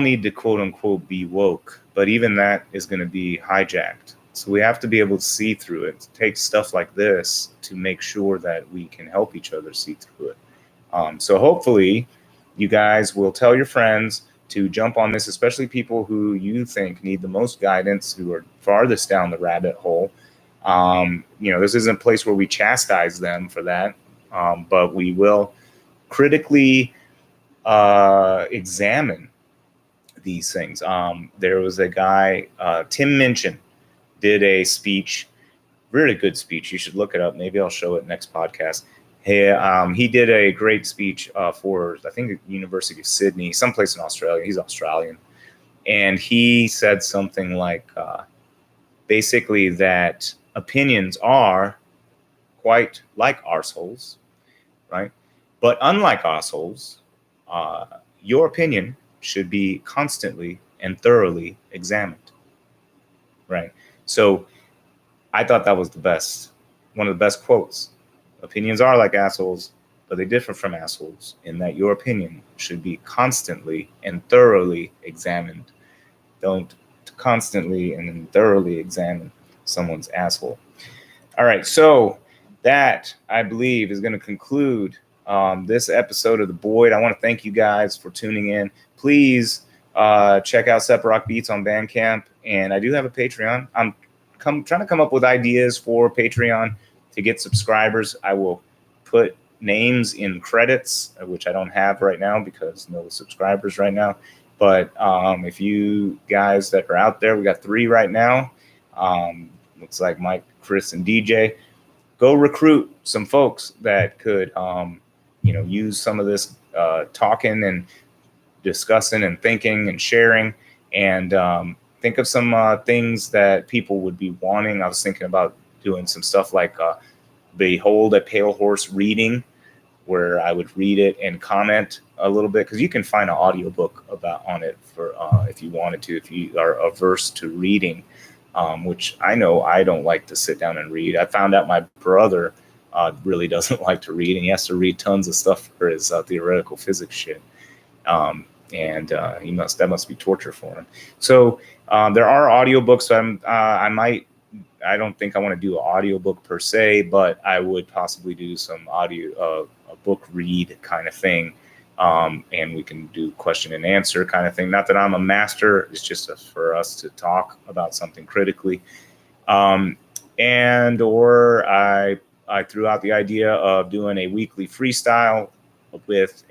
need to, quote unquote, be woke, but even that is going to be hijacked. So we have to be able to see through it. It takes stuff like this to make sure that we can help each other see through it. So hopefully you guys will tell your friends to jump on this, especially people who you think need the most guidance, who are farthest down the rabbit hole. This isn't a place where we chastise them for that, but we will critically examine these things. There was a guy, Tim Minchin, did a speech, really good speech. You should look it up. Maybe I'll show it next podcast. He did a great speech for, I think, the University of Sydney, someplace in Australia. He's Australian. And he said something like, basically, that opinions are quite like arseholes, right? But unlike arseholes, your opinion should be constantly and thoroughly examined, right? So I thought that was one of the best quotes Opinions are like assholes, but they differ from assholes in that your opinion should be constantly and thoroughly examined. Don't constantly and thoroughly examine someone's asshole. All right, so that, I believe, is going to conclude this episode of The Boyd. I want to thank you guys for tuning in. Please check out Separate Beats on Bandcamp, and I do have a Patreon. I'm trying to come up with ideas for Patreon to get subscribers. I will put names in credits, which I don't have right now because no subscribers right now. But if you guys that are out there, we got 3 right now. Looks like Mike, Chris, and DJ. Go recruit some folks that could, use some of this talking and discussing and thinking and sharing, and think of some things that people would be wanting. I was thinking about doing some stuff like Behold a Pale Horse reading, where I would read it and comment a little bit, because you can find an audiobook on it for if you wanted to, if you are averse to reading, which I know I don't like to sit down and read. I found out my brother really doesn't like to read, and he has to read tons of stuff for his theoretical physics shit. That must be torture for him. So there are audiobooks. So I don't think I want to do an audiobook per se, but I would possibly do some audio, a book read kind of thing. And we can do question and answer kind of thing. Not that I'm a master, it's just for us to talk about something critically. Or I threw out the idea of doing a weekly freestyle with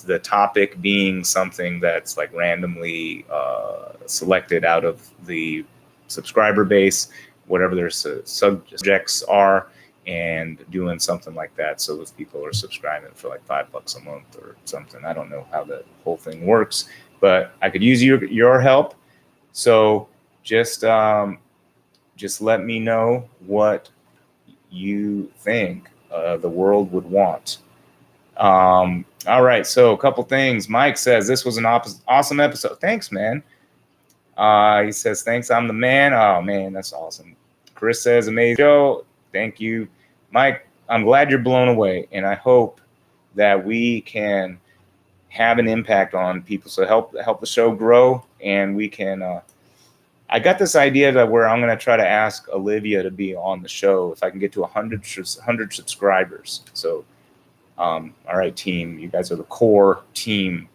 the topic being something that's like randomly selected out of the subscriber base, whatever their subjects are, and doing something like that. So if people are subscribing for like $5 a month or something, I don't know how the whole thing works, but I could use your help. So just let me know what you think the world would want. All right, so a couple things. Mike says this was an awesome episode. Thanks, man. He says, thanks, I'm the man. Oh, man, that's awesome. Chris says, amazing show. Thank you. Mike, I'm glad you're blown away, and I hope that we can have an impact on people. So help the show grow, and we can I got this idea that where I'm going to try to ask Olivia to be on the show if I can get to 100 subscribers. So all right, team, you guys are the core team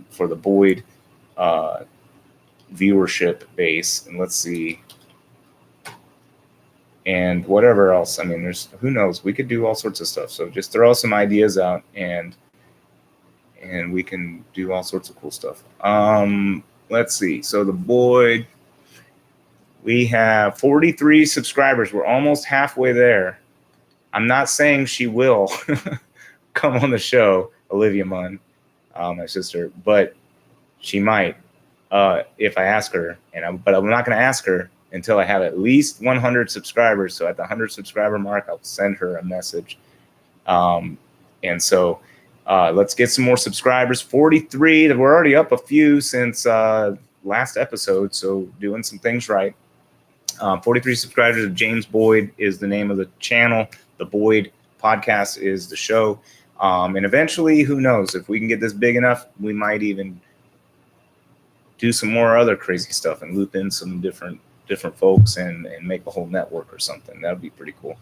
for the Boyd viewership base, and let's see, and whatever else. I mean, who knows? We could do all sorts of stuff. So just throw some ideas out, and we can do all sorts of cool stuff. Let's see. So the Boyd, we have 43 subscribers. We're almost halfway there. I'm not saying she will come on the show, Olivia Munn, my sister, but she might if I ask her. But I'm not going to ask her until I have at least 100 subscribers. So at the 100 subscriber mark, I'll send her a message. And so let's get some more subscribers. 43. We're already up a few since last episode, so doing some things right. 43 subscribers. James Boyd is the name of the channel. The Boyd Podcast is the show. And eventually, who knows, if we can get this big enough, we might even do some more other crazy stuff and loop in some different folks and make a whole network or something. That would be pretty cool.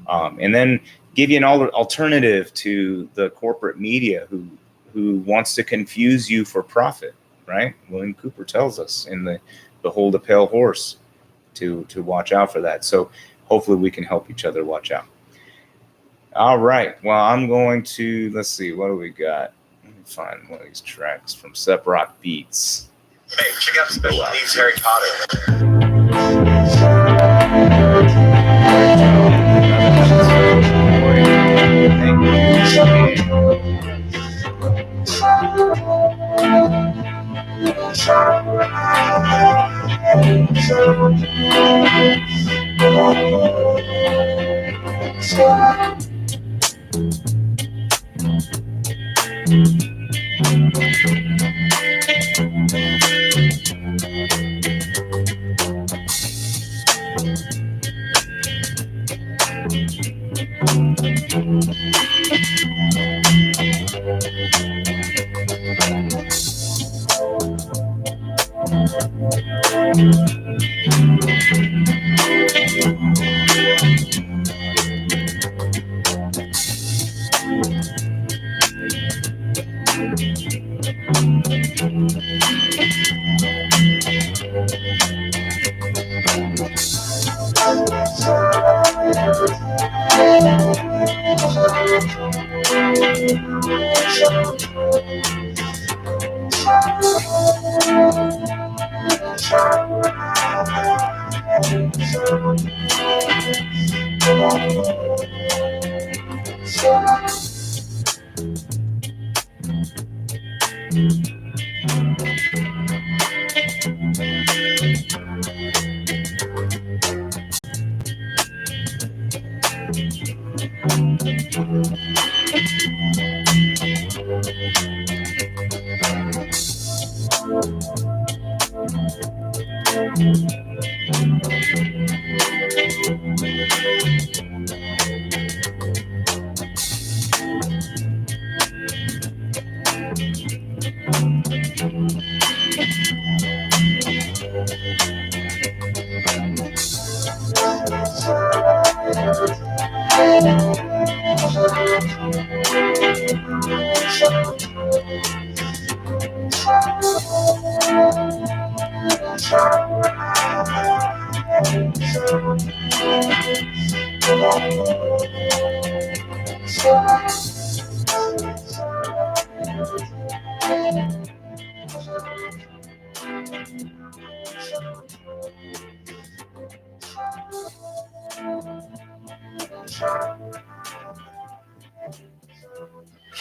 And then give you an alternative to the corporate media who wants to confuse you for profit, right? William Cooper tells us in the Behold a Pale Horse to watch out for that. So hopefully we can help each other watch out. All right. Well, I'm going to, let's see, what do we got? Let me find one of these tracks from Separate Beats. Hey, check out Special Needs Harry Potter.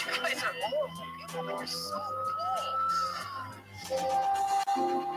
You guys are horrible people. You're so cool.